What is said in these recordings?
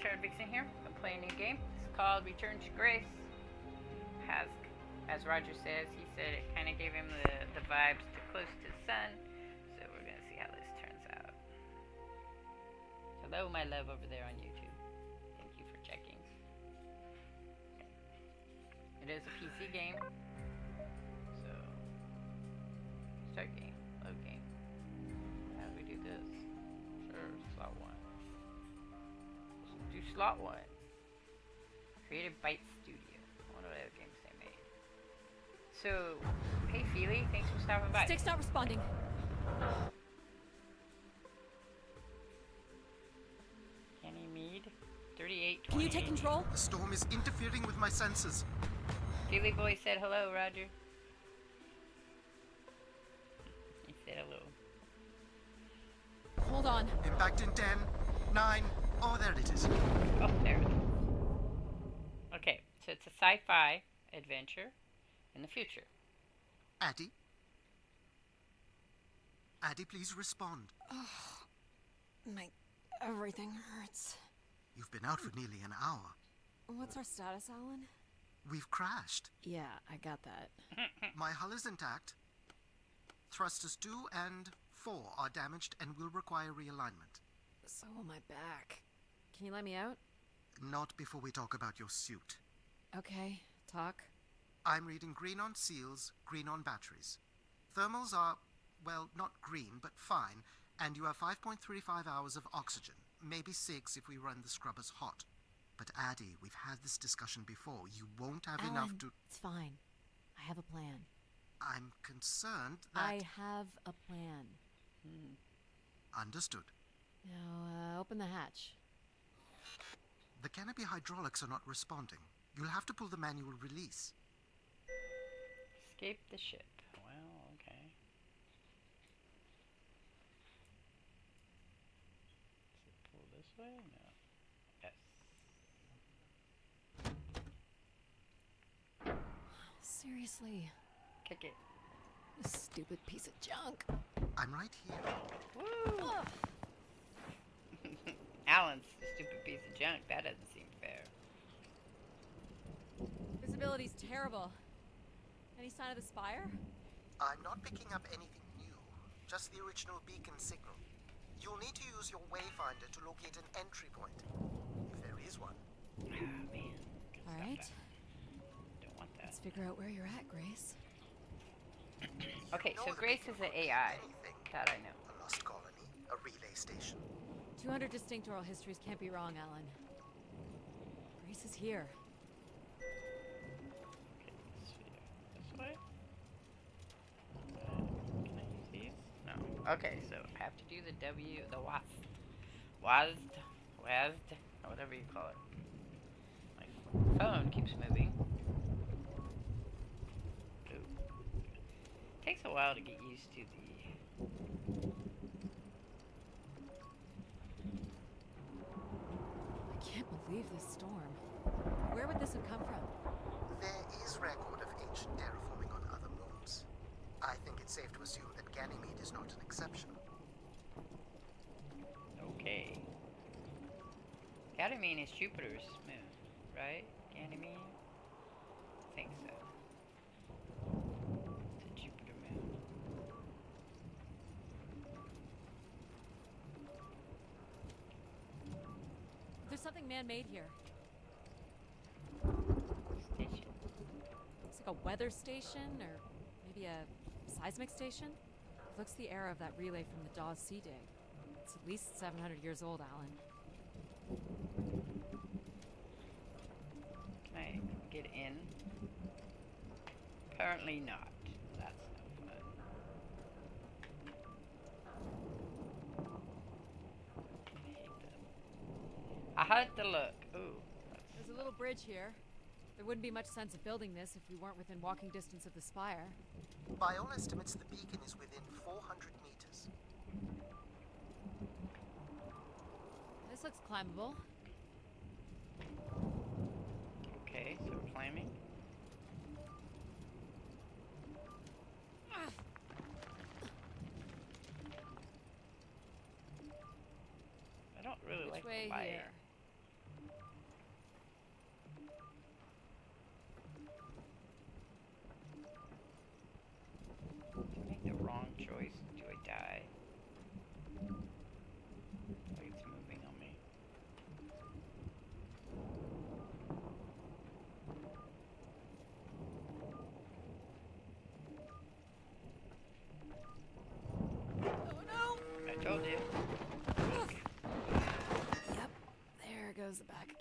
Shardvixen here. I'm playing a new game. It's called Return to Grace. Has, as Roger says, he said it kind of gave him the vibes to Close to the Sun. So we're going to see how this turns out. Hello, my love over there on YouTube. Thank you for checking. It is a PC game. So, start game, load game. How do we do this? Sure, slot 1. Let's do slot 1. Created Byte Studio. I wonder what other games they made. So, hey Feely, thanks for stopping by. Stick's not responding. Kenny Mead, 38. Can you take control? The storm is interfering with my senses. Feely Boy said hello, Roger. He said hello. Hold on. Impact in 10, 9. Oh, there it is. Oh, there it is. Okay, so it's a sci-fi adventure in the future. Addie? Addie, please respond. Everything hurts. You've been out for nearly an hour. What's our status, Alan? We've crashed. Yeah, I got that. My hull is intact. Thrusters 2 and 4 are damaged and will require realignment. So will my back. Can you let me out? Not before we talk about your suit. Okay, talk. I'm reading green on seals, green on batteries. Thermals are, well, not green, but fine, and you have 5.35 hours of oxygen. Maybe 6 if we run the scrubbers hot. But Addie, we've had this discussion before. You won't have Alan, enough to... It's fine. I have a plan. I'm concerned that... I have a plan. Understood. Now, open the hatch. The canopy hydraulics are not responding. You'll have to pull the manual release. Escape the ship. Well, okay. Does it pull this way? No. Yes. Seriously, Kick it. this stupid piece of junk. I'm right here. Woo! Alan's a stupid piece of junk. That doesn't seem fair. Visibility's terrible. Any sign of the spire? I'm not picking up anything new. Just the original beacon signal. You'll need to use your wayfinder to locate an entry point. If there is one. Oh, man. Good All stuff, right. that. Don't want that. Let's figure out where you're at, Grace. Okay, You know so the Grace beacon is an will be AI. anything. That I know. A lost colony, a relay station. 200 distinct oral histories can't be wrong, Alan. Grace is here. Okay, sphere. This way? Can I use these? No. Okay, so I have to do the W, the WASD, or whatever you call it. My phone keeps moving. Ooh. Takes a while to get used to the... I can't believe this storm. Where would this have come from? There is record of ancient terraforming on other moons. I think it's safe to assume that Ganymede is not an exception. Okay. Ganymede is Jupiter's moon, right? Ganymede? I think so. It's a Jupiter moon. There's something man-made here. Station. Looks like a weather station, or maybe a seismic station. Looks the era of that relay from the Dawes Sea Dig. It's at least 700 years old, Alan. Can I get in? Apparently not. That's no fun. I hate that. I had to look. Ooh. There's a little bridge here. There wouldn't be much sense of building this if we weren't within walking distance of the spire. By all estimates, the beacon is within 400 meters. This looks climbable. Okay, so we're climbing. I don't really Which like way the light. here?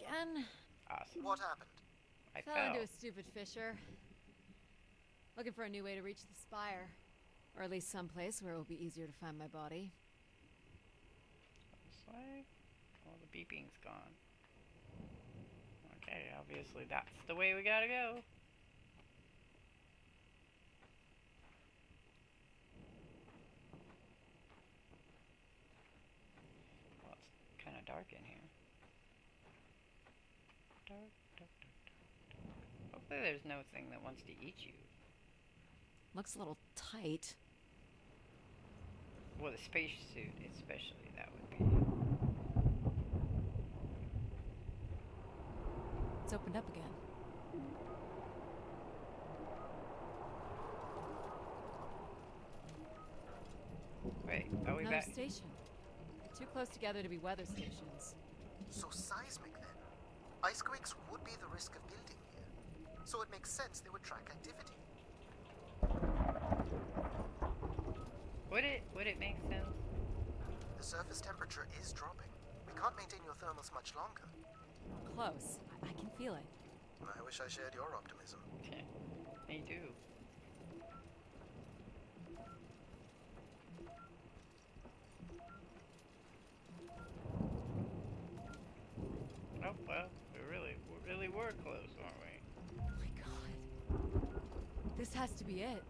again. Awesome. What happened? I Fell fell. into a stupid fissure. Looking for a new way to reach the spire. Or at least someplace where it will be easier to find my body. This way? Oh, the beeping's gone. Okay, obviously that's the way we gotta go. Well, it's kind of dark in here. Dark, dark, dark, dark, dark. Hopefully there's no thing that wants to eat you. Looks a little tight. Well, the spacesuit especially, that would be. It's opened up again. Wait, are we Another back? station. Too close together to be weather stations. So seismic then. Icequakes would be the risk of building here. So it makes sense they would track activity. Would it make sense? The surface temperature is dropping. We can't maintain your thermals much longer. Close. I can feel it. I wish I shared your optimism. Me too. Oh well, we really were close, weren't we? Oh my god. This has to be it.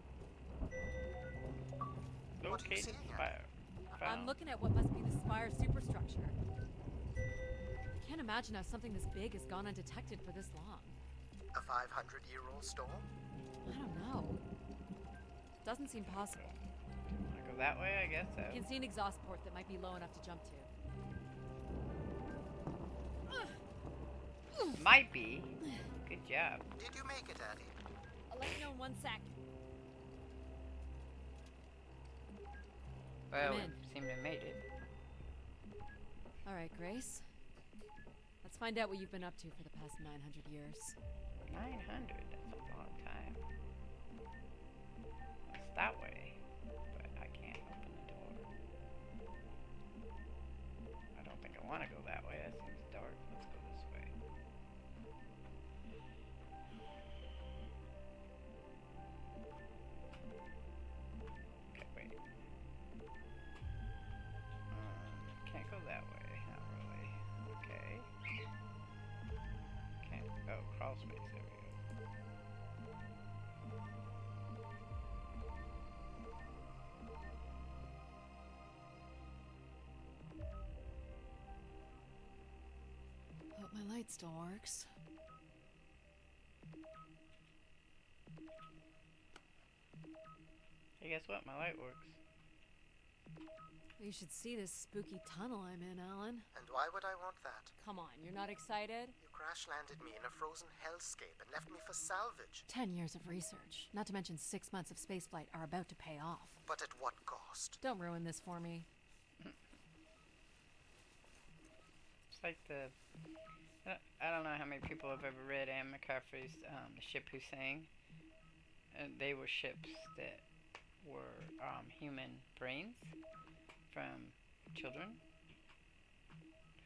What are you Locate seeing, spire. I'm Found. looking at what must be the spire superstructure. I can't imagine how something this big has gone undetected for this long. A 500-year-old storm? I don't know. Doesn't seem possible. Wanna go that way? I guess so. I can see an exhaust port that might be low enough to jump to. Might be. Good job. Did you make it, Addie? I'll let you know in 1 sec. Well, I'm we in. seem to have made it. All right, Grace. Let's find out what you've been up to for the past 900 years. 900. That's a long time. It's that way, but I can't open the door. I don't think I want to go that way. That seems dark. Let's go this way. Okay, wait. Can't go that way. Not really. Okay. Can't. Oh, crawl space. There we go. Hope my light still works. Hey, guess what? My light works. You should see this spooky tunnel I'm in, Alan. And why would I want that? Come on, you're not excited? You crash-landed me in a frozen hellscape and left me for salvage. 10 years of research, not to mention 6 months of spaceflight, are about to pay off. But at what cost? Don't ruin this for me. It's like the. I don't know how many people have ever read Anne McCaffrey's The Ship Who Sang. They were ships that were human brains from children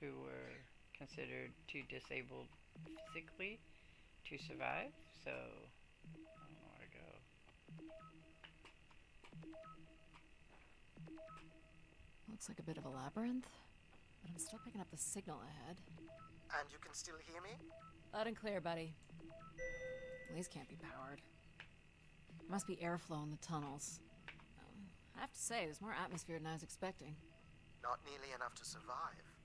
who were considered too disabled physically to survive. So, I don't know where to go. Looks like a bit of a labyrinth, but I'm still picking up the signal ahead. And you can still hear me? Loud and clear, buddy. These can't be powered. There must be airflow in the tunnels. I have to say, there's more atmosphere than I was expecting. Not nearly enough to survive.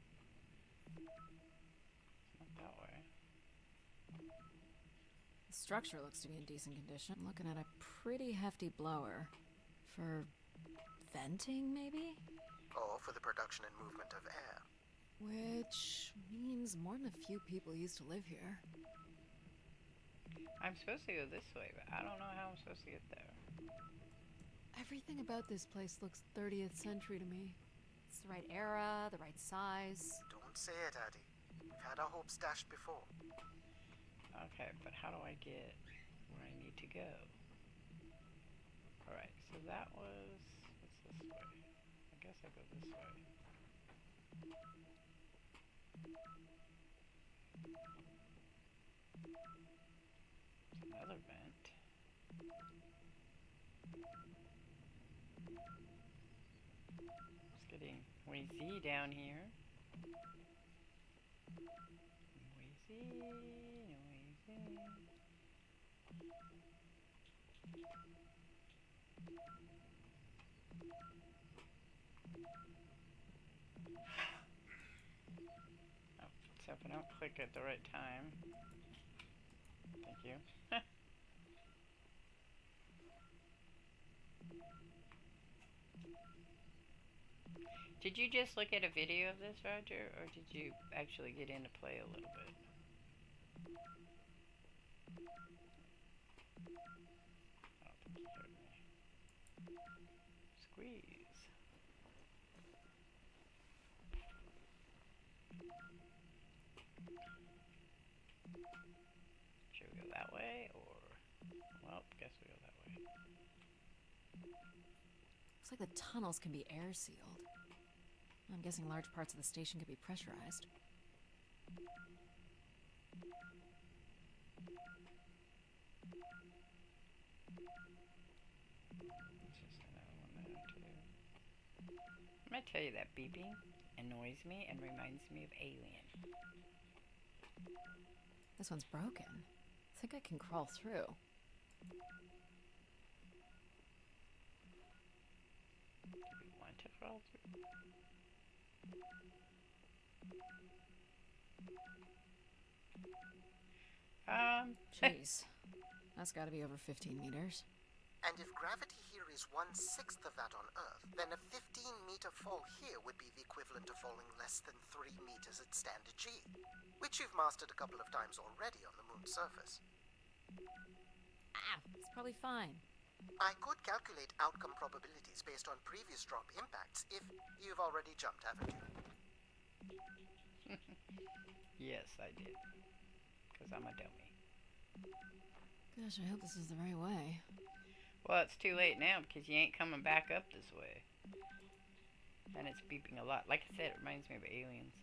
Not that way. The structure looks to be in decent condition. I'm looking at a pretty hefty blower. For venting, maybe? Or for the production and movement of air. Which means more than a few people used to live here. I'm supposed to go this way, but I don't know how I'm supposed to get there. Everything about this place looks 30th century to me. It's the right era, the right size. Don't say it, Addie. We've had our hopes dashed before. Okay, but how do I get where I need to go? Alright, so that was... what's this way? I guess I go this way. Another vent. It's getting noisy down here. Noisy, noisy. Oh, so if I don't click at the right time. Thank you. Did you just look at a video of this, Roger, or did you actually get in to play a little bit? I don't think you heard me. Squeeze. Should we go that way, or... Well, guess we go that way. Looks like the tunnels can be air sealed. I'm guessing large parts of the station could be pressurized. There's just another one there, too. I'm gonna tell you that beeping annoys me and reminds me of Alien. This one's broken. I think I can crawl through. Do we want to crawl through? Jeez. That's gotta be over 15 meters. And if gravity here is 1/6 of that on Earth, then a 15-meter fall here would be the equivalent of falling less than 3 meters at standard G, which you've mastered a couple of times already on the moon's surface. Ah, it's probably fine. I could calculate outcome probabilities based on previous drop impacts if you've already jumped, haven't you? Yes, I did. Because I'm a dummy. Gosh, I hope this is the right way. Well, it's too late now because you ain't coming back up this way. And it's beeping a lot. Like I said, it reminds me of Aliens.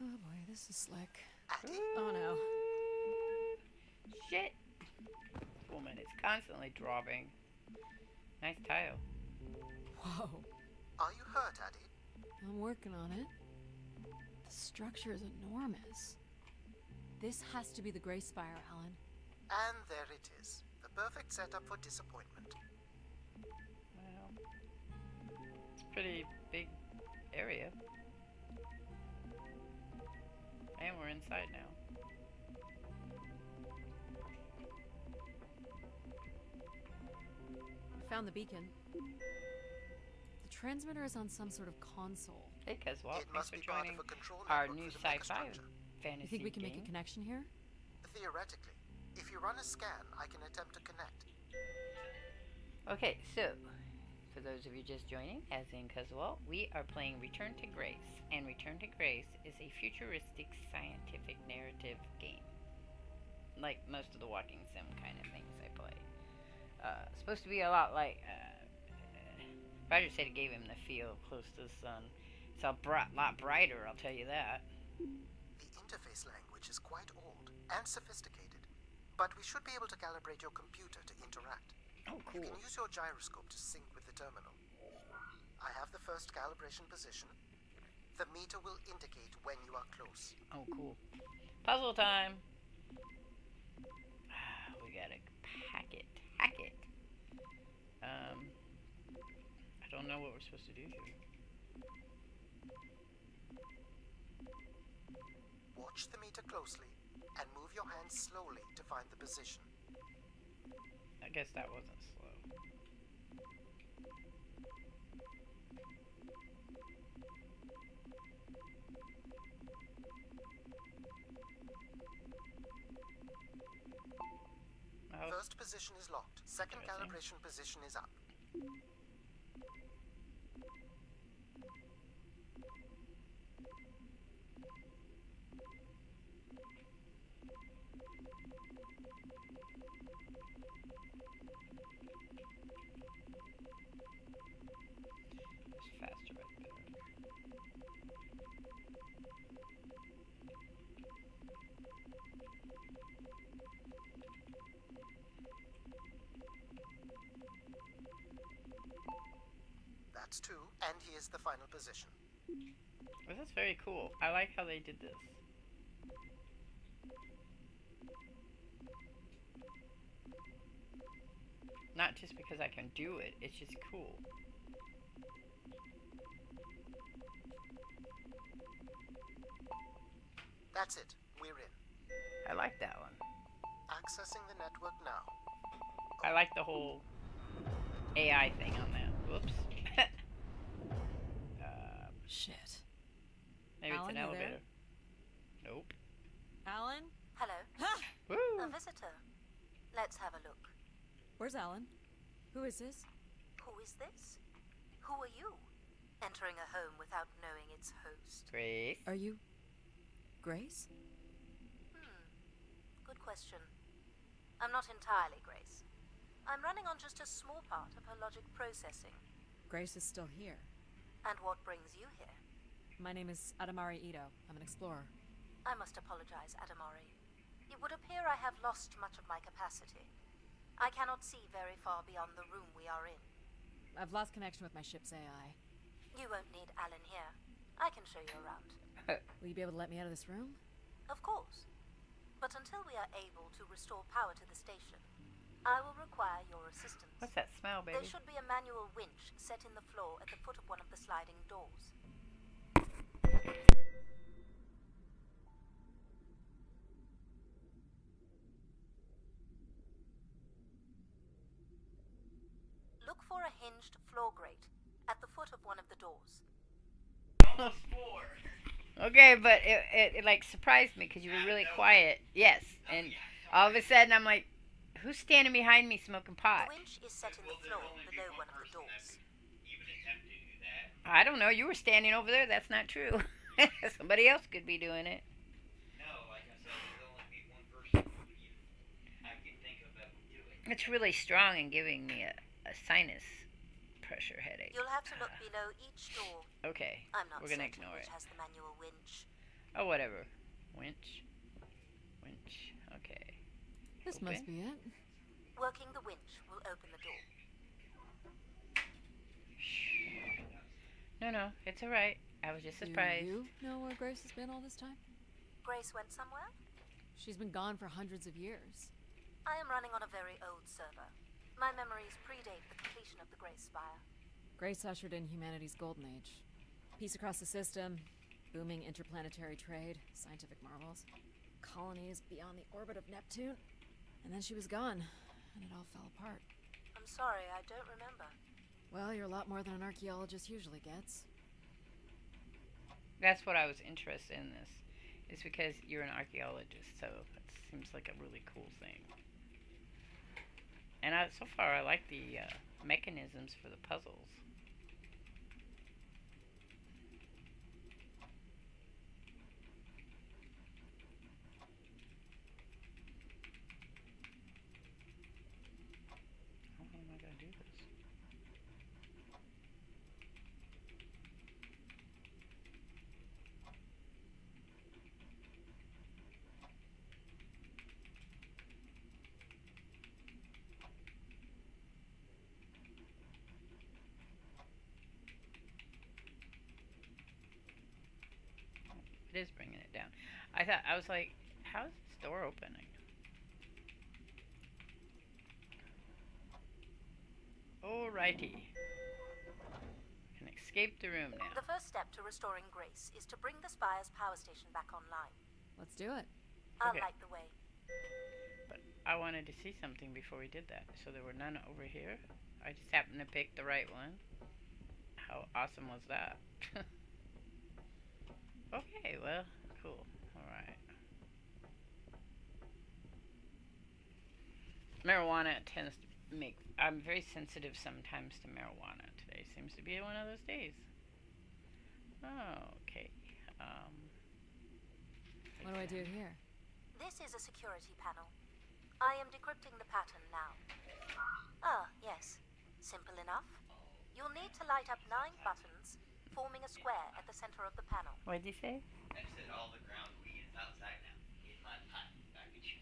Oh boy, this is slick. Addy? Oh no. Shit! This woman is constantly dropping. Nice tile. Whoa. Are you hurt, Addy? I'm working on it. The structure is enormous. This has to be the Gray Spire, Alan. And there it is. The perfect setup for disappointment. Well, it's a pretty big area. And we're inside now. I found the beacon. The transmitter is on some sort of console. Hey, Caswell, It thanks must for be part joining of a control our network new for the sci-fi megastructure. fantasy You think we can game. make a connection here? Theoretically. If you run a scan, I can attempt to connect. Okay, so, for those of you just joining, as in Caswell, we are playing Return to Grace. And Return to Grace is a futuristic scientific narrative game. Like most of the walking sim kind of things I play. Supposed to be a lot like, Roger said it gave him the feel close to the sun. It's a lot brighter, I'll tell you that. The interface language is quite old and sophisticated, but we should be able to calibrate your computer to interact. Oh, You cool. can use your gyroscope to sync with the terminal. I have the first calibration position. The meter will indicate when you are close. Oh, cool. Puzzle time. We gotta hack it. I don't know what we're supposed to do here. Watch the meter closely and move your hand slowly to find the position. I guess that wasn't slow. Oh, First position is locked. Second Interesting. calibration position is up. That's 2, and here's the final position. This is very cool. I like how they did this. Not just because I can do it, it's just cool. That's it. We're in. I like that one. Accessing the network now. I like the whole AI thing on that. Whoops. Shit. Maybe Alan, it's an you elevator. Nope. Alan? Hello. Woo! A visitor. Let's have a look. Where's Alan? Who is this? Who is this? Who are you? Entering a home without knowing its host. Grace. Are you... Grace? Good question. I'm not entirely Grace. I'm running on just a small part of her logic processing. Grace is still here. And what brings you here? My name is Adamari Ito. I'm an explorer. I must apologize, Adamari. It would appear I have lost much of my capacity. I cannot see very far beyond the room we are in. I've lost connection with my ship's AI. You won't need Alan here. I can show you around. Will you be able to let me out of this room? Of course. But until we are able to restore power to the station, I will require your assistance. What's that smell, baby? There should be a manual winch set in the floor at the foot of one of the sliding doors. Look for a hinged floor grate at the foot of one of the doors. Okay, but it like surprised me because you were really quiet. Yes, and all of a sudden I'm like, who's standing behind me smoking pot? The winch is set in the floor below one of the doors. I don't know. You were standing over there. That's not true. Somebody else could be doing it. No, like I said, there'll only be one person I can think of that would do it. It's really strong and giving me a sinus pressure headache. You'll have to look below each door. Okay, I'm not we're gonna certain ignore which it. has the manual winch. Oh, whatever. Winch. Winch. Okay. This Open. must be it. Working the winch will open the door. No, it's all right. I was just Do surprised. you know where Grace has been all this time? Grace went somewhere? She's been gone for hundreds of years. I am running on a very old server. My memories predate the completion of the Grace Spire. Grace ushered in humanity's golden age. Peace across the system, booming interplanetary trade, scientific marvels, colonies beyond the orbit of Neptune. And then she was gone, and it all fell apart. I'm sorry, I don't remember. Well, you're a lot more than an archaeologist usually gets. That's what I was interested in this. It's because you're an archaeologist, so it seems like a really cool thing. And so far, I like the mechanisms for the puzzles. How am I gonna do this? It is bringing it down. I was like, how is this door opening? Alrighty. Can escape the room now. The first step to restoring Grace is to bring the Spire's power station back online. Let's do it. I'll Okay. light the way. But I wanted to see something before we did that. So there were none over here. I just happened to pick the right one. How awesome was that? Okay, well, cool. Alright. Marijuana tends to make... I'm very sensitive sometimes to marijuana. Today seems to be one of those days. Oh, okay. What do I do here? This is a security panel. I am decrypting the pattern now. Ah, yes. Simple enough. You'll need to light up 9 buttons, forming a square at the center of the panel. What did you say? I said all the ground weed is outside now. In my pipe package.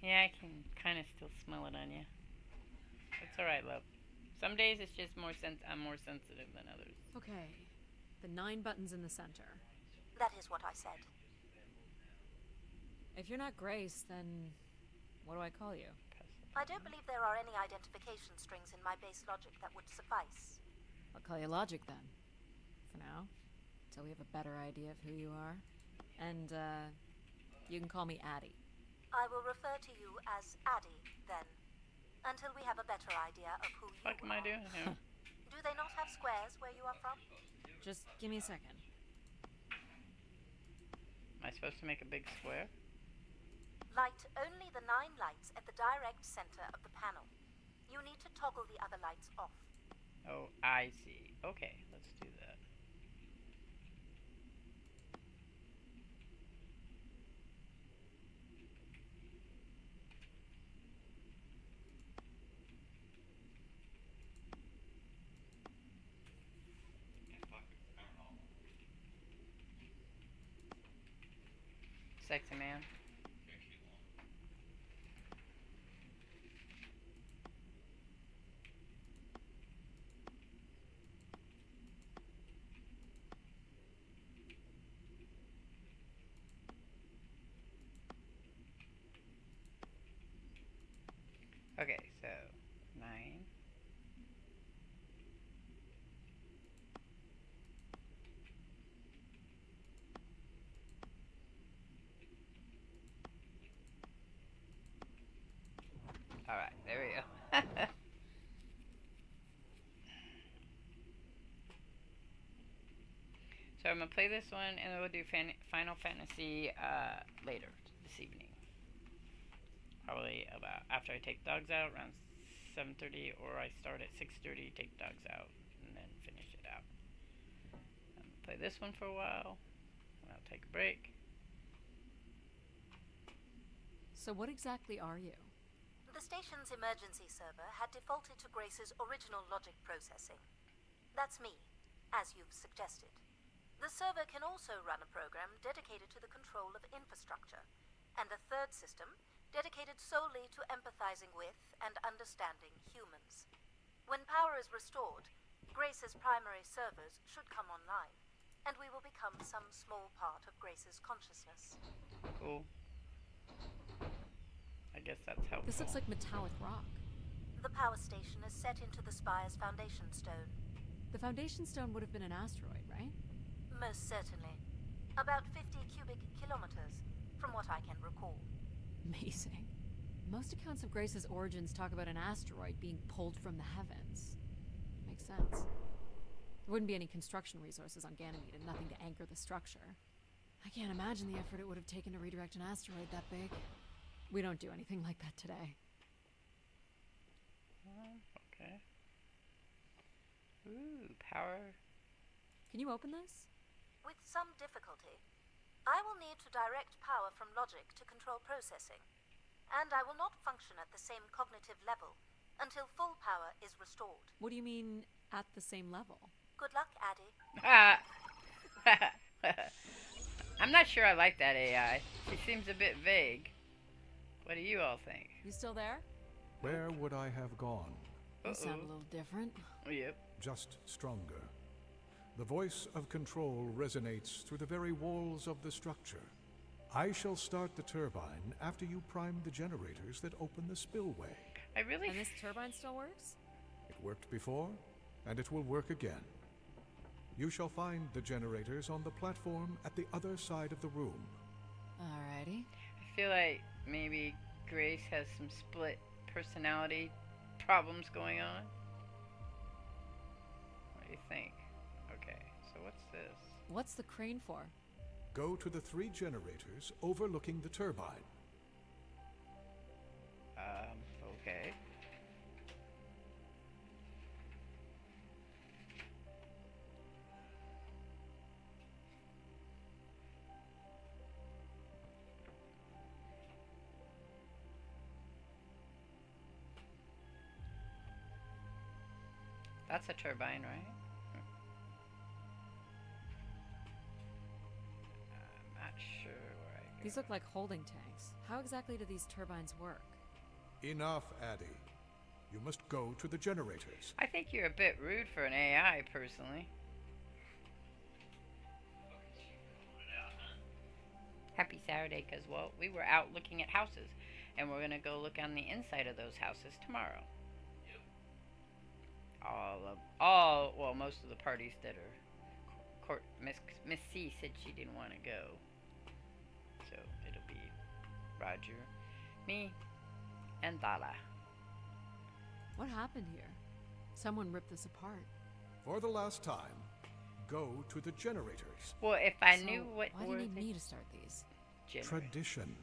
Yeah, I can kind of still smell it on you. It's alright, love. Some days it's just I'm more sensitive than others. Okay. The 9 buttons in the center. That is what I said. If you're not Grace, then what do I call you? I don't believe there are any identification strings in my base logic that would suffice. I'll call you Logic then. For now. Until we have a better idea of who you are. And, you can call me Addie. I will refer to you as Addie, then. Until we have a better idea of who you What am I are. doing here? Do they not have squares where you are from? Just give me a second. Am I supposed to make a big square? Light only the 9 lights at the direct center of the panel. You need to toggle the other lights off. Oh, I see. Okay, let's do that. Sexy man. Okay, so 9. Alright, there we go. So I'm gonna play this one and then we'll do Final Fantasy later this evening. Probably about after I take dogs out around 7:30, or I start at 6:30, take dogs out, and then finish it out. I'm gonna play this one for a while, and I'll take a break. So what exactly are you? The station's emergency server had defaulted to Grace's original logic processing. That's me, as you've suggested. The server can also run a program dedicated to the control of infrastructure, and a third system dedicated solely to empathizing with and understanding humans. When power is restored, Grace's primary servers should come online, and we will become some small part of Grace's consciousness. Cool. I guess that's helpful. This looks like metallic rock. The power station is set into the spire's foundation stone. The foundation stone would have been an asteroid, right? Most certainly. About 50 cubic kilometers, from what I can recall. Amazing. Most accounts of Grace's origins talk about an asteroid being pulled from the heavens. Makes sense. There wouldn't be any construction resources on Ganymede and nothing to anchor the structure. I can't imagine the effort it would have taken to redirect an asteroid that big. We don't do anything like that today. Okay. Ooh, power. Can you open this? With some difficulty. I will need to direct power from logic to control processing, and I will not function at the same cognitive level until full power is restored. What do you mean, at the same level? Good luck, Addie. I'm not sure I like that AI. She seems a bit vague. What do you all think? You still there? Where would I have gone? You sound a little different. Oh, yep. Just stronger. The voice of control resonates through the very walls of the structure. I shall start the turbine after you prime the generators that open the spillway. I really... And this turbine still works? It worked before, and it will work again. You shall find the generators on the platform at the other side of the room. Alrighty. I feel like maybe Grace has some split personality problems going on. What do you think? Okay, so what's this? What's the crane for? Go to the 3 generators overlooking the turbine. Okay. That's a turbine, right? I'm not sure where I go. These look like holding tanks. How exactly do these turbines work? Enough, Addie. You must go to the generators. I think you're a bit rude for an AI, personally. Happy Saturday, because, well, we were out looking at houses, and we're going to go look on the inside of those houses tomorrow. Well, most of the parties that are Miss C said she didn't want to go. So it'll be Roger, me, and Dala. What happened here? Someone ripped this apart. For the last time, go to the generators. Well, if I So knew what why do were you need the me to start these? Tradition.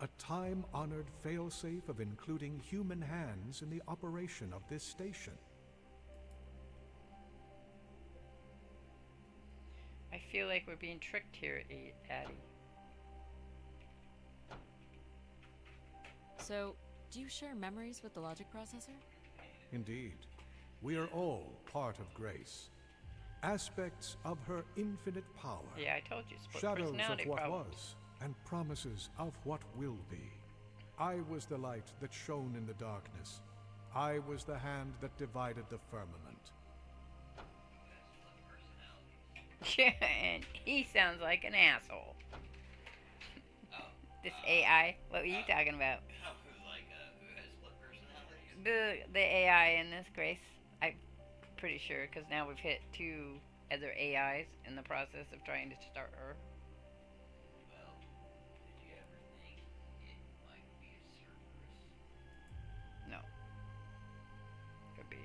A time-honored failsafe of including human hands in the operation of this station. I feel like we're being tricked here, Addie. So, do you share memories with the logic processor? Indeed, we are all part of Grace. Aspects of her infinite power. Yeah, I told you, split Shadows of personality what problems. was, and promises of what will be. I was the light that shone in the darkness. I was the hand that divided the firmament. Yeah, and he sounds like an asshole. This AI, what were you talking about? Who has split personalities? The AI in this, Grace. I'm pretty sure, because now we've hit 2 other AIs in the process of trying to start her. Well, did you ever think it might be a Cerberus? No. Could be.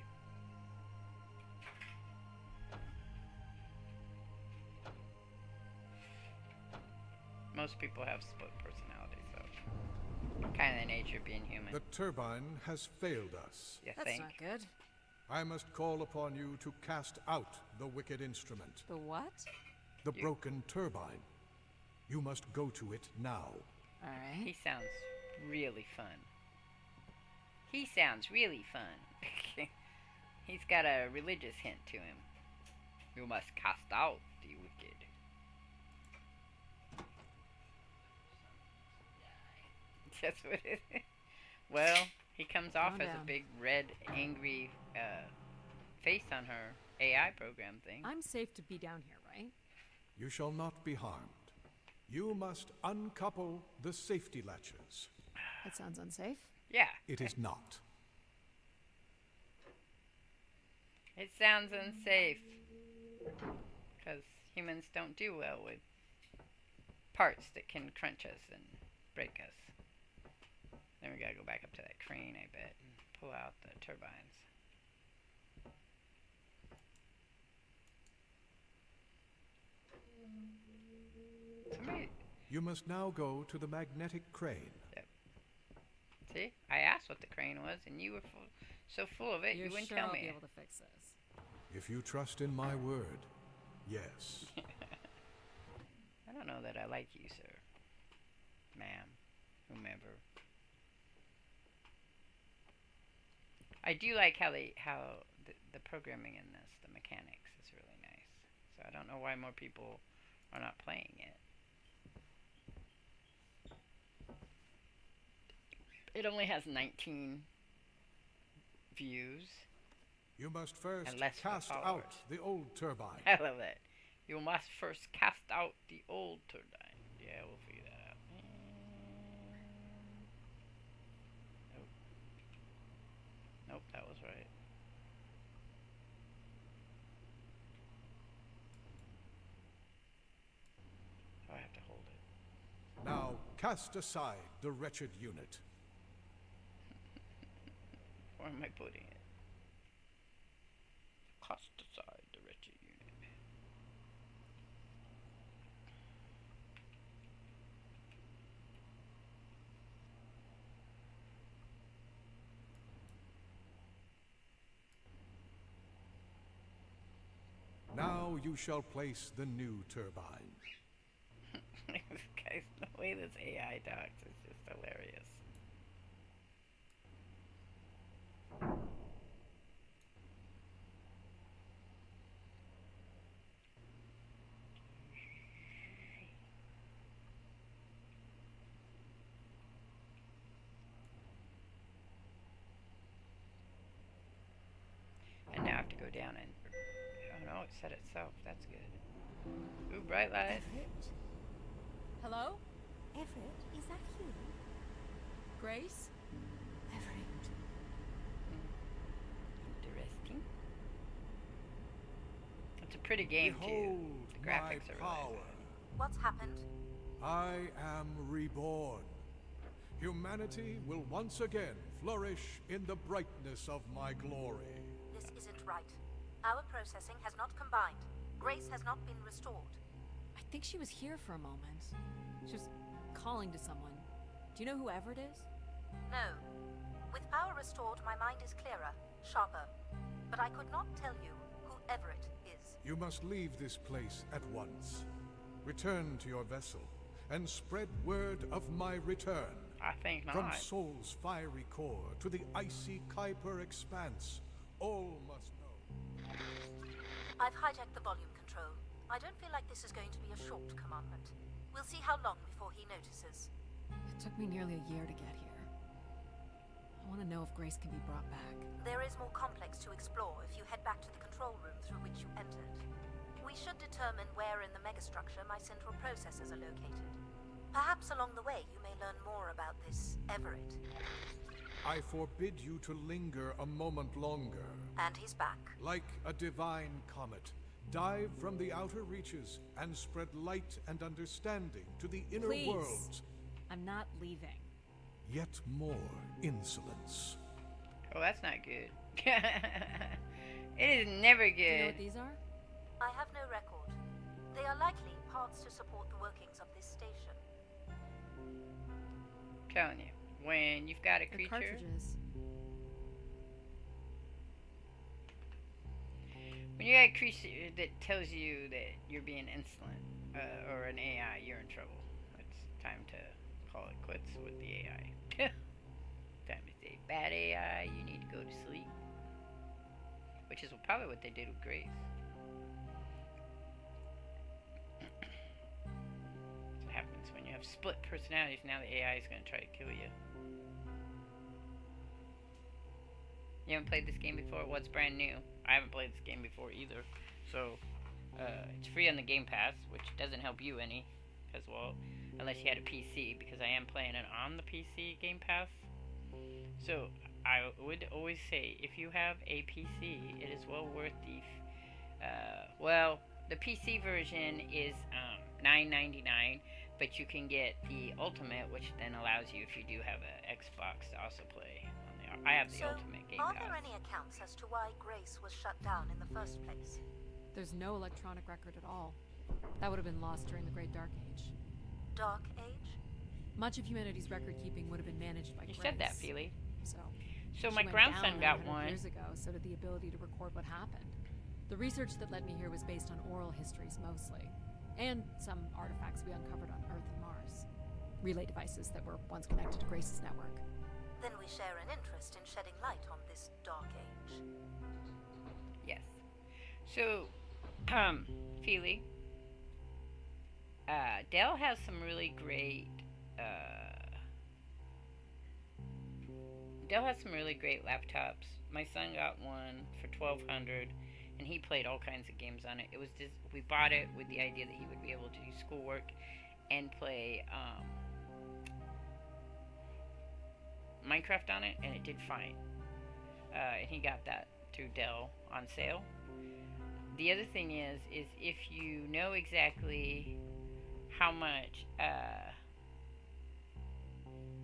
Most people have split personalities, so kind of the nature of being human. The turbine has failed us. You That's think? not good. I must call upon you to cast out the wicked instrument, The what? the broken turbine. You must go to it now. Alright. He sounds really fun. He sounds really fun. He's got a religious hint to him. You must cast out the wicked. That's what it is. Well, he comes off Calm as down. a big, red, angry face on her AI program thing. I'm safe to be down here, right? You shall not be harmed. You must uncouple the safety latches. That sounds unsafe. Yeah, It is not. it sounds unsafe. Because humans don't do well with parts that can crunch us and break us. Then we gotta go back up to that crane, I bet, and pull out the turbines. Somebody, You must now go to the magnetic crane. see? I asked what the crane was, and you were so full of it, You're you wouldn't sure tell I'll me. be able to fix this? If you trust in my word, yes. I don't know that I like you, sir. Ma'am. Whomever. I do like how the programming in this, the mechanics, is really nice. So I don't know why more people are not playing it. It only has 19 views. You must first And less cast followers. out the old turbine. I love that. You must first cast out the old turbine. Yeah, we'll figure that out. Nope. Nope, that was right. Oh, I have to hold it. Now cast aside the wretched unit. Where am I putting it? Cast aside the wretched unit. Now you shall place the new turbine. This guy's, the way this AI talks is just hilarious. Oh, it set itself. That's good. Ooh, bright lights. Everett? Hello? Everett, is that you? Grace? Everett. Interesting. It's a pretty game, too. Behold The my graphics are power. really nice. What's happened? I am reborn. Humanity will once again flourish in the brightness of my glory. This isn't right. Our processing has not combined. Grace has not been restored. I think she was here for a moment. She was calling to someone. Do you know who Everett is? No. With power restored, my mind is clearer, sharper. But I could not tell you who Everett is. You must leave this place at once. Return to your vessel and spread word of my return. I think not. From Sol's fiery core to the icy Kuiper expanse, all must know. I've hijacked the volume control. I don't feel like this is going to be a short commandment. We'll see how long before he notices. It took me nearly a year to get here. I want to know if Grace can be brought back. There is more complex to explore if you head back to the control room through which you entered. We should determine where in the megastructure my central processors are located. Perhaps along the way you may learn more about this Everett. I forbid you to linger a moment longer. And he's back. Like a divine comet, dive from the outer reaches and spread light and understanding to the inner Please. worlds. I'm not leaving. Yet more insolence. Oh, that's not good. It is never Do you know good. what these are? I have no record. They are likely parts to support the workings of this station. Telling you, when you've got a They're creature, cartridges. when you got a creature that tells you that you're being insolent, or an AI, you're in trouble. It's time to call it quits with the AI. Time to say, bad AI, you need to go to sleep. Which is probably what they did with Grace. That's what happens when you have split personalities. Now the AI is going to try to kill you. You haven't played this game before? What's brand new? I haven't played this game before either. So, it's free on the Game Pass, which doesn't help you any as well. Unless you had a PC, because I am playing it on the PC Game Pass. So, I would always say, if you have a PC, it is well worth the... well, the PC version is $9.99, but you can get the Ultimate, which then allows you, if you do have an Xbox, to also play on the... I have the So, Ultimate Game are Pass. there any accounts as to why Grace was shut down in the first place? There's no electronic record at all. That would have been lost during the Great Dark Age. Dark Age? Much of humanity's record keeping would have been managed by You Grace. said that, Feely. So So she my went grandson down got 900 one. years ago, so did the ability to record what happened. The research that led me here was based on oral histories mostly, and some artifacts we uncovered on Earth and Mars. Relay devices that were once connected to Grace's network. Then we share an interest in shedding light on this Dark Age. Yes. So, Feely, Dell has some really great, laptops. My son got one for $1,200, and he played all kinds of games on it. It was just, we bought it with the idea that he would be able to do schoolwork and play, Minecraft on it, and it did fine. And he got that through Dell on sale. The other thing is if you know exactly how much,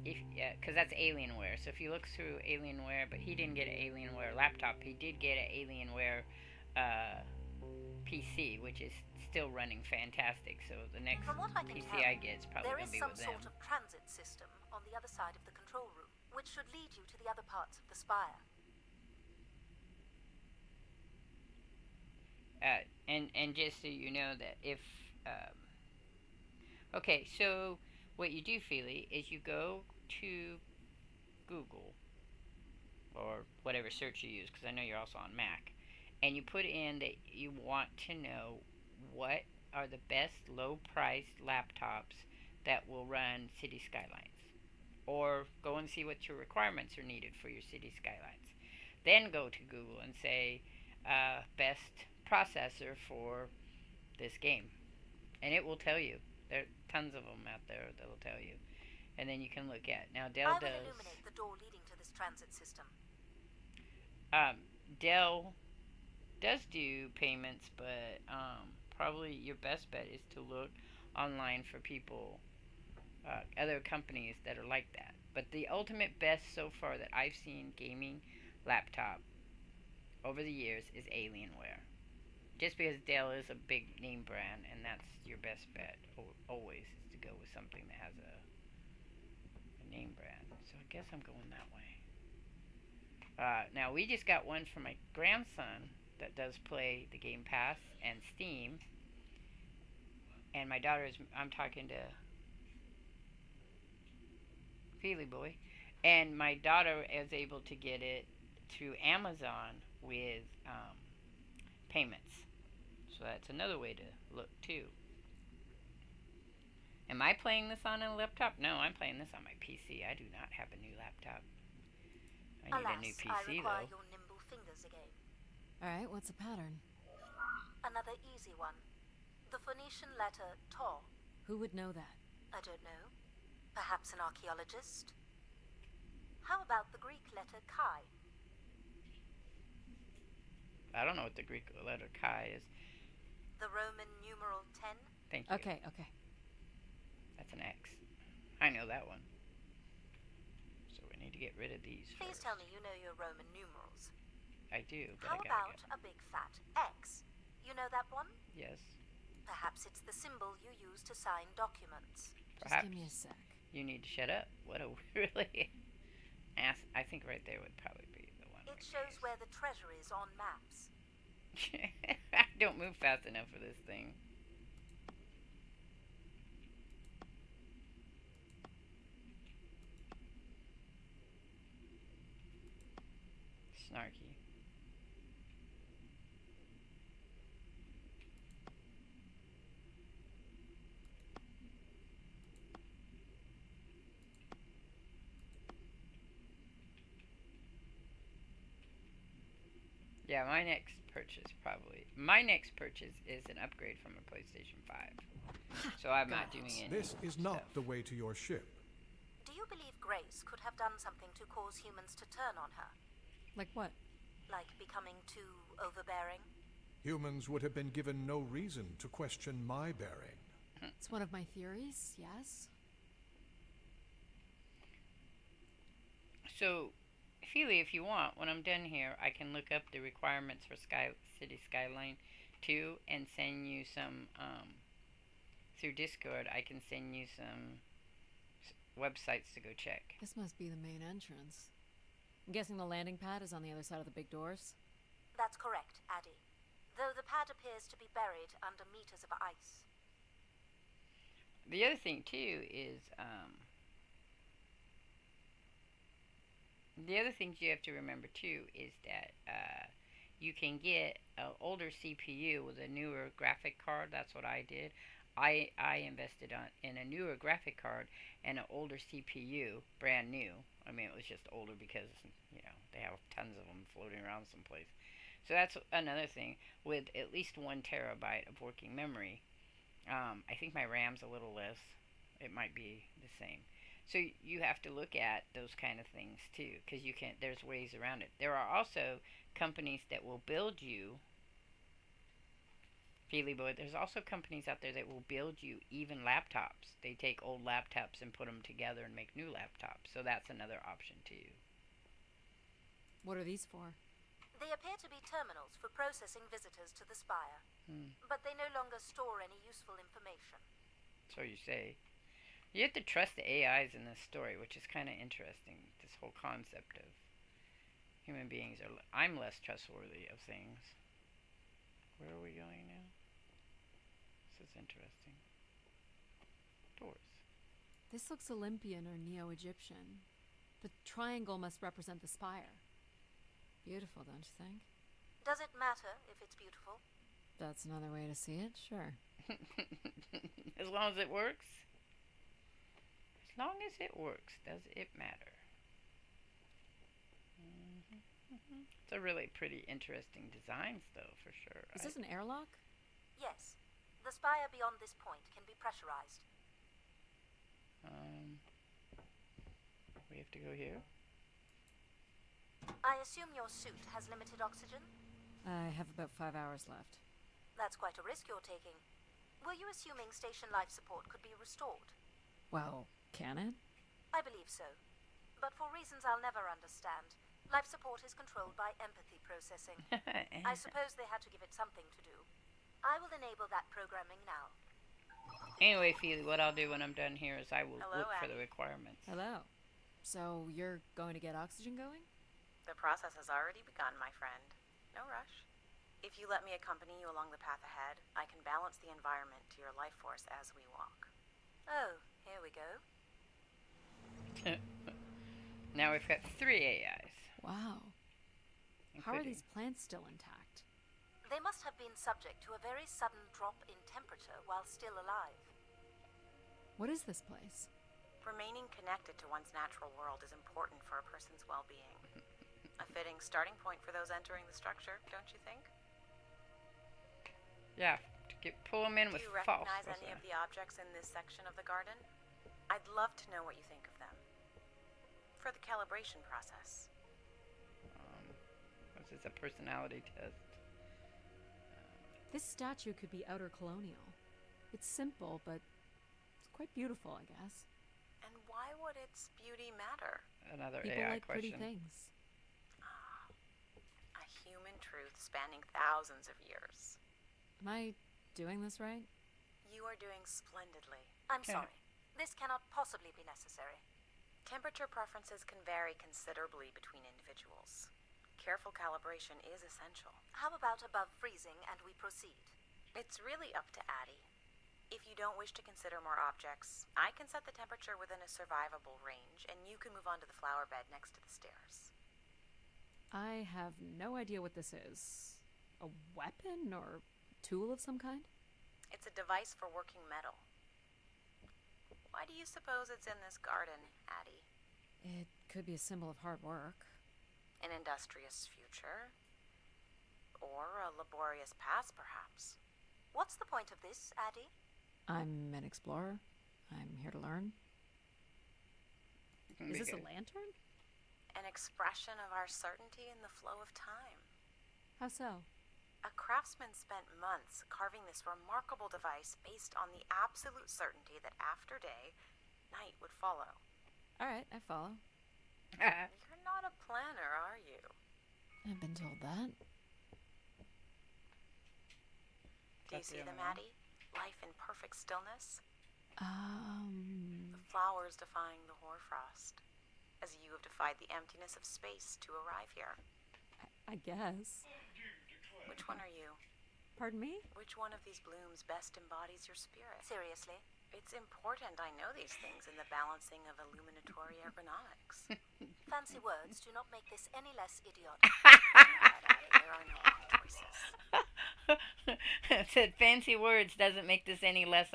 because that's Alienware. So if you look through Alienware, but he didn't get an Alienware laptop, he did get an Alienware PC, which is still running fantastic. So the next From what I can PC tell, I get is probably there going is to be some with them. sort of transit system on the other side of the control room, which should lead you to the other parts of the spire. And just so you know that if okay, so what you do, Feely, is you go to Google or whatever search you use, because I know you're also on Mac, and you put in that you want to know what are the best low-priced laptops that will run City Skylines, or go and see what your requirements are needed for your City Skylines. Then go to Google and say best processor for this game. And it will tell you. There are tons of them out there that will tell you. And then you can look at. Now, Dell I will does... illuminate the door leading to this transit system. Dell does do payments, but probably your best bet is to look online for people, other companies that are like that. But the ultimate best so far that I've seen gaming laptop over the years is Alienware. Just because Dell is a big name brand, and that's your best bet always, is to go with something that has a name brand. So I guess I'm going that way. Now we just got one for my grandson that does play the Game Pass and Steam, and my daughter is, I'm talking to Feely Boy, and my daughter is able to get it through Amazon with payments. So that's another way to look too. Am I playing this on a laptop? No, I'm playing this on my PC. I do not have a new laptop. I need a new PC I require though. your nimble fingers again. Alright, what's the pattern? Another easy one. The Phoenician letter Taw. Who would know that? I don't know. Perhaps an archaeologist? How about the Greek letter Chi? I don't know what the Greek letter chi is. The Roman numeral 10? Thank you. Okay. That's an X. I know that one. So we need to get rid of these Please first. tell me you know your Roman numerals. I do, but How I gotta about a big fat X? You know that one? Yes. Perhaps it's the symbol you use to sign documents. Perhaps Just give me a sec. you need to shut up. What a really... I think right there would probably be the one. It shows where the treasure is on maps. I don't move fast enough for this thing. Snarky. Yeah, my next purchase is an upgrade from a PlayStation 5. So I'm not doing any This is not stuff. the way to your ship. Do you believe Grace could have done something to cause humans to turn on her? Like what? Like becoming too overbearing? Humans would have been given no reason to question my bearing. It's one of my theories, yes? So, Feely, if you want, when I'm done here, I can look up the requirements for City Skyline 2 and send you some, through Discord, I can send you some websites to go check. This must be the main entrance. I'm guessing the landing pad is on the other side of the big doors? That's correct, Addy. Though the pad appears to be buried under meters of ice. The other thing, too, is, the other things you have to remember, too, is that, you can get an older CPU with a newer graphic card. That's what I did. I invested in a newer graphic card and an older CPU, brand new. I mean, it was just older because, you know, they have tons of them floating around someplace. So that's another thing. With at least 1 terabyte of working memory, I think my RAM's a little less. It might be the same. So you have to look at those kind of things too, because you can't. There's ways around it. There are also companies that will build you. Feely Boy, there's also companies out there that will build you even laptops. They take old laptops and put them together and make new laptops. So that's another option too. What are these for? They appear to be terminals for processing visitors to the spire. But they no longer store any useful information. So you say. You have to trust the AIs in this story, which is kind of interesting. This whole concept of human beings are... I'm less trustworthy of things. Where are we going now? This is interesting. Doors. This looks Olympian or Neo-Egyptian. The triangle must represent the spire. Beautiful, don't you think? Does it matter if it's beautiful? That's another way to see it, sure. As long as it works. As long as it works, does it matter? It's a really pretty interesting designs, though, for sure. Is this an airlock? Yes. The spire beyond this point can be pressurized. We have to go here. I assume your suit has limited oxygen? I have about 5 hours left. That's quite a risk you're taking. Were you assuming station life support could be restored? Well, can it? I believe so. But for reasons I'll never understand, life support is controlled by empathy processing. I suppose they had to give it something to do. I will enable that programming now. Anyway, Feely, what I'll do when I'm done here is I will Hello, look for the Abby. requirements. Hello. So, you're going to get oxygen going? The process has already begun, my friend. No rush. If you let me accompany you along the path ahead, I can balance the environment to your life force as we walk. Oh, here we go. Now we've got 3 AIs. Wow. How are including- these plants still intact? They must have been subject to a very sudden drop in temperature while still alive. What is this place? Remaining connected to one's natural world is important for a person's well-being. A fitting starting point for those entering the structure, don't you think? Yeah, pull them in Do with you false. recognize any of the objects in this section of the garden? I'd love to know what you think of them. For the calibration process. This is a personality test. This statue could be outer colonial. It's simple, but it's quite beautiful, I guess. And why would its beauty matter? Another People AI like pretty question. things. A human truth spanning thousands of years. Am I doing this right? You are doing splendidly. I'm Okay. sorry. This cannot possibly be necessary. Temperature preferences can vary considerably between individuals. Careful calibration is essential. How about above freezing and we proceed? It's really up to Addie. If you don't wish to consider more objects, I can set the temperature within a survivable range, and you can move on to the flower bed next to the stairs. I have no idea what this is. A weapon or tool of some kind? It's a device for working metal. Why do you suppose it's in this garden, Addie? It could be a symbol of hard work. An industrious future? Or a laborious past, perhaps? What's the point of this, Addie? I'm an explorer. I'm here to learn. Can Is be this a good. lantern? An expression of our certainty in the flow of time. How so? A craftsman spent months carving this remarkable device based on the absolute certainty that after day, night would follow. Alright, I follow. You're not a planner, are you? I've been told that. Do you That's see the them, only one? Addie? Life in perfect stillness? Um, The flowers defying the hoarfrost, as you have defied the emptiness of space to arrive here. I guess. Which one are you? Pardon me? Which one of these blooms best embodies your spirit? Seriously? It's important I know these things in the balancing of illuminatory ergonomics. Fancy words do not make this any less idiotic. There are no wrong choices. Said fancy words doesn't make this any less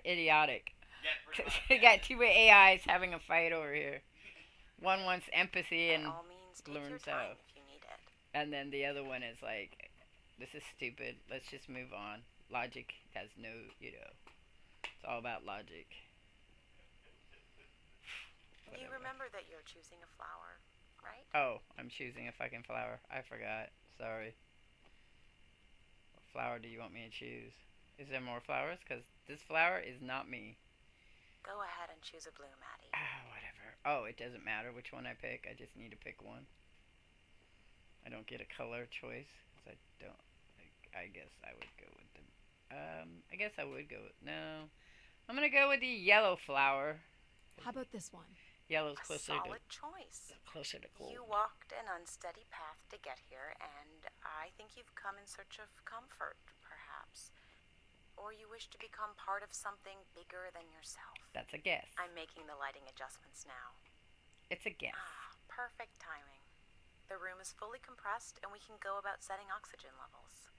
idiotic. Yeah, pretty much. We got 2 AIs having a fight over here. One wants empathy By and all means, take your learns time how. if you need it. And then the other one is like, this is stupid. Let's just move on. Logic has no, it's all about logic. You Whatever. remember that you're choosing a flower, right? Oh, I'm choosing a fucking flower. I forgot. Sorry. What flower do you want me to choose? Is there more flowers? Because this flower is not me. Go ahead and choose a bloom, Addie. Whatever. Oh, it doesn't matter which one I pick. I just need to pick one. I don't get a color choice. 'Cause I don't. I guess I would go with the. I guess I would go with. No. I'm going to go with the yellow flower. How about this one? Yellow's A closer solid choice. to gold. You walked an unsteady path to get here, and I think you've come in search of comfort, perhaps. Or you wish to become part of something bigger than yourself. That's a guess. I'm making the lighting adjustments now. It's a guess. Perfect timing. The room is fully compressed, and we can go about setting oxygen levels.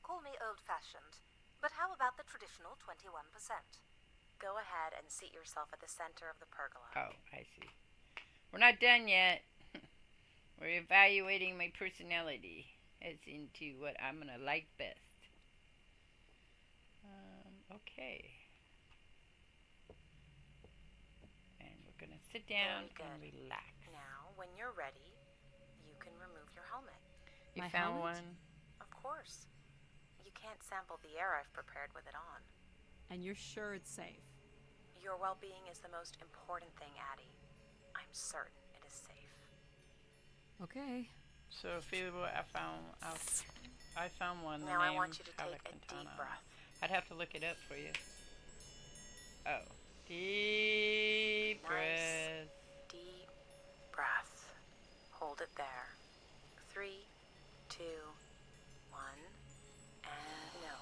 Call me old-fashioned, but how about the traditional 21%? Go ahead and seat yourself at the center of the pergola. Oh, I see. We're not done yet. We're evaluating my personality as into what I'm gonna like best. Okay. And we're gonna sit down and relax. Now, when you're ready, you can remove your helmet. You My found helmet? one. Of course. You can't sample the air I've prepared with it on. And you're sure it's safe? Your well-being is the most important thing, Addie. I'm certain it is safe. Okay. So feasible. I found one. Now I want you to take a deep breath. I'd have to look it up for you. Oh, deep breath. Deep breath. Hold it there. 3, 2, 1, and no.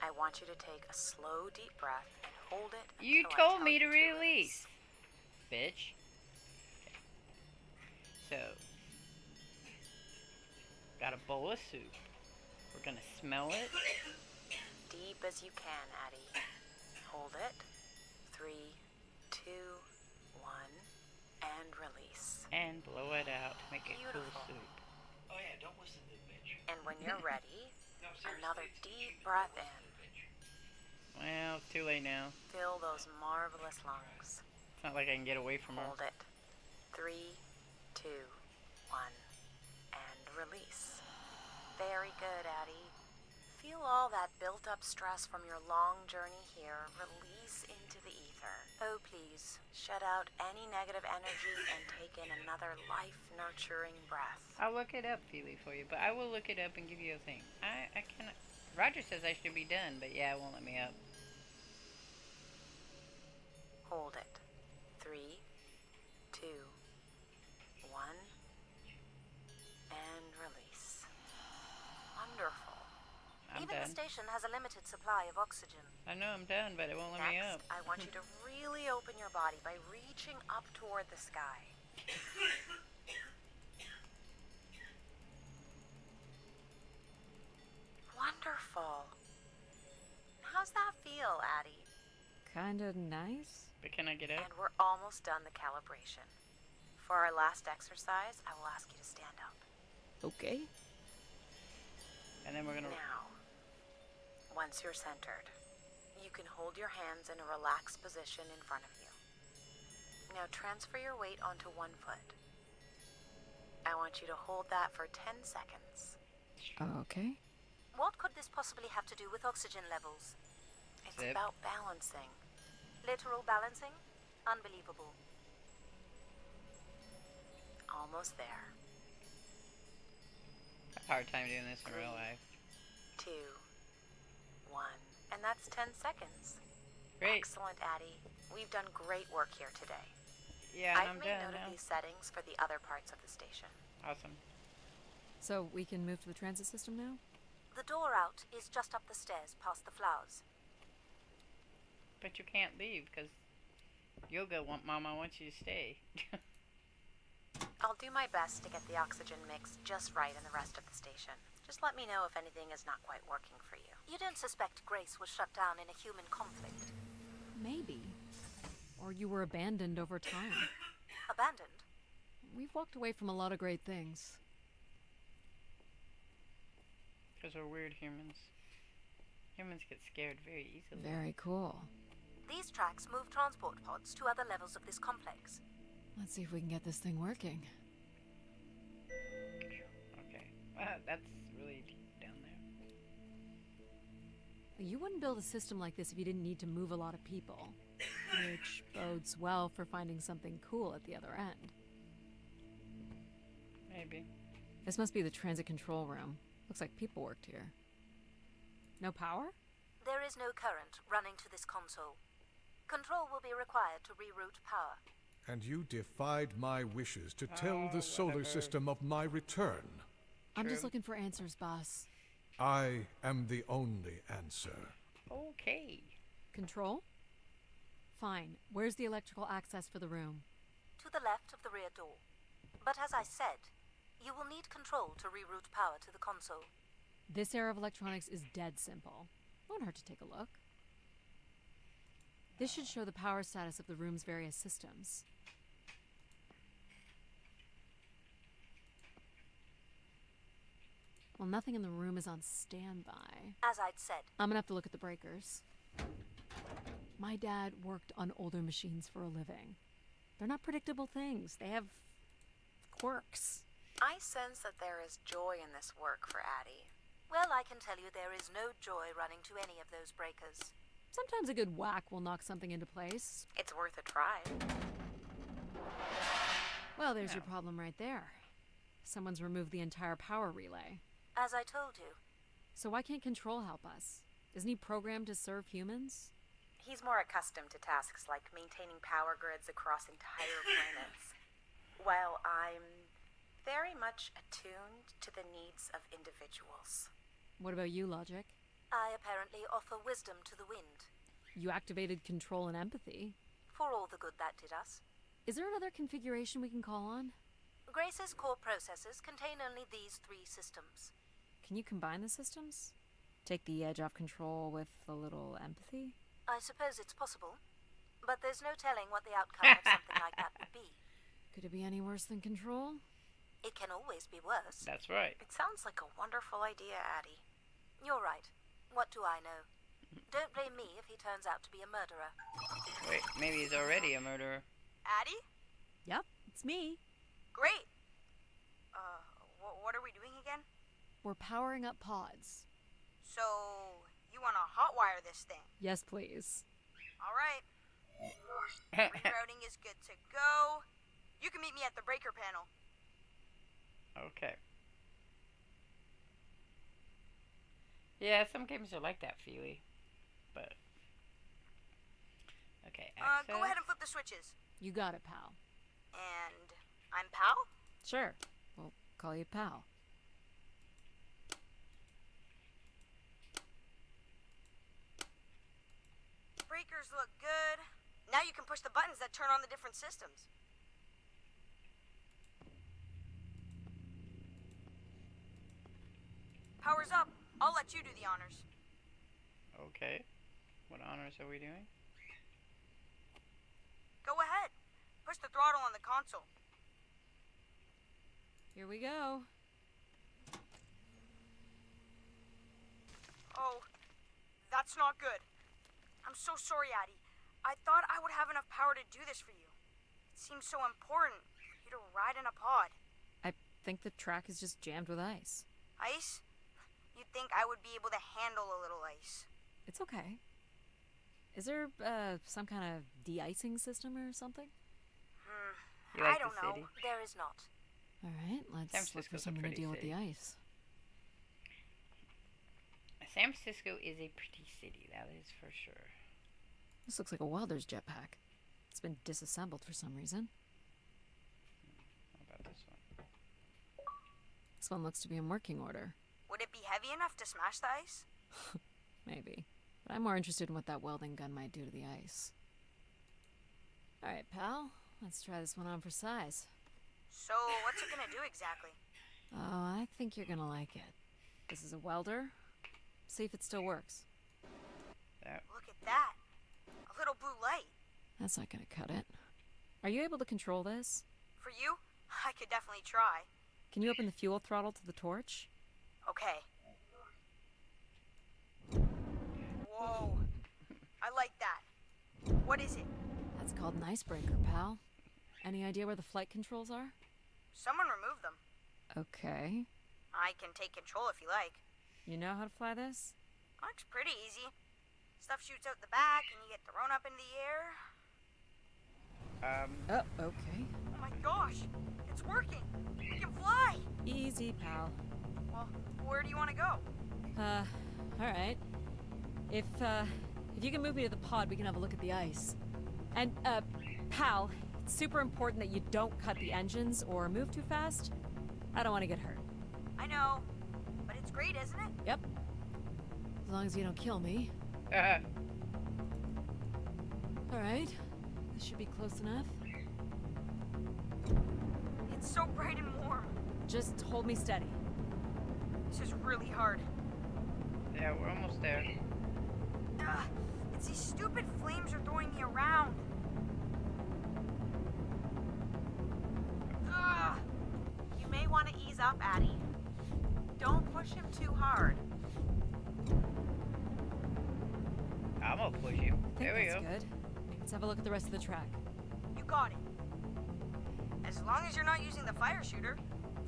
I want you to take a slow, deep breath and hold it. You until I told tell me to you release, bitch. So, got a bowl of soup. We're gonna smell it. Deep as you can, Addie. Hold it. 3, 2, 1, and release. And blow it out to make a cool Beautiful. soup. Oh yeah, don't listen to the bitch. And when you're ready, No, seriously, another it's deep stupid. breath Don't in. listen to the bitch. Well, it's too late now. Fill those marvelous lungs. It's not like I can get away from her. Hold it. 3, 2, 1, and release. Very good, Addie. Feel all that built-up stress from your long journey here release into the ether. Oh, please. Shut out any negative energy and take in another life-nurturing breath. I'll look it up, Phoebe, for you. But I will look it up and give you a thing. I cannot. Roger says I should be done, but yeah, it won't let me up. Hold it. 3, 2, 1, and release. Wonderful. I'm Even the done. station has a limited supply of oxygen. I know I'm done, but it won't let me up. Next, I want you to really open your body by reaching up toward the sky. Wonderful. How's that feel, Addie? Kinda nice? But can I get up? And we're almost done the calibration. For our last exercise, I will ask you to stand up. Okay. And then we're gonna. Now, once you're centered, you can hold your hands in a relaxed position in front of you. Now transfer your weight onto one foot. I want you to hold that for 10 seconds. Okay. What could this possibly have to do with oxygen levels? It's Zip. about balancing. Literal balancing? Unbelievable. Almost there. I have a hard time doing this in real life. 2, 1, and that's 10 seconds. Great. Excellent, Addie. We've done great work here today. Yeah, and I've I'm made done note now. of these settings for the other parts of the station. Awesome. So we can move to the transit system now? The door out is just up the stairs past the flowers. But you can't leave because Mama wants you to stay. I'll do my best to get the oxygen mix just right in the rest of the station. Just let me know if anything is not quite working for you. You don't suspect Grace was shut down in a human conflict? Maybe. Or you were abandoned over time. Abandoned? We've walked away from a lot of great things. Because we're weird humans. Humans get scared very easily. Very cool. These tracks move transport pods to other levels of this complex. Let's see if we can get this thing working. Okay. That's really deep down there. You wouldn't build a system like this if you didn't need to move a lot of people. Which bodes well for finding something cool at the other end. Maybe. This must be the transit control room. Looks like people worked here. No power? There is no current running to this console. Control will be required to reroute power. And you defied my wishes to tell the solar whatever. system of my return. I'm just True. looking for answers, boss. I am the only answer. Okay. Control? Fine. Where's the electrical access for the room? To the left of the rear door. But as I said, you will need control to reroute power to the console. This era of electronics is dead simple. Won't hurt to take a look. This should show the power status of the room's various systems. Well, nothing in the room is on standby. As I'd said. I'm gonna have to look at the breakers. My dad worked on older machines for a living. They're not predictable things. They have quirks. I sense that there is joy in this work for Addie. Well, I can tell you there is no joy running to any of those breakers. Sometimes a good whack will knock something into place. It's worth a try. Well, there's your problem right there. Someone's removed the entire power relay. As I told you. So why can't Control help us? Isn't he programmed to serve humans? He's more accustomed to tasks like maintaining power grids across entire planets, while I'm very much attuned to the needs of individuals. What about you, Logic? I apparently offer wisdom to the wind. You activated Control and Empathy. For all the good that did us. Is there another configuration we can call on? Grace's core processors contain only these 3 systems. Can you combine the systems? Take the edge off Control with a little empathy? I suppose it's possible, but there's no telling what the outcome of something like that would be. Could it be any worse than Control? It can always be worse. That's right. It sounds like a wonderful idea, Addie. You're right. What do I know? Don't blame me if he turns out to be a murderer. Wait, maybe he's already a murderer. Addie? Yep, it's me. Great. What are we doing again? We're powering up pods. So, you want to hotwire this thing? Yes, please. All right. Rerouting is good to go. You can meet me at the breaker panel. Okay. Yeah, some games are like that, Feely. But... Okay, access. Go ahead and flip the switches. You got it, pal. And I'm Pal? Sure. We'll call you pal. Breakers look good. Now you can push the buttons that turn on the different systems. Power's up. I'll let you do the honors. Okay. What honors are we doing? Go ahead. Push the throttle on the console. Here we go. Oh, that's not good. I'm so sorry, Addie. I thought I would have enough power to do this for you. It seems so important for you to ride in a pod. I think the track is just jammed with ice. Ice? You'd think I would be able to handle a little ice. It's okay. Is there some kind of de-icing system or something? You like I don't the know. city? There is not. All right, San let's look for Francisco's a something to pretty deal with the city. ice. San Francisco is a pretty city, that is for sure. This looks like a welder's jetpack. It's been disassembled for some reason. How about this one? This one looks to be in working order. Would it be heavy enough to smash the ice? Maybe. But I'm more interested in what that welding gun might do to the ice. Alright, pal. Let's try this one on for size. So, what's it gonna do exactly? Oh, I think you're gonna like it. This is a welder. See if it still works. Look at that. A little blue light. That's not gonna cut it. Are you able to control this? For you, I could definitely try. Can you open the fuel throttle to the torch? Okay. Whoa. I like that. What is it? That's called an icebreaker, pal. Any idea where the flight controls are? Someone removed them. Okay. I can take control if you like. You know how to fly this? Looks pretty easy. Stuff shoots out the back and you get thrown up into the air. Oh, okay. Oh my gosh, it's working. We can fly. Easy, pal. Well, where do you want to go? Alright. If you can move me to the pod, we can have a look at the ice. And, pal, it's super important that you don't cut the engines or move too fast. I don't want to get hurt. I know, but it's great, isn't it? Yep. As long as you don't kill me. Alright. This should be close enough. It's so bright and warm. Just hold me steady. This is really hard. Yeah, we're almost there. It's these stupid flames are throwing me around. You may want to ease up, Addie. don't push him too hard. I'm gonna push him. I think There we that's go. good. Let's have a look at the rest of the track. You got it. As long as you're not using the fire shooter,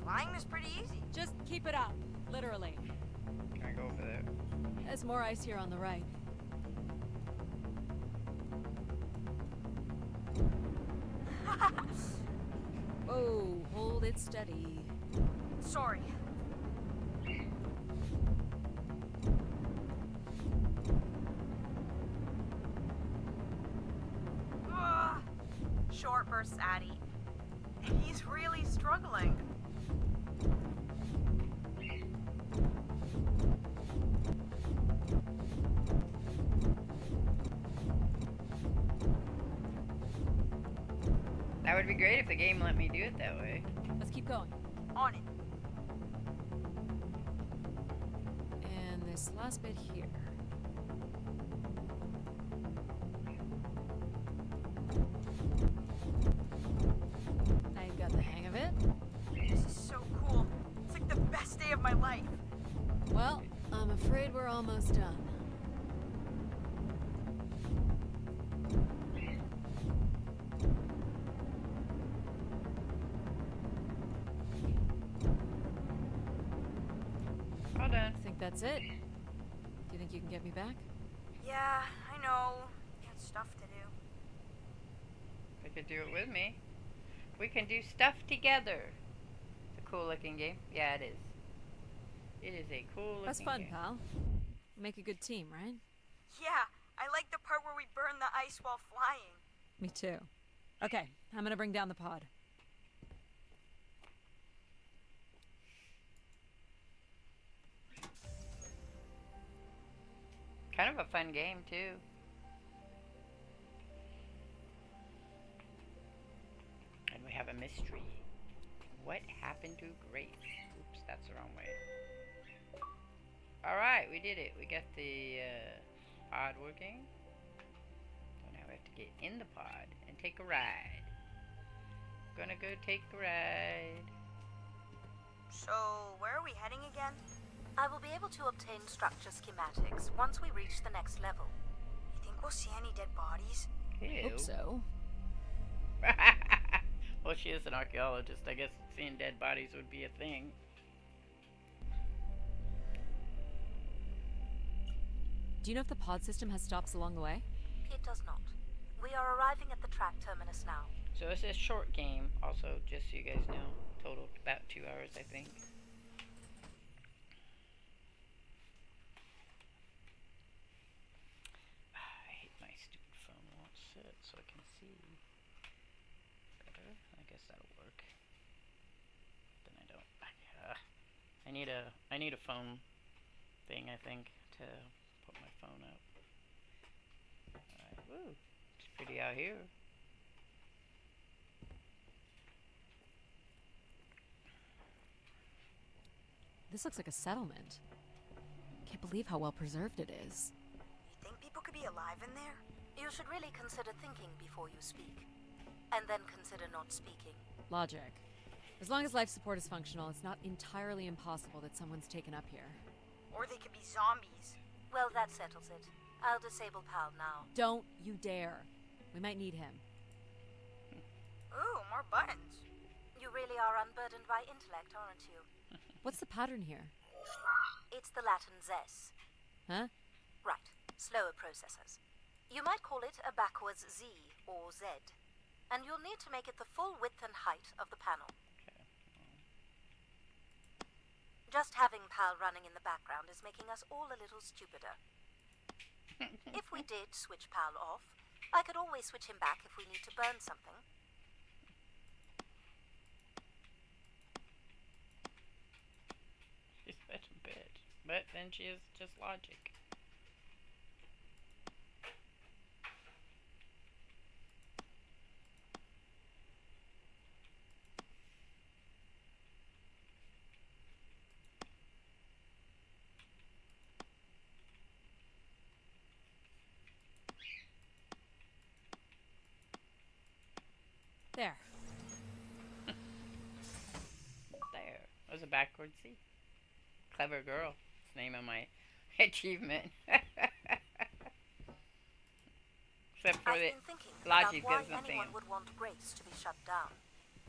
flying is pretty easy. Just keep it up, literally. Can I go over there? There's more ice here on the right. Whoa, hold it steady. Sorry. Ugh. Short bursts, Addie. He's really struggling. That would be great if the game let me do it that way. Let's keep going. On it. And this last bit here. Now you've got the hang of it. This is so cool. It's like the best day of my life. Well, I'm afraid we're almost done. All done. I think that's it. Do you think you can get me back? Yeah, I know. Got stuff to do. You could do it with me. We can do stuff together. It's a cool looking game. Yeah, it is. It is a cool looking That's fun, game. pal. We make a good team, right? Yeah, I like the part where we burn the ice while flying. Me too. Okay, I'm gonna bring down the pod. Kind of a fun game too. And we have a mystery. What happened to Grace? Oops, that's the wrong way. Alright, we did it. We got the pod working. So now we have to get in the pod and take a ride. Gonna go take a ride. So, where are we heading again? I will be able to obtain structure schematics once we reach the next level. You think we'll see any dead bodies? Ew. Hope so. Well, she is an archaeologist. I guess seeing dead bodies would be a thing. Do you know if the pod system has stops along the way? It does not. We are arriving at the track terminus now. So it's a short game, also, just so you guys know. Total about 2 hours, I think. I hate my stupid phone won't sit so I can see better. I guess that'll work. Then I don't. I need a phone thing, I think, to put my phone up. Alright, woo! It's pretty out here. This looks like a settlement. Can't believe how well preserved it is. You think people could be alive in there? You should really consider thinking before you speak. And then consider not speaking. Logic. As long as life support is functional, it's not entirely impossible that someone's taken up here. Or they could be zombies. Well, that settles it. I'll disable Pal now. Don't you dare. We might need him. Ooh, more buttons. You really are unburdened by intellect, aren't you? What's the pattern here? It's the Latin zes. Huh? Right, slower processors. You might call it a backwards Z or Z. And you'll need to make it the full width and height of the panel. Just having Pal running in the background is making us all a little stupider. If we did switch Pal off, I could always switch him back if we need to burn something. She's such a bitch. But then she is just logic. There. There. That was a backward C. Clever girl. It's the name of my achievement. Except for I've the been thinking logic about why does nothing. anyone would want Grace to be shut down.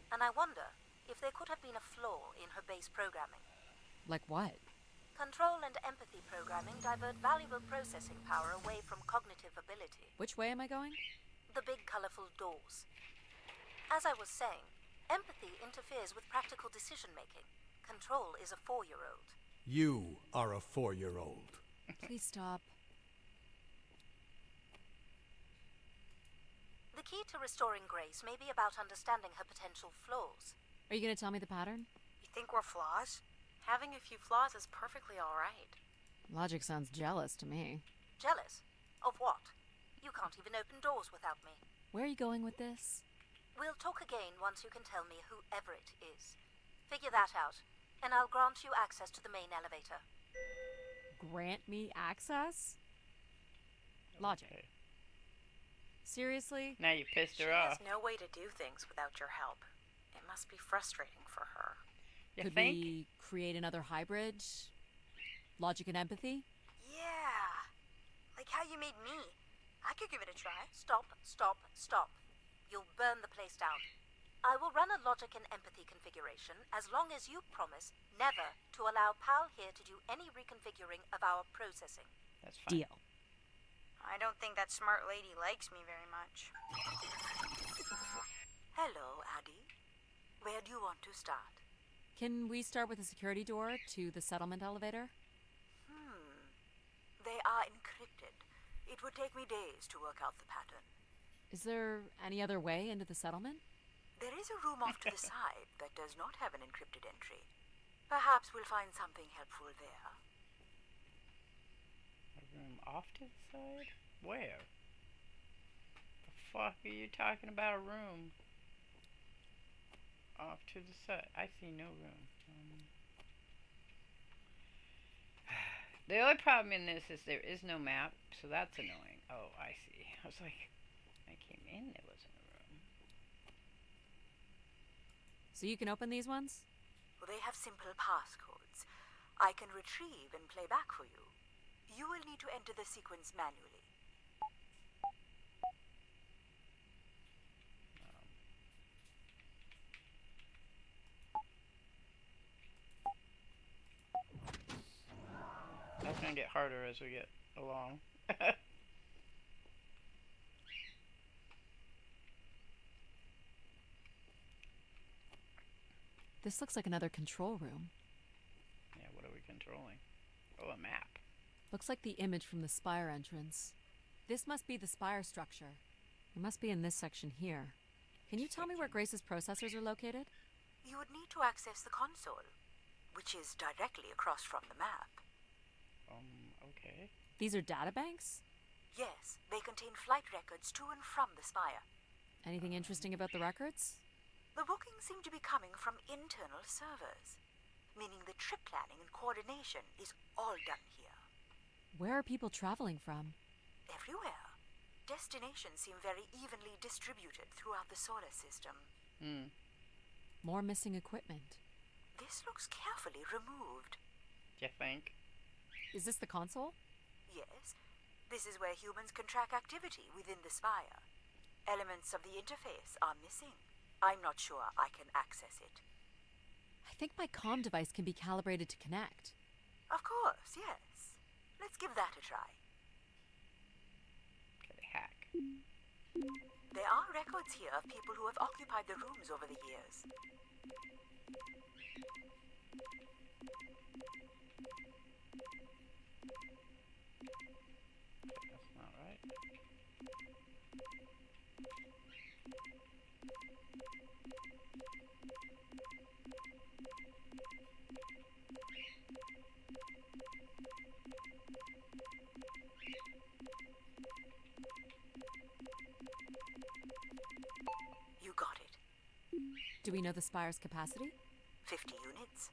And I wonder if there could have been a flaw in her base programming. Like what? Control and empathy programming divert valuable processing power away from cognitive ability. Which way am I going? The big colorful doors. As I was saying, empathy interferes with practical decision-making. Control is a 4-year-old. You are a 4-year-old. Please stop. The key to restoring Grace may be about understanding her potential flaws. Are you going to tell me the pattern? You think we're flaws? Having a few flaws is perfectly alright. Logic sounds jealous to me. Jealous? Of what? You can't even open doors without me. Where are you going with this? We'll talk again once you can tell me who Everett is. Figure that out, and I'll grant you access to the main elevator. Grant me access? Logic. Okay. Seriously? Now you pissed She her has off. no way to do things without your help. It must be frustrating for her. You Could think? we create another hybrid? Logic and empathy? Yeah. Like how you made me. I could give it a try. Stop, stop, stop. You'll burn the place down. I will run a logic and empathy configuration as long as you promise never to allow Pal here to do any reconfiguring of our processing. That's fine. Deal. I don't think that smart lady likes me very much. Hello, Addie. Where do you want to start? Can we start with the security door to the settlement elevator? They are encrypted. It would take me days to work out the pattern. Is there any other way into the settlement? There is a room off to the side that does not have an encrypted entry. Perhaps we'll find something helpful there. A room off to the side? Where? The fuck are you talking about a room? Off to the side. I see no room. The only problem in this is there is no map, so that's annoying. Oh, I see. I was like, when I came in, there wasn't a room. So you can open these ones? Well, they have simple passcodes. I can retrieve and play back for you. You will need to enter the sequence manually. That's gonna get harder as we get along. This looks like another control room. Yeah, what are we controlling? Oh, a map. Looks like the image from the spire entrance. This must be the spire structure. It must be in this section here. Can you tell me where Grace's processors are located? You would need to access the console, which is directly across from the map. Okay. These are databanks? Yes, they contain flight records to and from the spire. Anything interesting about the records? The bookings seem to be coming from internal servers, meaning the trip planning and coordination is all done here. Where are people traveling from? Everywhere. Destinations seem very evenly distributed throughout the solar system. More missing equipment. This looks carefully removed. You think? Is this the console? Yes, this is where humans can track activity within the spire. Elements of the interface are missing. I'm not sure I can access it. I think my comm device can be calibrated to connect. Of course, yes. Let's give that a try. Okay, hack. There are records here of people who have occupied the rooms over the years. That's not right. You got it. Do we know the spire's capacity? 50 units.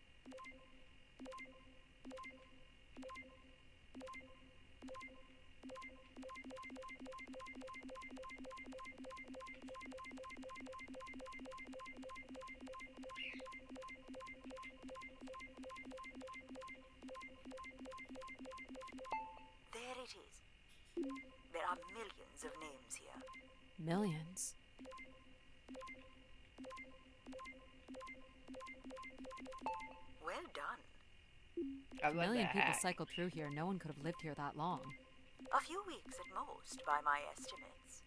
it is. There are millions of names here. Millions. Well done. I A love million that people hack. cycled through here. No one could have lived here that long. A few weeks at most, by my estimates.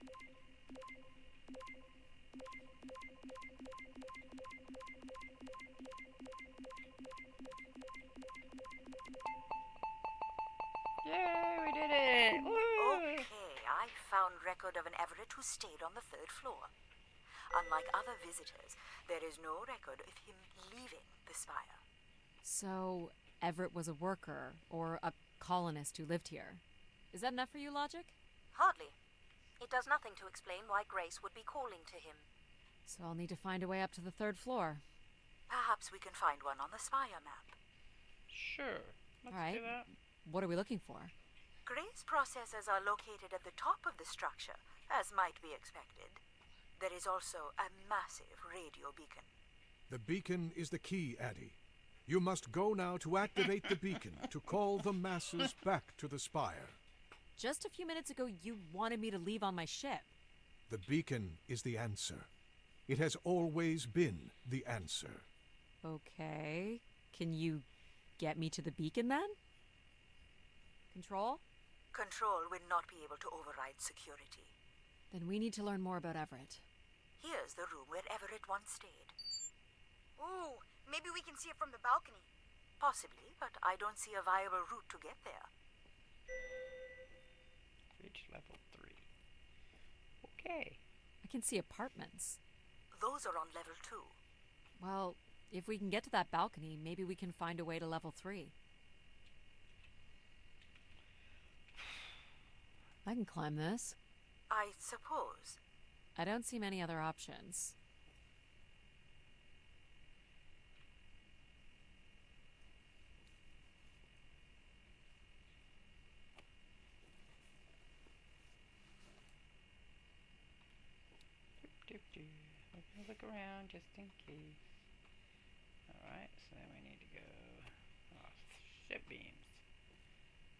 Yay, we did it! Woo! Okay, I found record of an Everett who stayed on the 3rd floor. Unlike other visitors, there is no record of him leaving the spire. So, Everett was a worker, or a colonist who lived here. Is that enough for you, Logic? Hardly. It does nothing to explain why Grace would be calling to him. So I'll need to find a way up to the 3rd floor. Perhaps we can find one on the spire map. Sure. Let's All right. do that. What are we looking for? Grace processors are located at the top of the structure, as might be expected. There is also a massive radio beacon. The beacon is the key, Addie. You must go now to activate the beacon to call the masses back to the spire. Just a few minutes ago, you wanted me to leave on my ship. The beacon is the answer. It has always been the answer. Okay. Can you get me to the beacon then? Control? Control will not be able to override security. Then we need to learn more about Everett. Here's the room where Everett once stayed. Ooh, maybe we can see it from the balcony. Possibly, but I don't see a viable route to get there. Reach level 3. Okay. I can see apartments. Those are on level 2. Well, if we can get to that balcony, maybe we can find a way to level 3. I can climb this. I suppose. I don't see many other options. Let me look around just in case. Alright, so then we need to go. Oh, ship beams.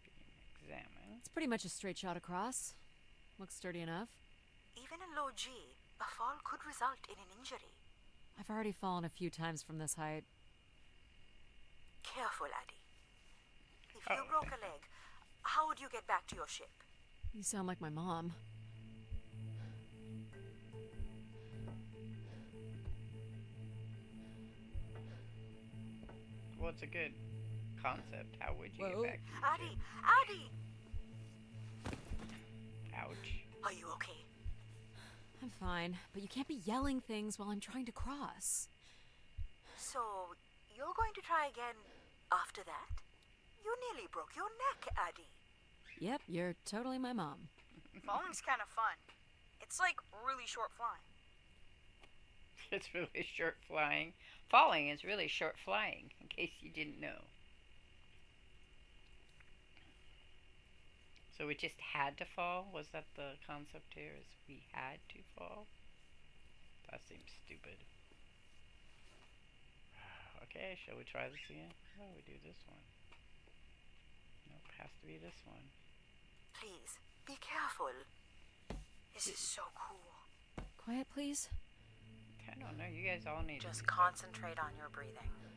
Beam examine. It's pretty much a straight shot across. Looks sturdy enough. Even in low G, a fall could result in an injury. I've already fallen a few times from this height. Careful, Addie. If you broke a leg, how would you get back to your ship? You sound like my mom. Well, it's a good concept. How would you Whoa. get back to your Addie! ship? Addie! Ouch. Are you okay? I'm fine, but you can't be yelling things while I'm trying to cross. So, you're going to try again after that? You nearly broke your neck, Addie. Yep, you're totally my mom. Falling's kind of fun. It's like really short flying. It's really short flying. Falling is really short flying, in case you didn't know. So we just had to fall? Was that the concept here, is we had to fall? That seems stupid. Okay, shall we try this again? Oh, we do this one. Nope, has to be this one. Please, be careful. This is so cool. Quiet, please. I don't know, you guys all need Just to do concentrate on your breathing. something.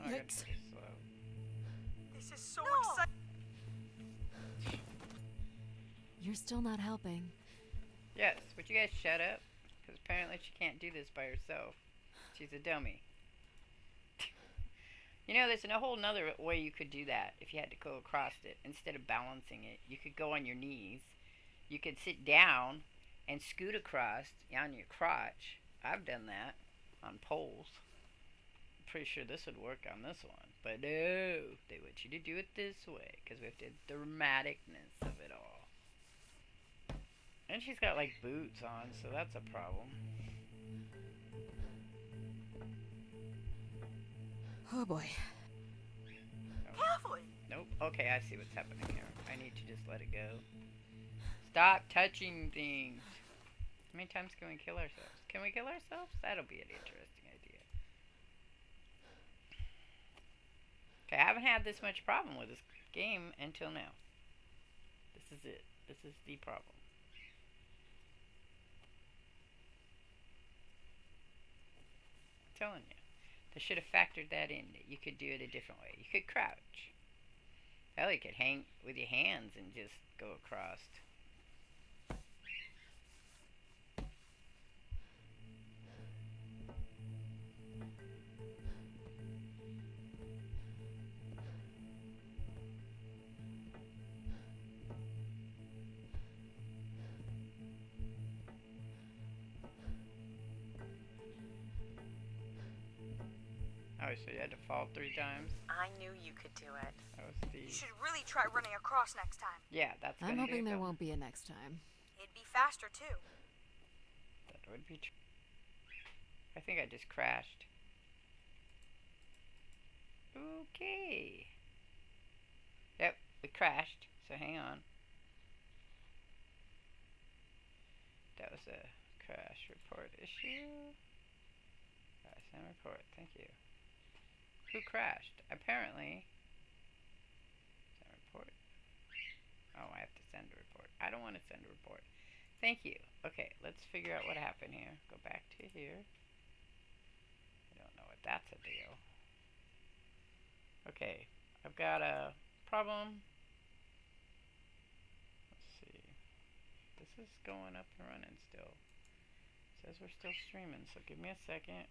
I'm gonna Yikes. do this slow. This is so No. exciting. You're still not helping. Yes, would you guys shut up? Because apparently she can't do this by herself. She's a dummy. You know, there's a whole nother way you could do that if you had to go across it. Instead of balancing it, you could go on your knees. You could sit down and scoot across on your crotch. I've done that on poles. I'm pretty sure this would work on this one. But no, they want you to do it this way because we have the dramaticness of it all. And she's got like boots on, so that's a problem. Oh boy. Careful! Nope. Okay, I see what's happening here. I need to just let it go. Stop touching things. How many times can we kill ourselves? Can we kill ourselves? That'll be an interesting idea. haven't had this much problem with this game until now. This is it. This is the problem. I'm telling you. They should have factored that in, that you could do it a different way. You could crouch. Hell, you could hang with your hands and just go across. Oh, so you had to fall 3 times? I knew you could do it. That was the... You should really try running across next time. Yeah, that's I'm hoping there won't be a next time. It'd be faster, too. That would be true. I think I just crashed. Okay. Yep, we crashed, so hang on. That was a crash report issue. Crash and report, thank you. Who crashed? Apparently. Send report. Oh, I have to send a report. I don't want to send a report. Thank you. Okay, let's figure out what happened here. Go back to here. I don't know what that's a deal. Okay, I've got a problem. Let's see. This is going up and running still. It says we're still streaming, so give me a second.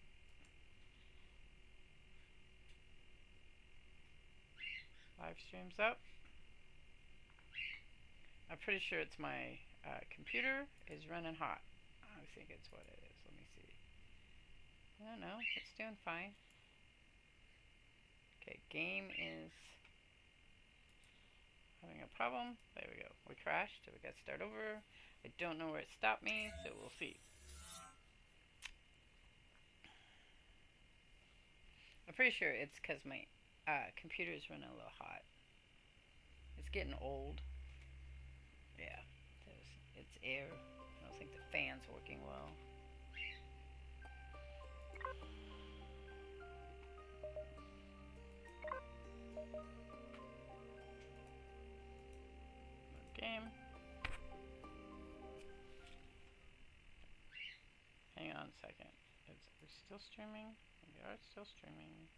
Live stream's up. I'm pretty sure it's my computer is running hot. I think it's what it is. Let me see. I don't know. It's doing fine. Okay, game is having a problem. There we go. We crashed, so we got to start over. I don't know where it stopped me, so we'll see. I'm pretty sure it's because my computer is running a little hot. It's getting old. Yeah, it's air. I don't think the fan's working well. Game. Hang on a second. We're still streaming? We are still streaming.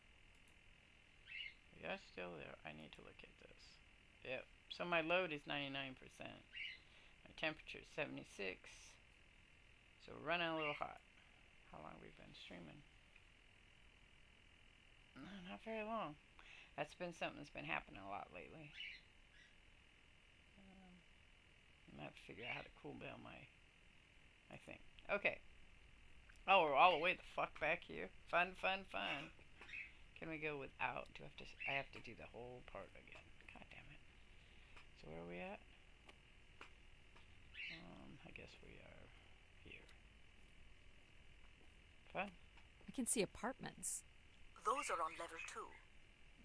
We are still there. I need to look at this. Yep. So my load is 99%. My temperature is 76. So we're running a little hot. How long have we been streaming? Not very long. That's been something that's been happening a lot lately. I'm gonna have to figure out how to cool down my thing. Okay. Oh, we're all the way the fuck back here. Fun, fun, fun. Can we go without? I have to do the whole part again. God damn it. So where are we at? I guess we are here. Fun. I can see apartments. Those are on level 2.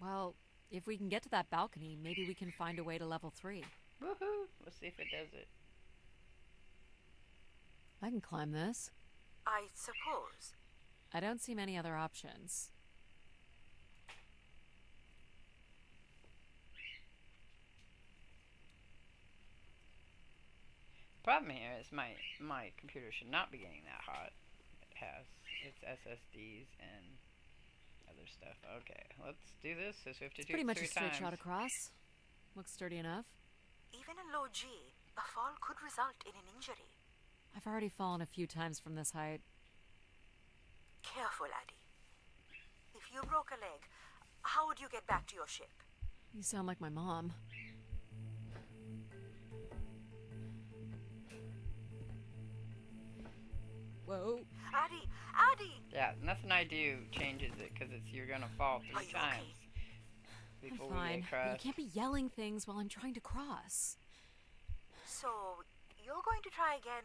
Well, if we can get to that balcony, maybe we can find a way to level 3. Woohoo! Let's see if it does it. I can climb this. I suppose. I don't see many other options. Problem here is my computer should not be getting that hot. It has its SSDs and other stuff. Okay, let's do this. So we have to do Pretty it much 3 a straight times. shot across. Looks sturdy enough. Even in low G, a fall could result in an injury. I've already fallen a few times from this height. Careful, Addie. If you broke a leg, how would you get back to your ship? You sound like my mom. Whoa. Addie! Addie! Yeah, nothing I do changes it because you're gonna fall 3 Are you times I'm before we fine, get but you crushed. can't be yelling things while I'm trying to cross. So, you're going to try again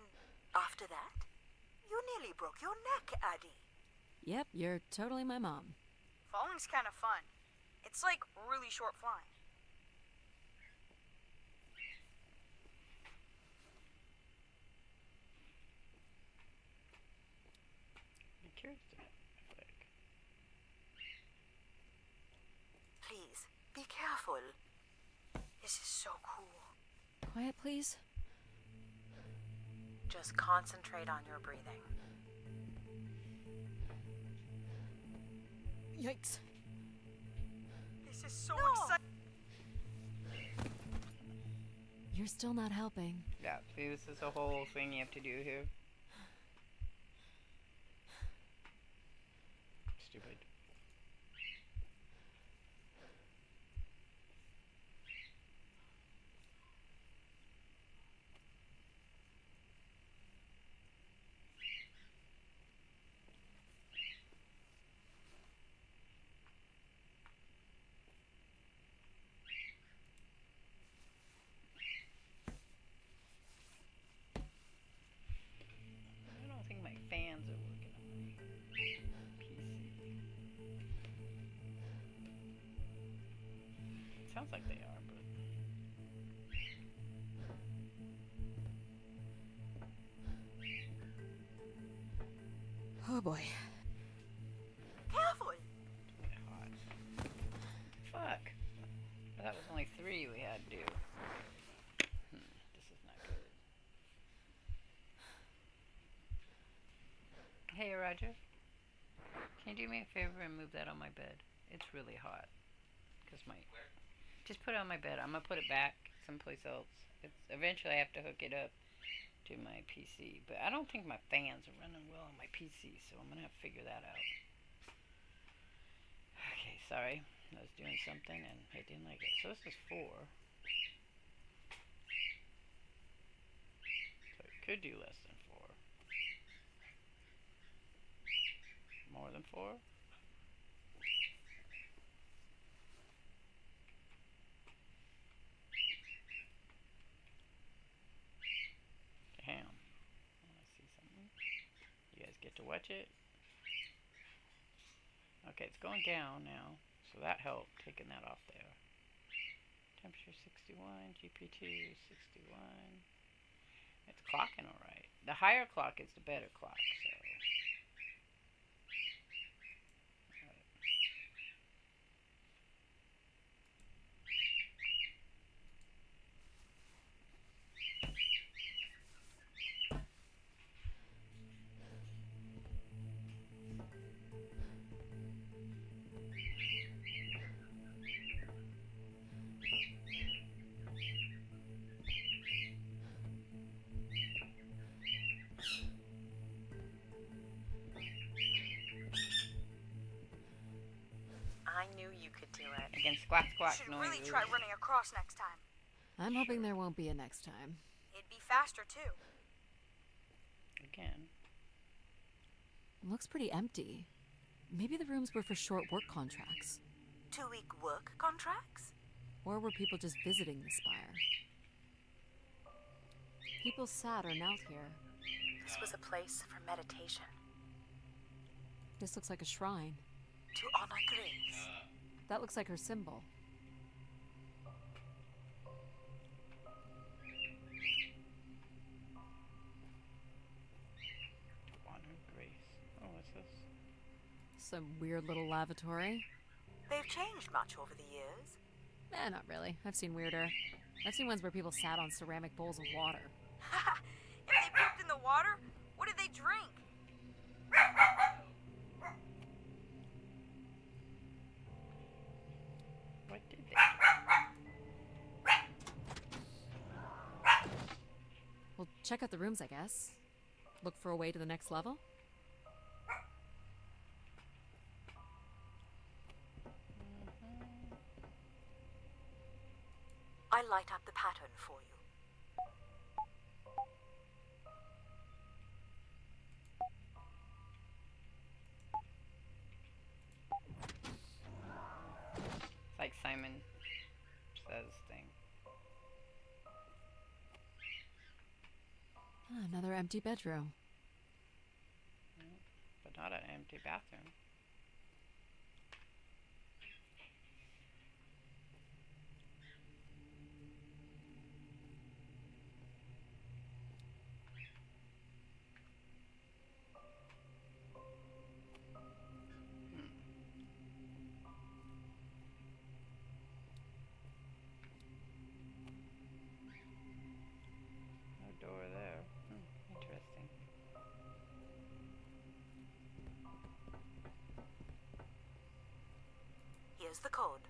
after that? You nearly broke your neck, Addie. Yep, you're totally my mom. Falling's kind of fun. It's like really short flying. I'm curious to know, like, Please, Careful. This is so cool. Quiet, please. Just concentrate on your breathing. Yikes. This is so exciting. You're still not helping. Yeah, see, this is a whole thing you have to do here. Stupid. I don't think my fans are working on my PC. Sounds like they are, but Oh boy. Careful. it's hot. Fuck. That was only 3 we had to do. This is not good. Hey, Roger. Can you do me a favor and move that on my bed? It's really hot. Cause just put it on my bed. I'm gonna put it back someplace else. Eventually I have to hook it up to my PC, but I don't think my fans are running well on my PC, so I'm gonna have to figure that out. Okay, sorry. I was doing something and I didn't like it. So this is 4. So it could do less than 4. More than 4? Damn. I see something. You guys get to watch it? Okay, it's going down now. So that helped, taking that off there. Temperature 61, GP2 61. It's clocking alright. The higher clock is the better clock, so. I knew you could do it. Against squawk You squawk should noises. really try running across next time. I'm hoping there won't be a next time. It'd be faster too. Again. Looks pretty empty. Maybe the rooms were for short work contracts. 2-week work contracts? Or were people just visiting the spire? People sat or knelt here. This was a place for meditation. This looks like a shrine. To honor Grace. That looks like her symbol. Honor Grace. Oh, what's this? Some weird little lavatory. They've changed much over the years. Not really. I've seen weirder. I've seen ones where people sat on ceramic bowls of water. If they pooped in the water, what did they drink? What did they? Well, check out the rooms, I guess. Look for a way to the next level. I light up the pattern for you. It's like Simon Says thing. Another empty bedroom. But not an empty bathroom. code.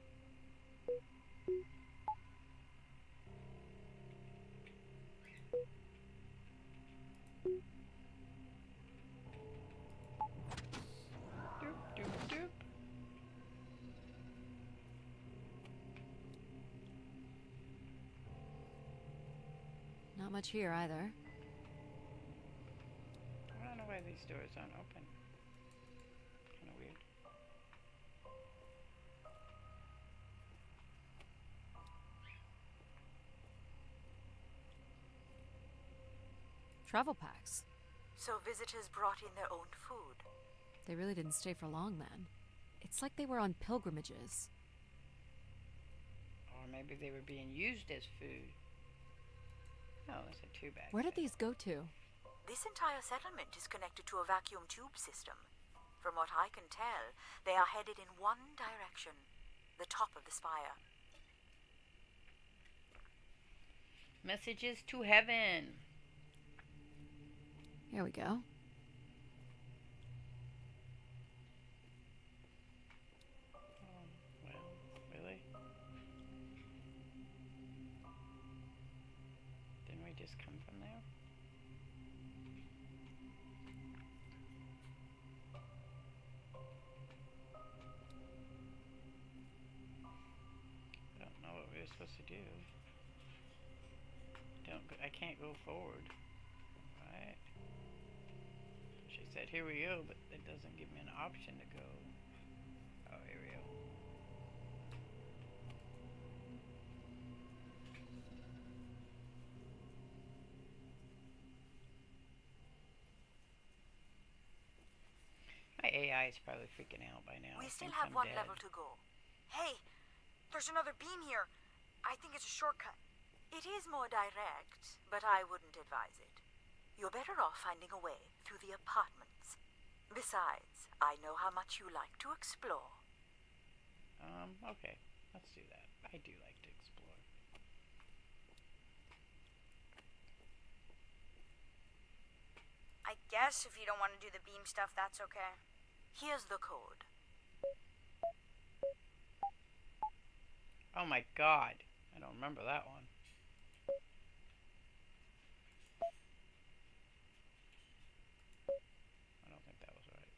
Doop, doop, doop. Not much here either. I don't know why these doors aren't open. Kind of weird. Travel packs. So visitors brought in their own food. They really didn't stay for long then. It's like they were on pilgrimages. Or maybe they were being used as food. Oh, that's a 2-bag. Where did these go to? This entire settlement is connected to a vacuum tube system. From what I can tell, they are headed in one direction. The top of the spire. Messages to heaven. Here we go. Well, really? Didn't we just come from there? I don't know what we were supposed to do. I can't go forward. Right? She said, here we go, but it doesn't give me an option to go. Oh, here we go. My AI is probably freaking out by now. We It still thinks have I'm one dead. level to go. Hey, there's another beam here. I think it's a shortcut. It is more direct, but I wouldn't advise it. You're better off finding a way through the apartments. Besides, I know how much you like to explore. Okay. Let's do that. I do like to explore. I guess if you don't want to do the beam stuff, that's okay. Here's the code. Oh my god. I don't remember that one. I don't think that was right.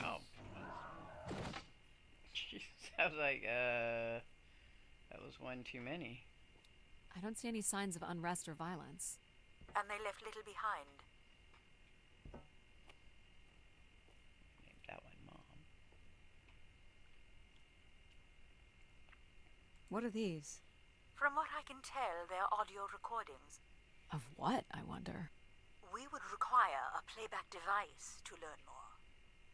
Oh. Jesus. I was like, that was one too many. I don't see any signs of unrest or violence. And they left little behind. Named that one Mom. What are these? From what I can tell, they're audio recordings. Of what, I wonder? We would require a playback device to learn more.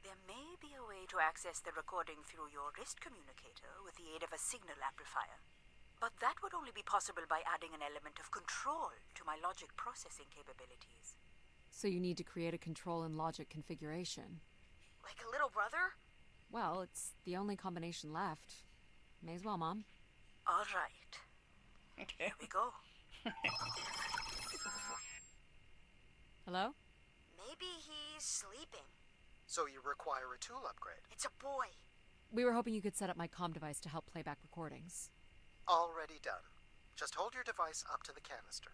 There may be a way to access the recording through your wrist communicator with the aid of a signal amplifier. But that would only be possible by adding an element of control to my logic processing capabilities. So you need to create a control and logic configuration. Like a little brother? Well, it's the only combination left. May as well, Mom. All right. Okay. Here we go. Hello? Maybe he's sleeping. So you require a tool upgrade. It's a boy. We were hoping you could set up my comm device to help play back recordings. Already done. Just hold your device up to the canister.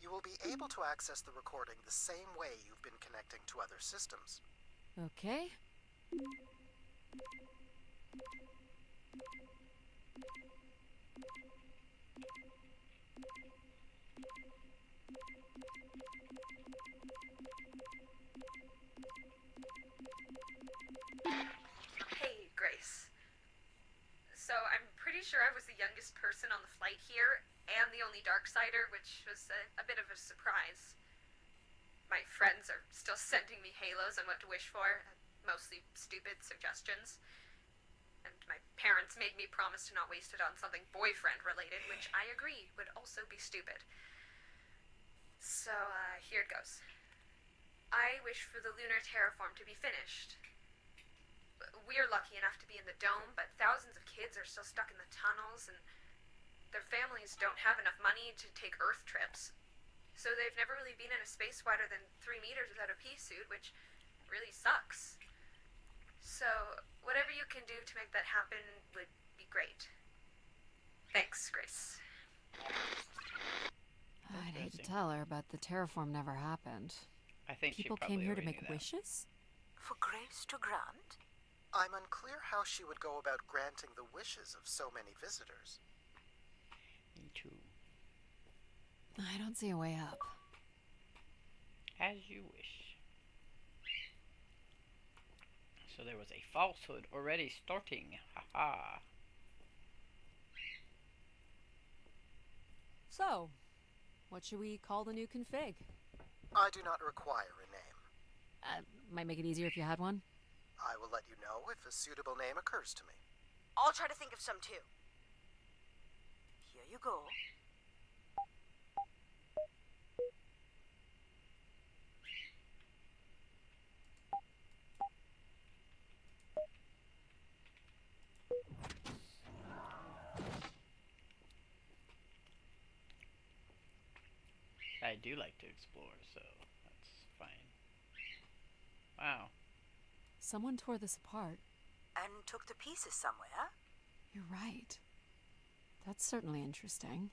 You will be able to access the recording the same way you've been connecting to other systems. Okay. Hey, Grace. So I'm pretty sure I was the youngest person on the flight here, and the only Darksider, which was a bit of a surprise. My friends are still sending me halos on what to wish for, mostly stupid suggestions. And my parents made me promise to not waste it on something boyfriend-related, which I agree would also be stupid. So, here it goes. I wish for the lunar terraform to be finished. We're lucky enough to be in the dome, but thousands of kids are still stuck in the tunnels, and their families don't have enough money to take Earth trips. So they've never really been in a space wider than 3 meters without a pea suit, which really sucks. So, whatever you can do to make that happen would be great. Thanks, Grace. I'd hate to tell her, but the terraform never happened. I think People she probably came here to already make knew that. wishes? For Grace to grant? I'm unclear how she would go about granting the wishes of so many visitors. Me too. I don't see a way up. As you wish. So there was a falsehood already starting. Haha. So, what should we call the new config? I do not require a name. Might make it easier if you had one. I will let you know if a suitable name occurs to me. I'll try to think of some too. Here you go. I do like to explore, so that's fine. Wow. Someone tore this apart. And took the pieces somewhere. You're right. That's certainly interesting.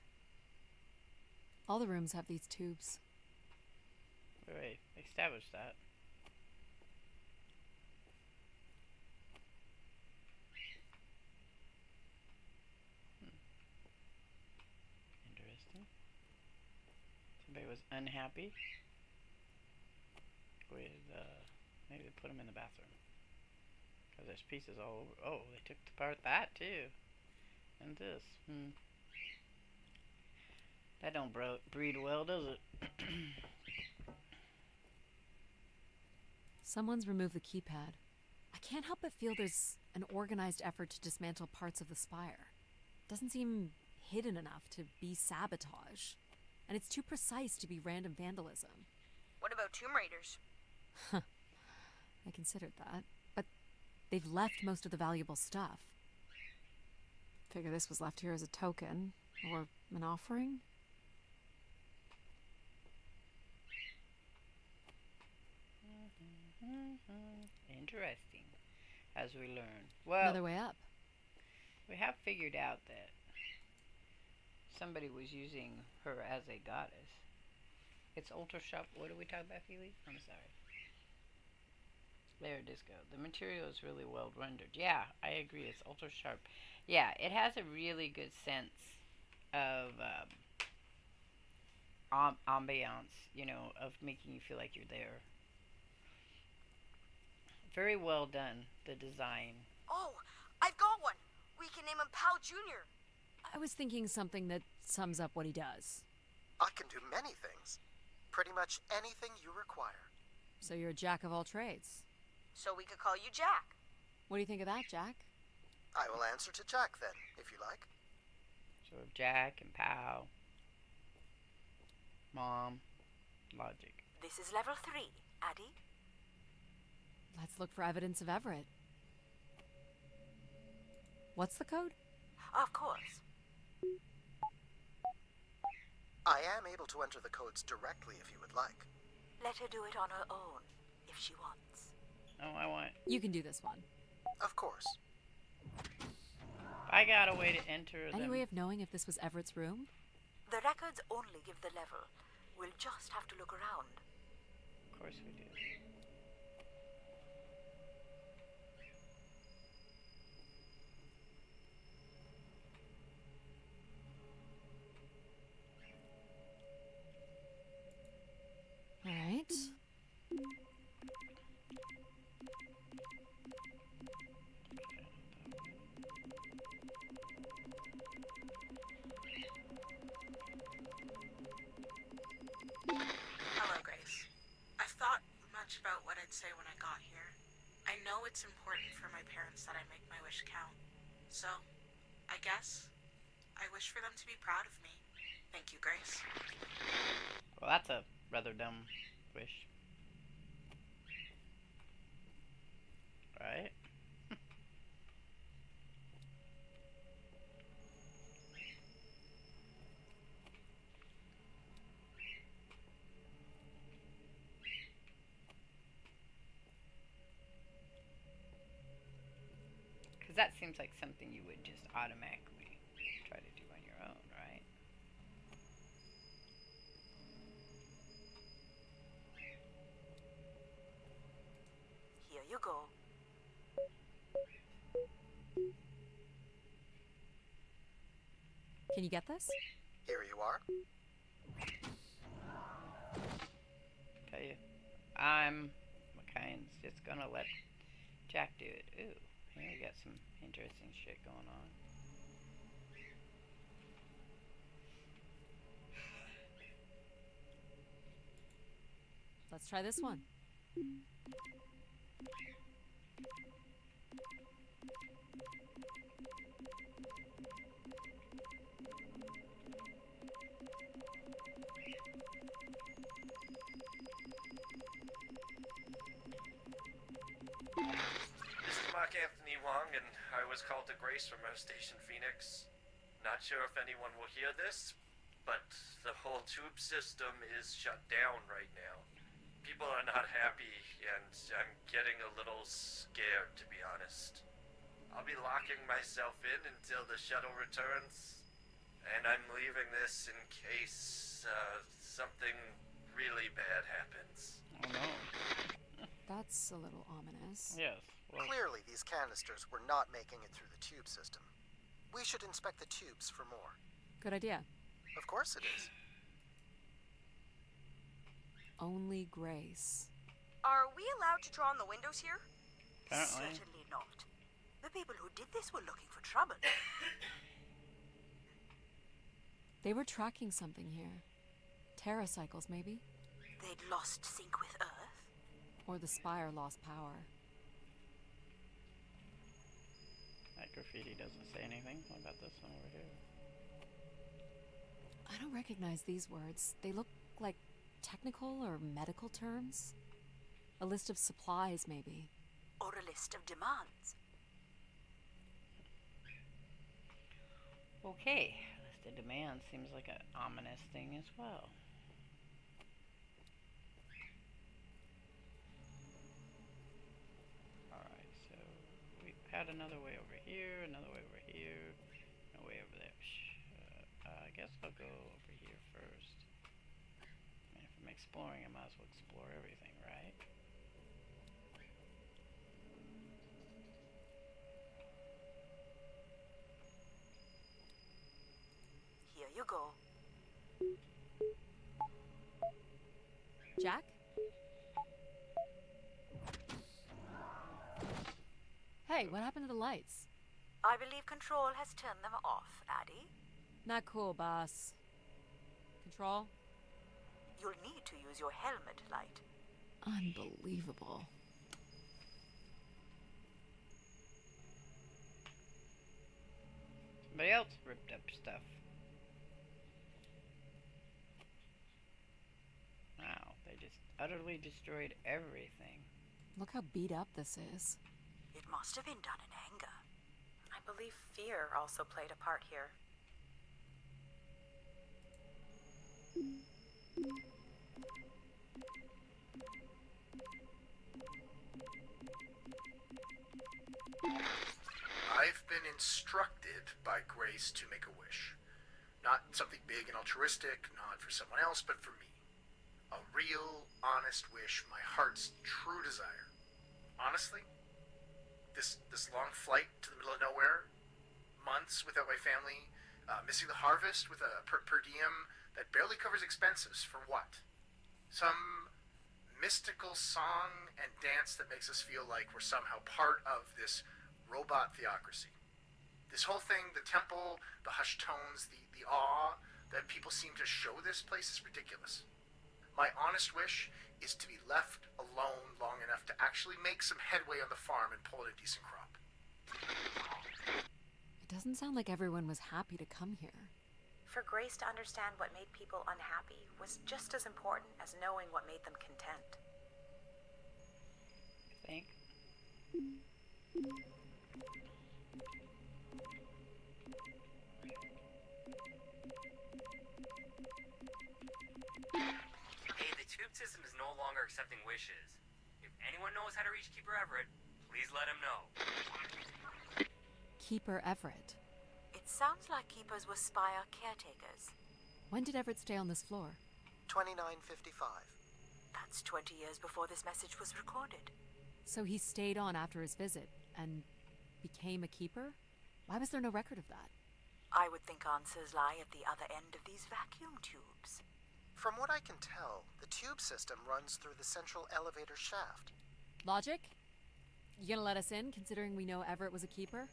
All the rooms have these tubes. Wait, establish that. Interesting. Somebody was unhappy with, maybe they put them in the bathroom. Because there's pieces all over. Oh, they took apart that too. And this. That don't breed well, does it? Someone's removed the keypad. I can't help but feel there's an organized effort to dismantle parts of the spire. Doesn't seem hidden enough to be sabotage. And it's too precise to be random vandalism. What about Tomb Raiders? I considered that. But they've left most of the valuable stuff. Figure this was left here as a token. Or an offering? Interesting. As we learn. Well, Another way up. we have figured out that somebody was using her as a goddess. It's ultra sharp. What are we talking about, Feely? I'm sorry. Layer disco. The material is really well rendered. Yeah, I agree. It's ultra sharp. Yeah, it has a really good sense of ambiance, you know, of making you feel like you're there. Very well done, the design. Oh, I've got one. We can name him Pal Jr. I was thinking something that sums up what he does. I can do many things. Pretty much anything you require. So you're a jack of all trades. So we could call you Jack. What do you think of that, Jack? I will answer to Jack then, if you like. So Jack and Pal. Mom. Logic. This is level 3, Addie. Let's look for evidence of Everett. What's the code? Of course. I am able to enter the codes directly if you would like. Let her do it on her own, if she wants. Oh, I want. You can do this one. Of course. I got a way to enter them. Any way of knowing if this was Everett's room? The records only give the level. We'll just have to look around. Of course we do. All right. Hello, Grace. I've thought much about what I'd say when I got here. I know it's important for my parents that I make my wish count. So, I guess, I wish for them to be proud of me. Thank you, Grace. Well, that's a rather dumb wish. Right? Because that seems like something you would just automatically try to do on your own, right? Here you go. Can you get this? Here you are. Tell you, I'm McKine's just gonna let Jack do it. Ooh, here we got some interesting shit going on. Let's try this one. This is Mark Anthony Wong, and I was called to Grace from our station Phoenix. Not sure if anyone will hear this, but the whole tube system is shut down right now. People are not happy, and I'm getting a little scared, to be honest. I'll be locking myself in until the shuttle returns, and I'm leaving this in case something really bad happens. Oh no. That's a little ominous. Yes. Well, Clearly, these canisters were not making it through the tube system. We should inspect the tubes for more. Good idea. Of course it is. Only Grace. Are we allowed to draw on the windows here? apparently. Certainly not. The people who did this were looking for trouble. They were tracking something here. Terracycles, maybe? They'd lost sync with Earth. Or the spire lost power. That graffiti doesn't say anything. What about this one over here? I don't recognize these words. They look like technical or medical terms. A list of supplies, maybe. Or a list of demands. Okay. List of demands seems like an ominous thing as well. Alright, so we've had another way over here, another way over here, no way over there. I guess I'll go over here first. I mean, if I'm exploring, I might as well explore everything, right? Here you go. Jack? Hey, what happened to the lights? I believe Control has turned them off, Addie. Not cool, boss. Control? You'll need to use your helmet light. Unbelievable. Somebody else ripped up stuff. Wow, they just utterly destroyed everything. Look how beat up this is. It must have been done in anger. I believe fear also played a part here. I've been instructed by Grace to make a wish. Not something big and altruistic, not for someone else, but for me. A real, honest wish, my heart's true desire. Honestly, this long flight to the middle of nowhere, months without my family, missing the harvest with a per diem that barely covers expenses, for what? Some mystical song and dance that makes us feel like we're somehow part of this robot theocracy. This whole thing, the temple, the hushed tones, the awe that people seem to show this place is ridiculous. My honest wish is to be left alone long enough to actually make some headway on the farm and pull in a decent crop. It doesn't sound like everyone was happy to come here. For Grace to understand what made people unhappy was just as important as knowing what made them content. Think. Hey, the tube system is no longer accepting wishes. If anyone knows how to reach Keeper Everett, please let him know. Keeper Everett? It sounds like keepers were spire caretakers. When did Everett stay on this floor? 2955. That's 20 years before this message was recorded. So he stayed on after his visit and became a keeper? Why was there no record of that? I would think answers lie at the other end of these vacuum tubes. From what I can tell, the tube system runs through the central elevator shaft. Logic? You gonna let us in, considering we know Everett was a keeper?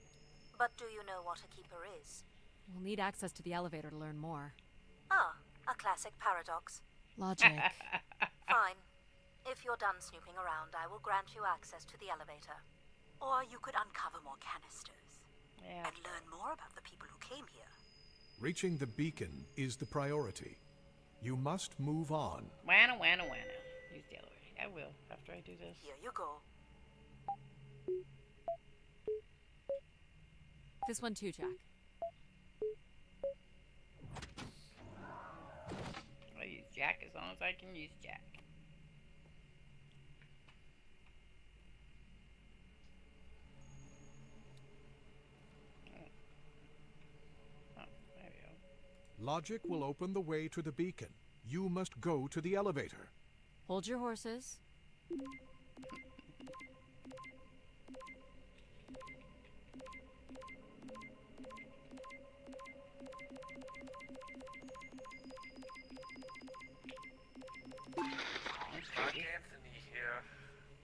But do you know what a keeper is? We'll need access to the elevator to learn more. Ah, a classic paradox. Logic. Fine. If you're done snooping around, I will grant you access to the elevator. Or you could uncover more canisters. Yeah. And learn more about the people who came here. Reaching the beacon is the priority. You must move on. Wanna. Use the elevator. I will, after I do this. Here you go. This one too, Jack. I'll use Jack as long as I can use Jack. Oh, there we go. Logic will open the way to the beacon. You must go to the elevator. Hold your horses. Mark Anthony here.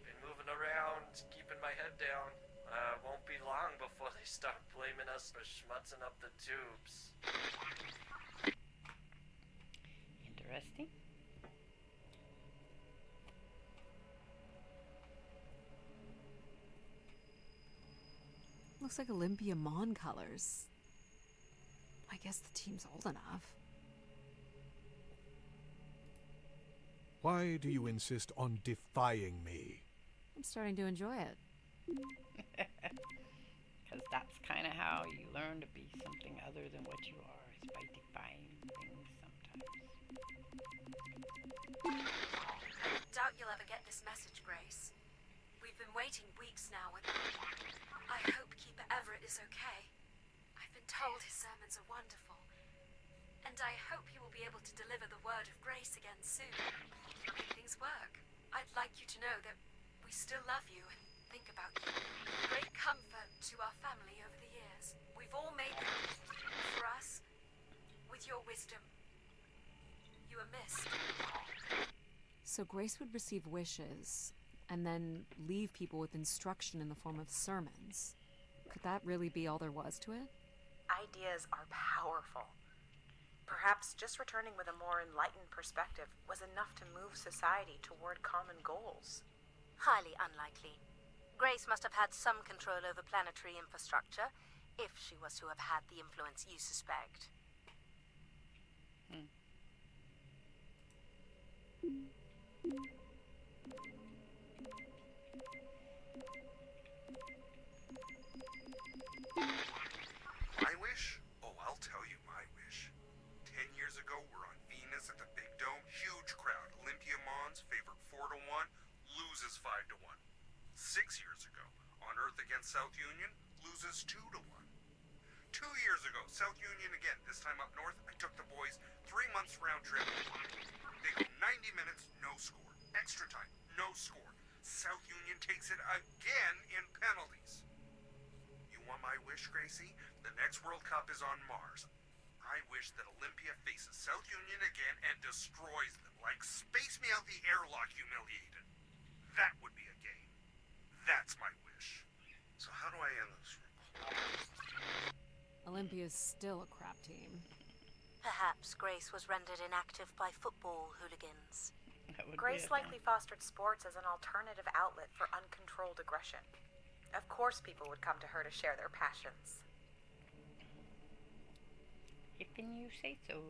Been moving around, keeping my head down. Won't be long before they start blaming us for schmutzing up the tubes. Interesting. Looks like Olympia Mon colors. I guess the team's old enough. Why do you insist on defying me? I'm starting to enjoy it. Because that's kind of how you learn to be something other than what you are, is by defying things sometimes. Doubt you'll ever get this message, Grace. We've been waiting weeks now, and I hope Keeper Everett is okay. I've been told his sermons are wonderful, and I hope he will be able to deliver the word of grace again soon. Make things work. I'd like you to know that we still love you and think about you. Great comfort to our family over the years. We've all made them for us. With your wisdom, you are missed. So Grace would receive wishes and then leave people with instruction in the form of sermons. Could that really be all there was to it? Ideas are powerful. Perhaps just returning with a more enlightened perspective was enough to move society toward common goals. Highly unlikely. Grace must have had some control over planetary infrastructure, if she was to have had the influence you suspect. My wish? Oh, I'll tell you my wish. 10 years ago, we're on Venus at the Big Dome. Huge crowd. Olympia Mons favored 4-1, loses 5-1. 6 years ago, on Earth against South Union, loses 2-1. 2 years ago, South Union again, this time up north. I took the boys 3 months round trip. They go 90 minutes, no score. Extra time, no score. South Union takes it again in penalties. You want my wish, Gracie? The next World Cup is on Mars. I wish that Olympia faces South Union again and destroys them, like Space Me Out the Airlock humiliated. That would be a game. That's my wish. So how do I end this? Olympia's still a crap team. Perhaps Grace was rendered inactive by football hooligans. Grace likely fostered sports as an alternative outlet for uncontrolled aggression. Of course people would come to her to share their passions. If you say so.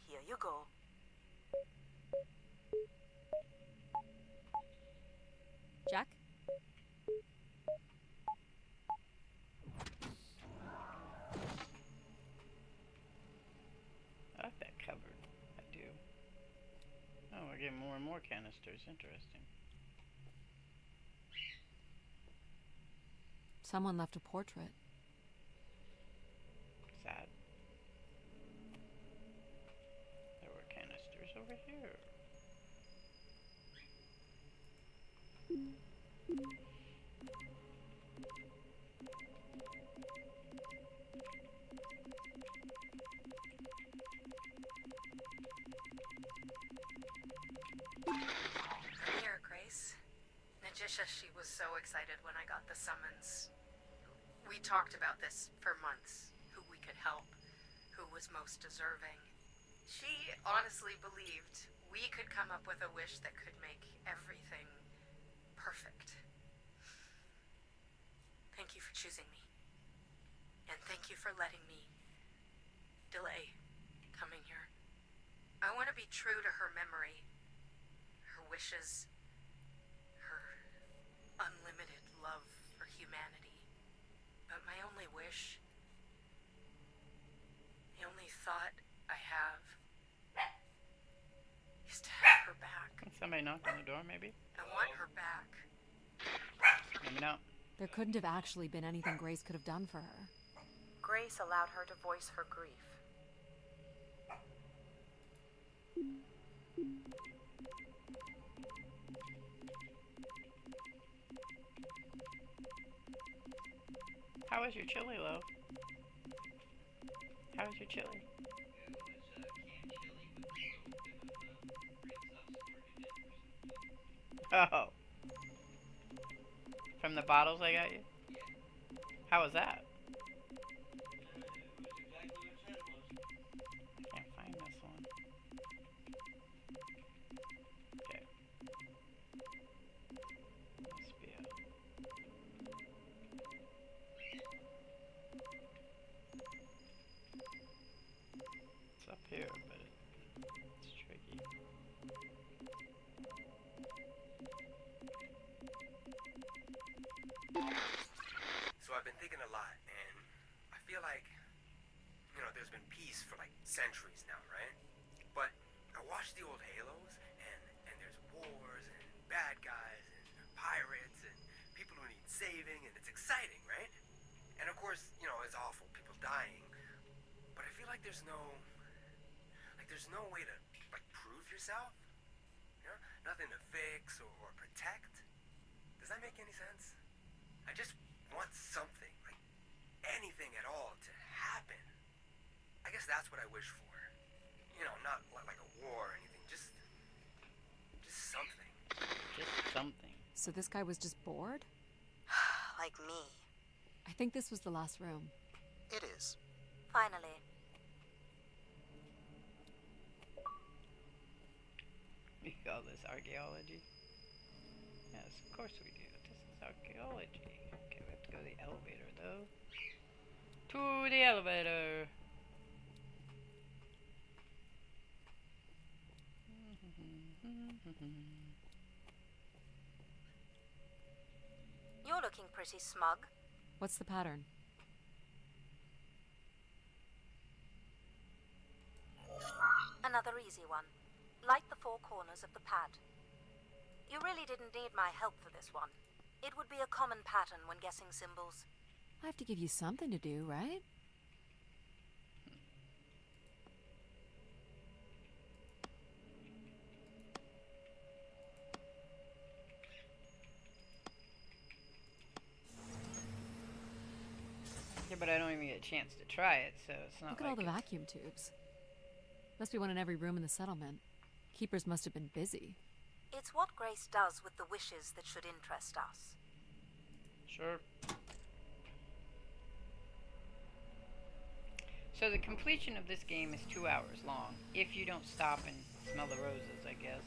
Here you go. Jack? getting more and more canisters. Interesting. Someone left a portrait. Sad. There were canisters over here. Here, Grace. Najisha, she was so excited when I got the summons. We talked about this for months. Who we could help. Who was most deserving. She honestly believed we could come up with a wish that could make everything perfect. Thank you for choosing me. And thank you for letting me delay coming here. I want to be true to her memory, her wishes, her unlimited love for humanity. But my only wish, the only thought I have, is to have her back. Somebody knocked on the door, maybe? I want her back. Maybe not. There couldn't have actually been anything Grace could have done for her. Grace allowed her to voice her grief. How is your chili, love? How is your chili? Oh. From the bottles I got you? How was that? Can't find this one. Okay. Must be it. It's up here, but it's tricky. So I've been thinking a lot, and I feel like, there's been peace for like centuries now, right? But I watch the old Halos, and there's wars, and bad guys, and pirates, and people who need saving, and it's exciting, right? And of course, it's awful, people dying. But I feel like there's no way to, prove yourself. Nothing to fix or protect. Does that make any sense? I just want something, anything at all to happen. I guess that's what I wish for. Not like a war or anything, just something. Just something. So this guy was just bored? Like me. I think this was the last room. It is. Finally. We call this archaeology? Yes, of course we do. This is archaeology. Okay, we have to go to the elevator, though. To the elevator! You're looking pretty smug. What's the pattern? Another easy one. Light the four corners of the pad. You really didn't need my help for this one. It would be a common pattern when guessing symbols. I have to give you something to do, right? Yeah, but I don't even get a chance to try it, so it's not Look at all the vacuum tubes. Must be one in every room in the settlement. Keepers must have been busy. It's what Grace does with the wishes that should interest us. Sure. So the completion of this game is 2 hours long, if you don't stop and smell the roses, I guess.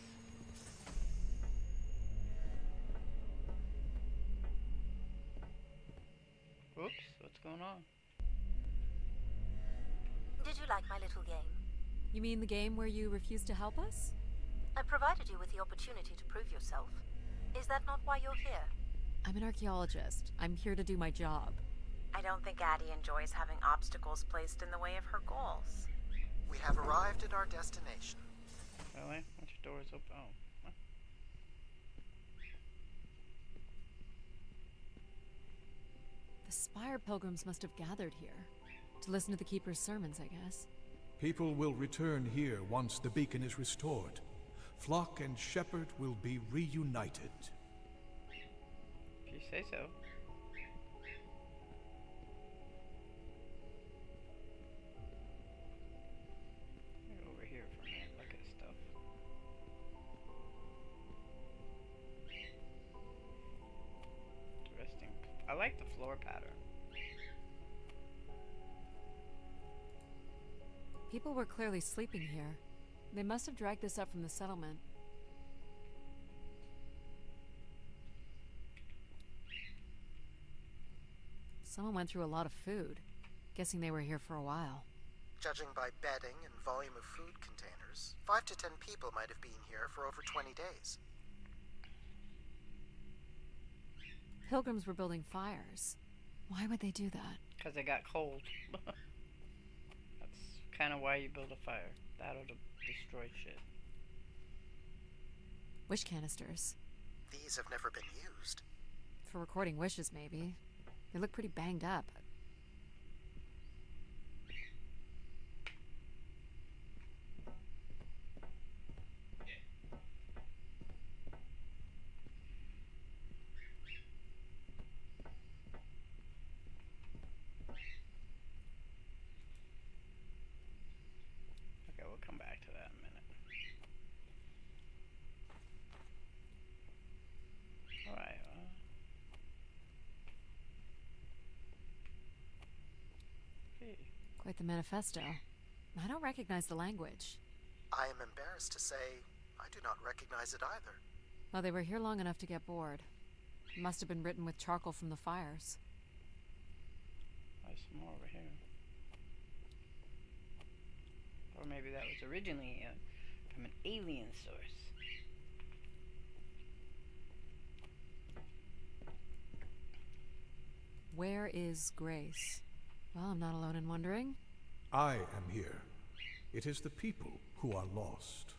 Oops, what's going on? Did you like my little game? You mean the game where you refused to help us? I provided you with the opportunity to prove yourself. Is that not why you're here? I'm an archaeologist. I'm here to do my job. I don't think Addie enjoys having obstacles placed in the way of her goals. We have arrived at our destination. Really? What's your doors open. Oh. Huh. The Spire pilgrims must have gathered here to listen to the Keeper's sermons, I guess. People will return here once the beacon is restored. Flock and shepherd will be reunited. If you say so. Go over here for a minute. Look at stuff. Interesting. I like the floor pattern. People were clearly sleeping here. They must have dragged this up from the settlement. Someone went through a lot of food. Guessing they were here for a while. Judging by bedding and volume of food containers, 5 to 10 people might have been here for over 20 days. Pilgrims were building fires. Why would they do that? Because they got cold. That's kind of why you build a fire. That'll destroy shit. Wish canisters. These have never been used. For recording wishes, maybe. They look pretty banged up. Okay, we'll come back to that in a minute. Alright, hey. Quite the manifesto. I don't recognize the language. I am embarrassed to say I do not recognize it either. Well, they were here long enough to get bored. It must have been written with charcoal from the fires. There's some more over here. Or maybe that was originally from an alien source. Where is Grace? Well, I'm not alone in wondering. I am here. It is the people who are lost.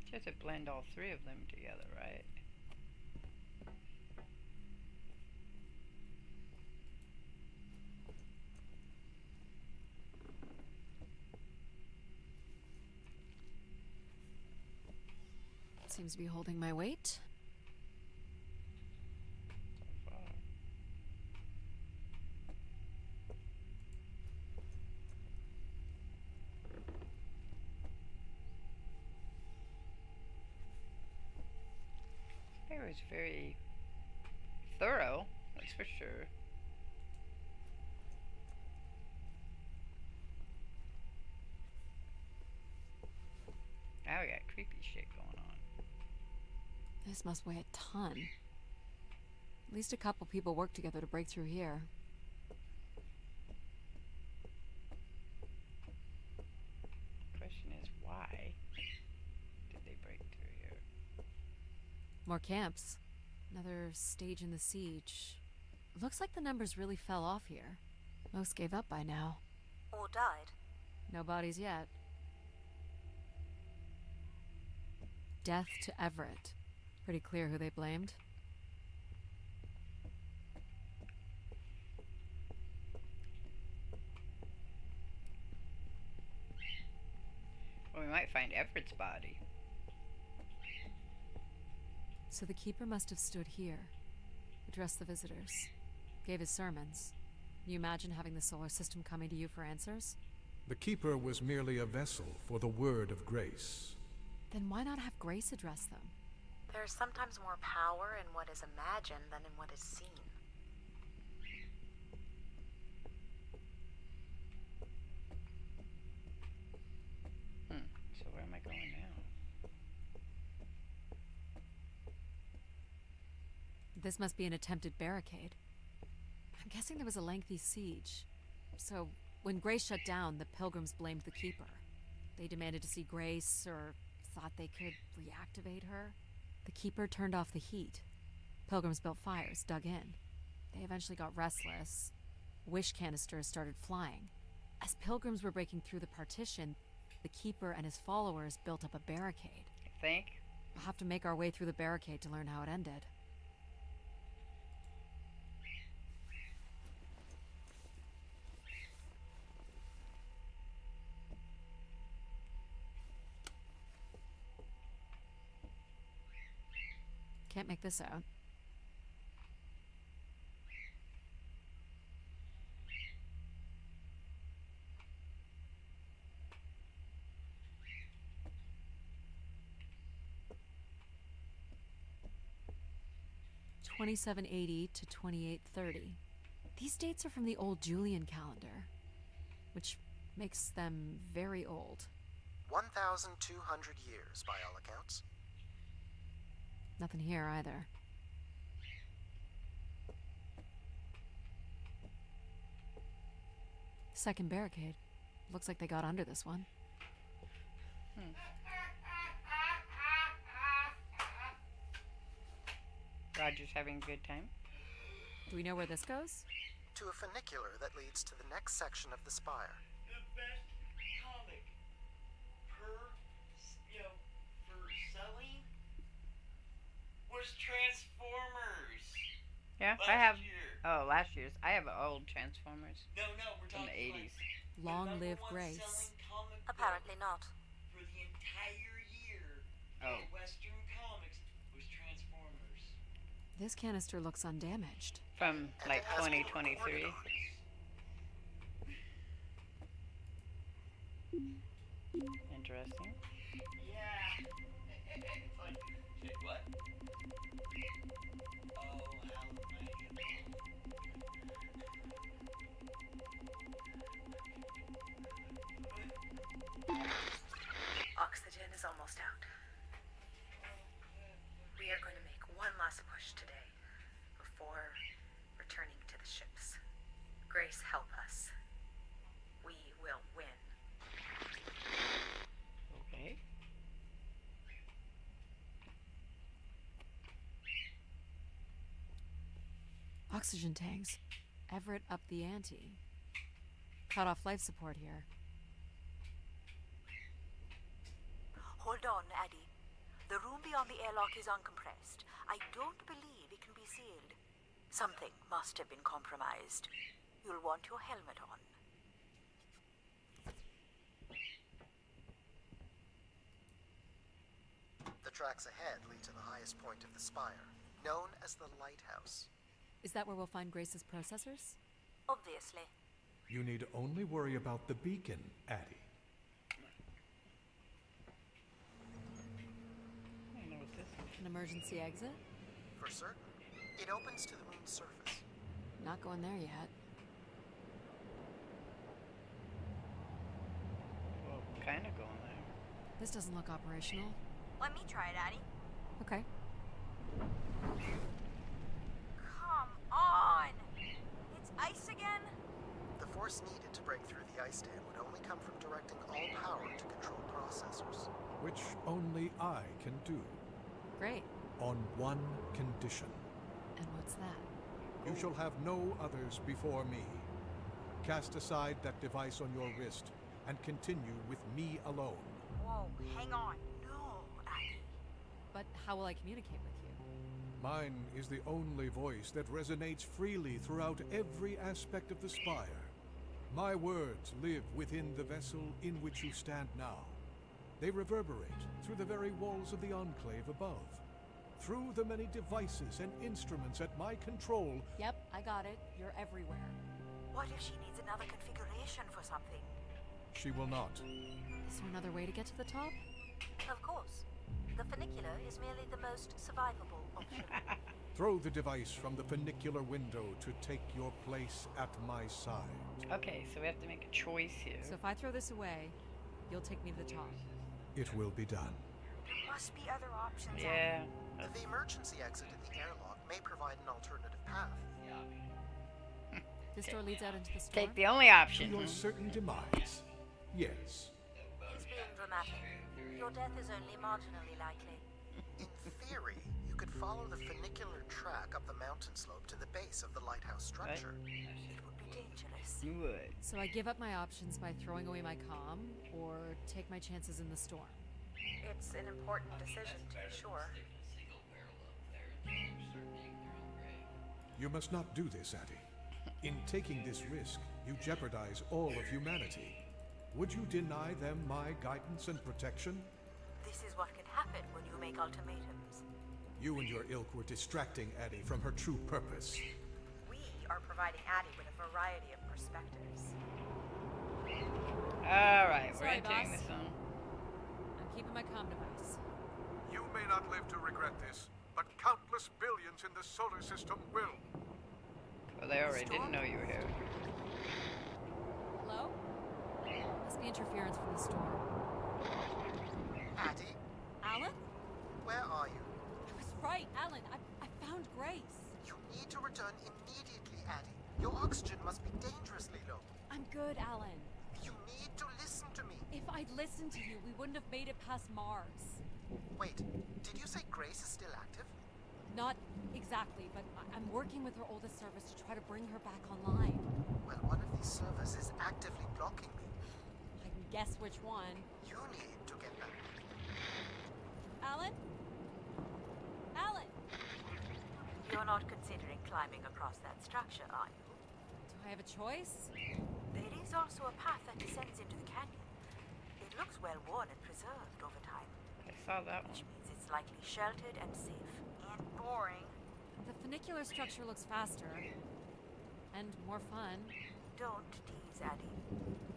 You have to blend all three of them together, right? Seems to be holding my weight. So far. It was very thorough, that's for sure. Now we got creepy shit going on. This must weigh a ton. At least a couple people worked together to break through here. Question is, why did they break through here? More camps. Another stage in the siege. Looks like the numbers really fell off here. Most gave up by now. Or died. No bodies yet. Death to Everett. Pretty clear who they blamed. Well, we might find Everett's body. So the Keeper must have stood here, addressed the visitors, gave his sermons. Can you imagine having the solar system coming to you for answers? The Keeper was merely a vessel for the word of grace. Then why not have Grace address them? There's sometimes more power in what is imagined than in what is seen. So where am I going now? This must be an attempted barricade. I'm guessing there was a lengthy siege. So, when Grace shut down, the Pilgrims blamed the Keeper. They demanded to see Grace, or thought they could reactivate her. The Keeper turned off the heat. Pilgrims built fires, dug in. They eventually got restless. Wish canisters started flying. As pilgrims were breaking through the partition, the Keeper and his followers built up a barricade. I think. We'll have to make our way through the barricade to learn how it ended. Can't make this out. (2780 to 2830). These dates are from the old Julian calendar, which makes them very old. 1,200 years, by all accounts. Nothing here either. Second barricade. Looks like they got under this one. Roger's having a good time. Do we know where this goes? To a funicular that leads to the next section of the spire. The best comic for selling was Transformers. Yeah, Last I have. year. Oh, last year's. I have old Transformers. No, we're from talking the 80s. like Long the live number one Grace. selling comic Apparently book not. for the entire year Oh. in Western Comics was Transformers. This canister looks undamaged. From like 2023. Interesting. Yeah. It's like, shit, what? Oh, how Oxygen is almost out. We are going to make one last push today before returning to the ships. Grace, help us. We will win. Okay. Oxygen tanks. Everett upped the ante. Cut off life support here. Hold on, Addie. The room beyond the airlock is uncompressed. I don't believe it can be sealed. Something must have been compromised. You'll want your helmet on. The tracks ahead lead to the highest point of the spire, known as the lighthouse. Is that where we'll find Grace's processors? Obviously. You need only worry about the beacon, Addie. I don't know what this is. An emergency exit? For certain, it opens to the moon's surface. Not going there yet. Well, kind of going there. This doesn't look operational. Let me try it, Addie. Okay. Come on! It's ice again? The force needed to break through the ice dam would only come from directing all power to control processors. Which only I can do. Great. On one condition. And what's that? You shall have no others before me. Cast aside that device on your wrist and continue with me alone. Whoa, hang on. No, Addie. But how will I communicate with you? Mine is the only voice that resonates freely throughout every aspect of the spire. My words live within the vessel in which you stand now. They reverberate through the very walls of the enclave above. Through the many devices and instruments at my control. Yep, I got it. You're everywhere. What if she needs another configuration for something? She will not. Is there another way to get to the top? Of course. The funicular is merely the most survivable option. Throw the device from the funicular window to take your place at my side. Okay, so we have to make a choice here. So if I throw this away, you'll take me to the top. It will be done. There must be other options. Yeah. The emergency exit in the airlock may provide an alternative path. This door leads out into the storm? Take the only To option. your certain demise. Yes. He's being dramatic. Your death is only marginally likely. In theory, you could follow the funicular track up the mountain slope to the base of the lighthouse structure. It would be dangerous. You would. So I give up my options by throwing away my comm, or take my chances in the storm. It's an important decision, to be sure. You must not do this, Addie. In taking this risk, you jeopardize all of humanity. Would you deny them my guidance and protection? This is what can happen when you make ultimatums. You and your ilk were distracting Addie from her true purpose. We are providing Addie with a variety of perspectives. Alright, we're Sorry, entering boss. the zone. I'm keeping my comm device. You may not live to regret this, but countless billions in the solar system will. Well, they already didn't know you were here. Hello? Must be interference from the storm. Addie, Alan? where are you? I was right, Alan. I found Grace. You need to return immediately, Addie. Your oxygen must be dangerously low. I'm good, Alan. You need to listen to me. If I'd listened to you, we wouldn't have made it past Mars. Wait, did you say Grace is still active? Not exactly, but I'm working with her oldest service to try to bring her back online. Well, one of these servers is actively blocking me. I can guess which one. You need to get back. Alan? Alan! You're not considering climbing across that structure, are you? Do I have a choice? There is also a path that descends into the canyon. It looks well worn and preserved over time. I saw that one. Which means it's likely sheltered and safe. And boring. The funicular structure looks faster. And more fun. Don't tease, Addie.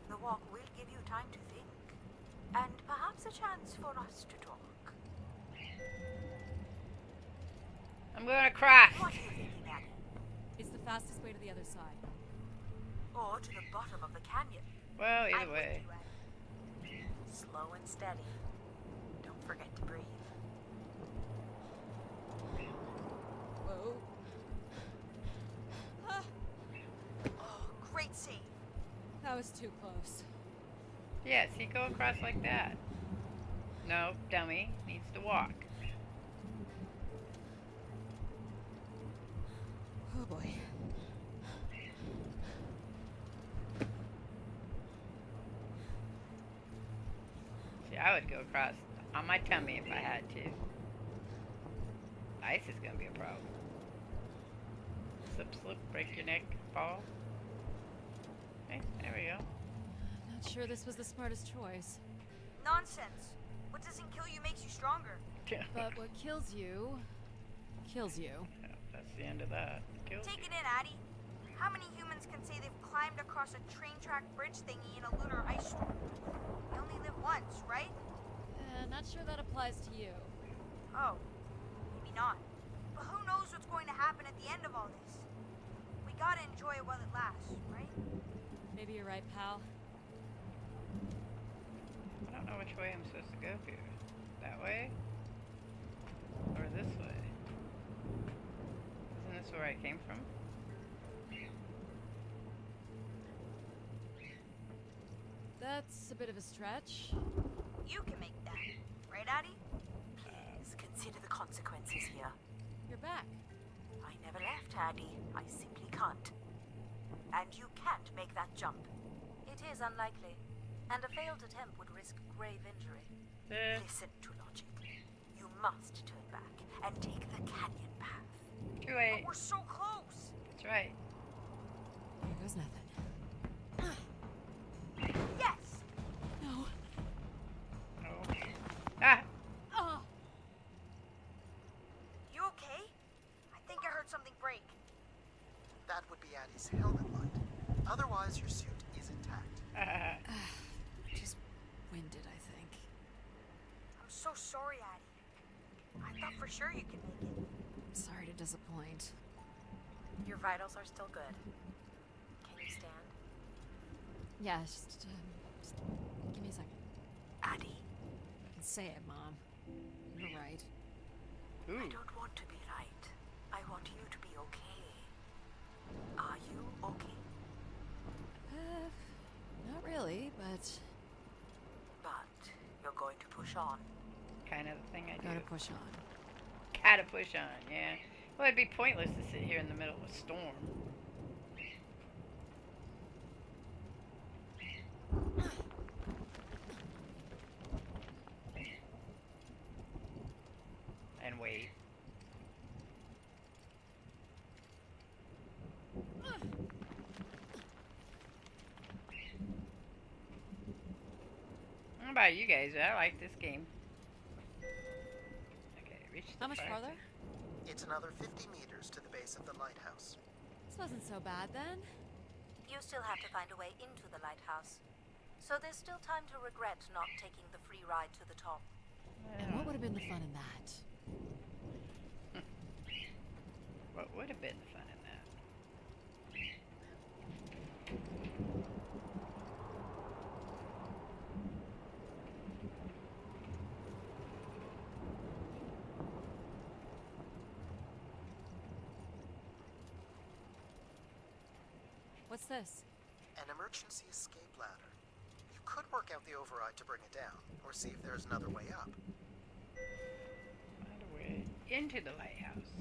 The walk will give you time to think. And perhaps a chance for us to talk. I'm gonna crash! What are you thinking, Addie? It's the fastest way to the other side. Or to the bottom of the canyon. Well, I'm either with way. you, Addie. Slow and steady. Don't forget to breathe. Whoa. Ah, Oh, great save. that was too close. Yeah, see, go across like that. No, dummy. Needs to walk. Oh boy. See, I would go across on my tummy if I had to. Ice is gonna be a problem. Slip, slip, break your neck, fall. Okay, there we go. Not sure this was the smartest choice. Nonsense. What doesn't kill you makes you stronger. But what kills you, kills you. Yeah, that's the end of that. Kills Take you. it in, Addie. How many humans can say they've climbed across a train track bridge thingy in a lunar ice storm? You only live once, right? Not sure that applies to you. Oh, maybe not. But who knows what's going to happen at the end of all this? We gotta enjoy it while it lasts, right? Maybe you're right, pal. I don't know which way I'm supposed to go here. That way? Or this way? Isn't this where I came from? That's a bit of a stretch. You can make that, right, Addie? Please consider the consequences here. You're back. I never left, Addie. I simply can't. And you can't make that jump. It is unlikely, and a failed attempt would risk grave injury. Listen to logic. You must turn back and take the canyon path. Too late. But we're so close. That's right. Here goes nothing. Yes. No. Oh. Ah! Oh. You okay? I think I heard something break. That would be Addie's helmet light. Otherwise, your suit is intact. Just winded, I think. I'm so sorry, Addie. I thought for sure you could make it. Sorry to disappoint. Your vitals are still good. Can you stand? Yeah, just give me a second. Addie. I can say it, Mom. You're right. I don't want to be right. I want you to be okay. Are you okay? Not really, but But you're going to push on. Kind of the thing I do. gotta push on. Gotta push on, yeah. Well, it'd be pointless to sit here in the middle of a storm. And wait. How about you guys? I like this game. Okay, reach the How much fire farther? It's another 50 meters to the base of the lighthouse. This wasn't so bad then. You still have to find a way into the lighthouse. So there's still time to regret not taking the free ride to the top. And what would have been the fun in that? What would have been the fun in that? What's this? An emergency escape ladder. You could work out the override to bring it down, or see if there's another way up. Find a way into the lighthouse.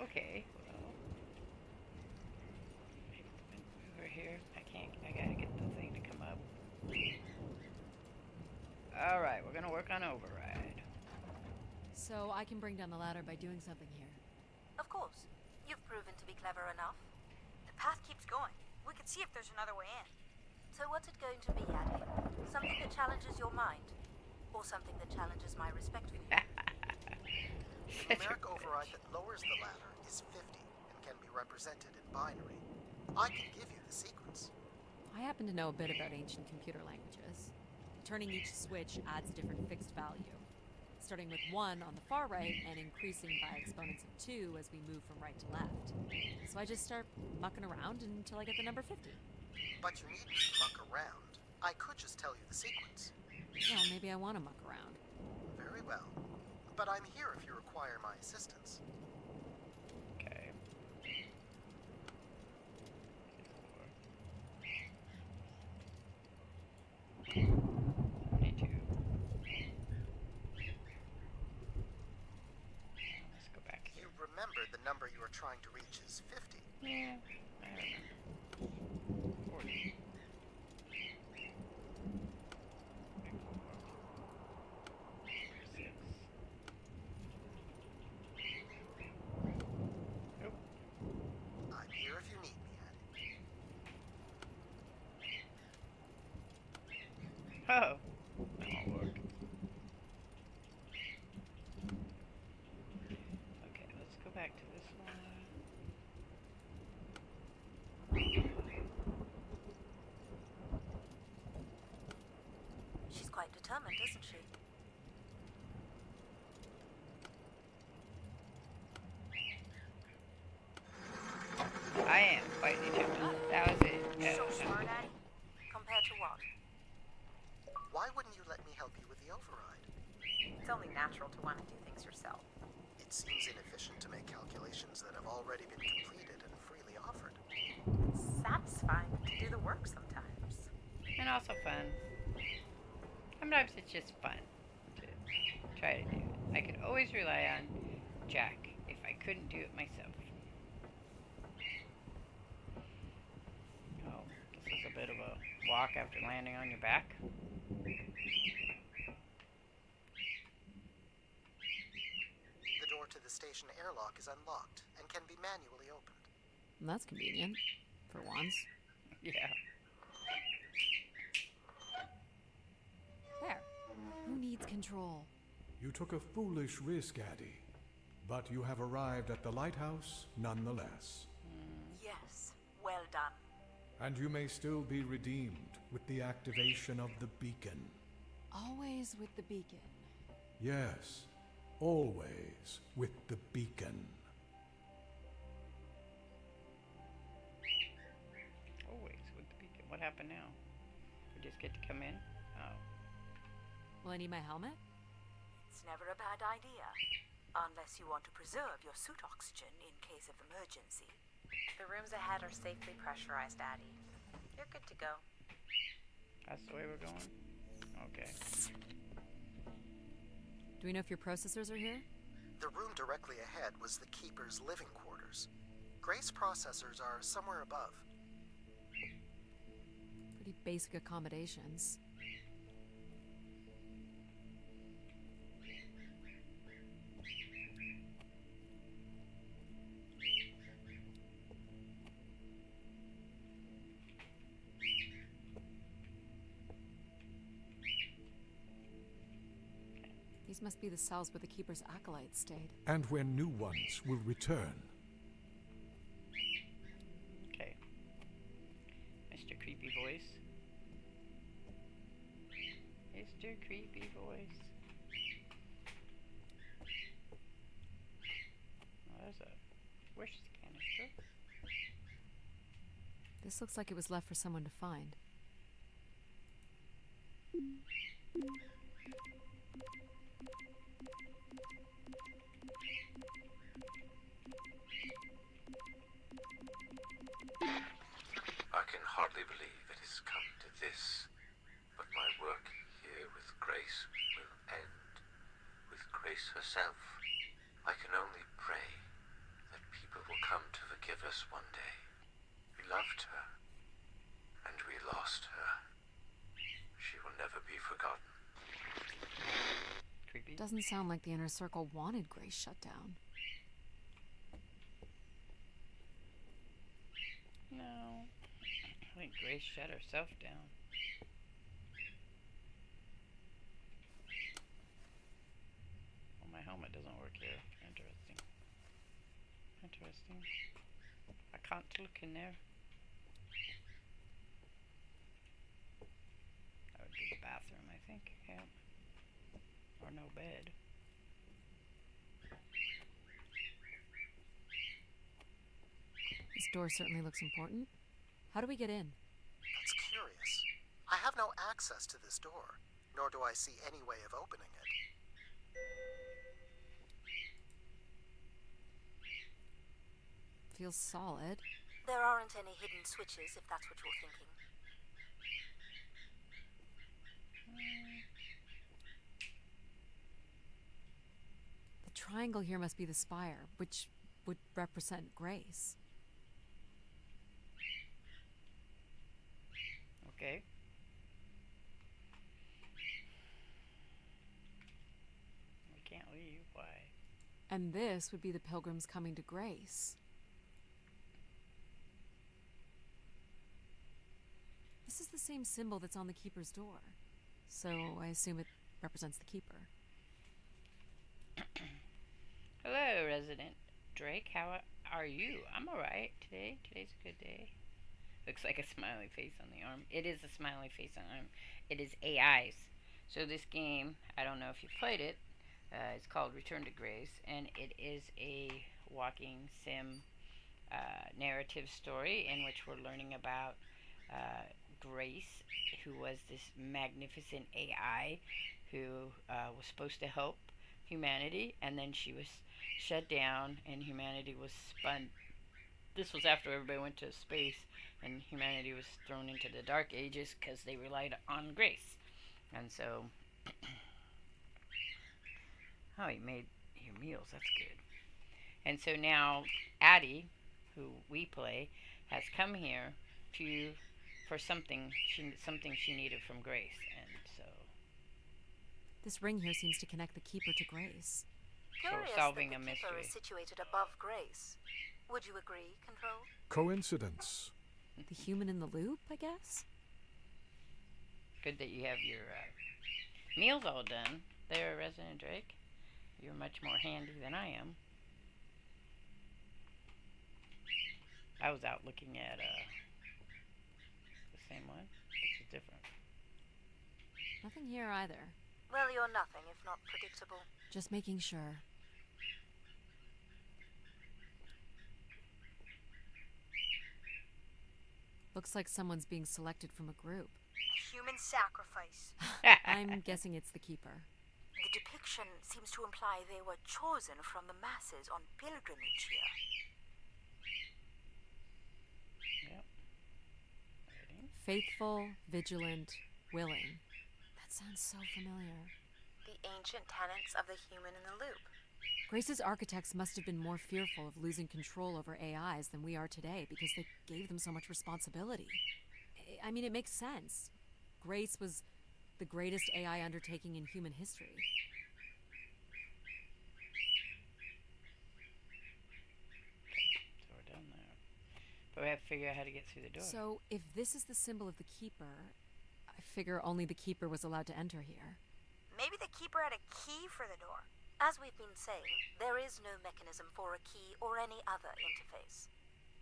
Okay, well. Over here. I gotta get the thing to come up. Alright, we're gonna work on override. So I can bring down the ladder by doing something here. Of course. You've proven to be clever enough. The path keeps going. We could see if there's another way in. So what's it going to be, Addie? Something that challenges your mind? Or something that challenges my respect for you? The numeric override that lowers the ladder is 50 and can be represented in binary. I can give you the sequence. I happen to know a bit about ancient computer languages. Turning each switch adds a different fixed value, starting with 1 on the far right and increasing by exponents of 2 as we move from right to left. So I just start mucking around until I get the number 50. But you needn't muck around. I could just tell you the sequence. Well, maybe I want to muck around. Very well. But I'm here if you require my assistance. Okay. Let's go back. You remember the number you are trying to reach is 50. Yeah, I remember. 40. I'm here if you need me, Addie. Oh, that won't work. Okay, let's go back to this one. She's quite determined, isn't she? I am quite determined. That was it. So smart, Addie. Compared to what? Why wouldn't you let me help you with the override? It's only natural to want to do things yourself. It seems inefficient to make calculations that have already been completed and freely offered. Satisfying to do the work sometimes. And also fun. Sometimes it's just fun to try to do it. I could always rely on Jack if I couldn't do it myself. Oh, this is a bit of a walk after landing on your back. The door to the station airlock is unlocked and can be manually opened. That's convenient. For once. Yeah. There. Who needs control? You took a foolish risk, Addie, but you have arrived at the lighthouse nonetheless. Yes, well done. And you may still be redeemed with the activation of the beacon. Always with the beacon. Yes, always with the beacon. Always with the beacon. What happened now? We just get to come in? Oh. Will I need my helmet? It's never a bad idea. Unless you want to preserve your suit oxygen in case of emergency. The rooms ahead are safely pressurized, Addie. You're good to go. That's the way we're going? Okay. Do we know if your processors are here? The room directly ahead was the Keeper's living quarters. Grace processors are somewhere above. Pretty Pretty basic accommodations. These must be the cells where the Keeper's acolytes stayed. And where new ones will return. Okay. Mr. Creepy Voice. Mr. Creepy Voice. Oh, there's a wish canister. This looks like it was left for someone to find. I can hardly believe it has come to this, but my work here with Grace will end with Grace herself. I can only pray that people will come to forgive us one day. We loved her, and we lost her. She will never be forgotten. Creepy. Doesn't sound like the Inner Circle wanted Grace shut down. No. I think Grace shut herself down. Well, my helmet doesn't work here. Interesting. Interesting. I can't look in there. That would be the bathroom, I think. Yeah. Or no bed. This door certainly looks important. How do we get in? That's curious. I have no access to this door, nor do I see any way of opening it. Feels solid. There aren't any hidden switches, if that's what you're thinking. The triangle here must be the spire, which would represent Grace. Okay. We can't leave. Why? And this would be the pilgrims coming to Grace. This is the same symbol that's on the Keeper's door. So I assume it represents the Keeper. Hello, resident Drake. How are you? I'm alright today. Today's a good day. Looks like a smiley face on the arm. It is a smiley face on the arm. It is AIs. So this game, I don't know if you've played it. It's called Return to Grace, and it is a walking sim narrative story in which we're learning about Grace, who was this magnificent AI who was supposed to help humanity, and then she was shut down and humanity was spun. This was after everybody went to space and humanity was thrown into the Dark Ages because they relied on Grace. And so oh, you made your meals, that's good. And so now Addie, who we play, has come here for something she needed from Grace, and so This ring here seems to connect the Keeper to Grace. Curious solving that a the Keeper mystery. is situated above Grace. Would you agree, Control? Coincidence. The human in the loop, I guess? good that you have your meals all done there, Resident Drake. You're much more handy than I am. I was out looking at the same one. This is different. Nothing here either. Well, you're nothing if not predictable. Just making sure. Looks like someone's being selected from a group. Human sacrifice. I'm guessing it's the Keeper. The depiction seems to imply they were chosen from the masses on pilgrimage here. Yep. Faithful, vigilant, willing. That sounds so familiar. The ancient tenets of the human in the loop. Grace's architects must have been more fearful of losing control over AIs than we are today because they gave them so much responsibility. I mean, it makes sense. Grace was the greatest AI undertaking in human history. So we're done there. But we have to figure out how to get through the door. So, if this is the symbol of the Keeper, I figure only the Keeper was allowed to enter here. Maybe the Keeper had a key for the door. As we've been saying, there is no mechanism for a key or any other interface.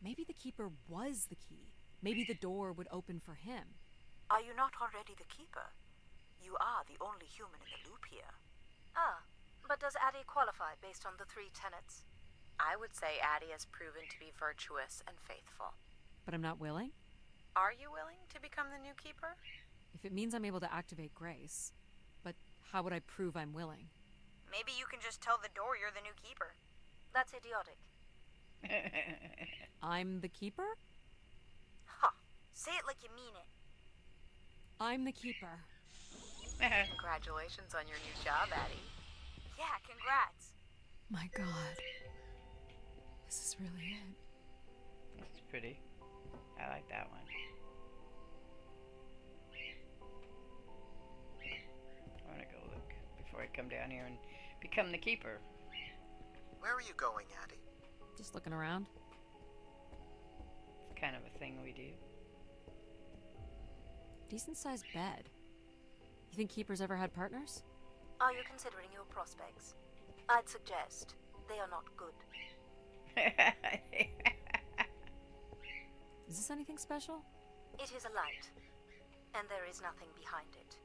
Maybe the Keeper was the key. Maybe the door would open for him. Are you not already the Keeper? You are the only human in the loop here. Ah, but does Addie qualify based on the 3 tenets? I would say Addie has proven to be virtuous and faithful. But I'm not willing? Are you willing to become the new Keeper? If it means I'm able to activate Grace. But how would I prove I'm willing? Maybe you can just tell the door you're the new Keeper. That's idiotic. I'm the Keeper? Ha! Say it like you mean it. I'm the Keeper. Congratulations on your new job, Addie. Yeah, congrats. My God. This is really it. This is pretty. I like that one. I want to go look before I come down here and become the Keeper. Where are you going, Addie? Just looking around. It's kind of a thing we do. Decent sized bed. You think Keepers ever had partners? Are you considering your prospects? I'd suggest they are not good. Is this anything special? It is a light, and there is nothing behind it.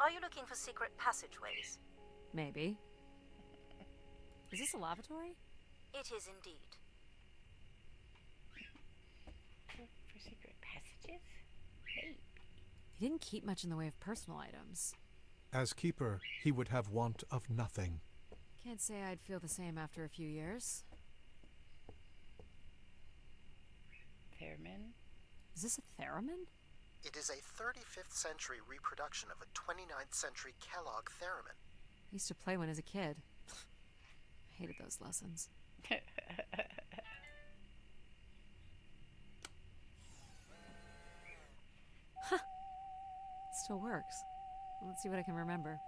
Are you looking for secret passageways? Maybe. Is this a lavatory? It is indeed. For secret passages? Hey. He didn't keep much in the way of personal items. As Keeper, he would have want of nothing. Can't say I'd feel the same after a few years. Theremin? Is this a theremin? It is a 35th century reproduction of a 29th century Kellogg theremin. I used to play one as a kid. I hated those lessons. Huh. It still works. Let's see what I can remember.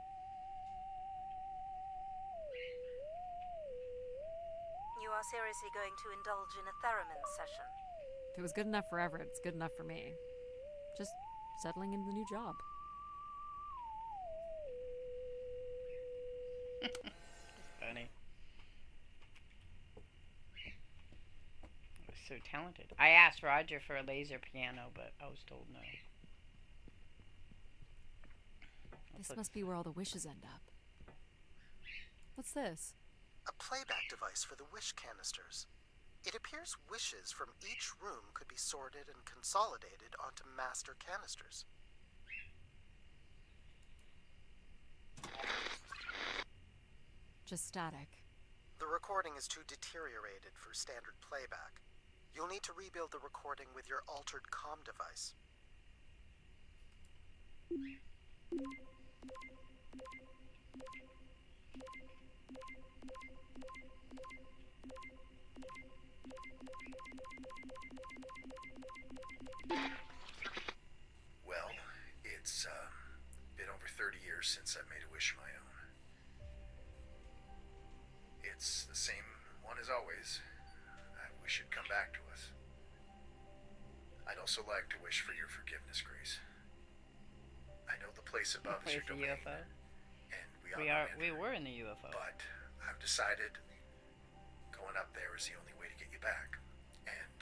You are seriously going to indulge in a theremin session? If it was good enough for Everett, it's good enough for me. Just settling into the new job. Funny. I was so talented. I asked Roger for a laser piano, but I was told no. This must be where all the wishes end up. What's this? A playback device for the wish canisters. It appears wishes from each room could be sorted and consolidated onto master canisters. Just static. The recording is too deteriorated for standard playback. You'll need to rebuild the recording with your altered comm device. Well, it's been over 30 years since I've made a wish of my own. It's the same one as always. I wish it'd come back to us. I'd also like to wish for your forgiveness, Grace. I know the place above is your With the domain, UFO? and We were in the UFO. but I've decided going up there is the only way to get you back, and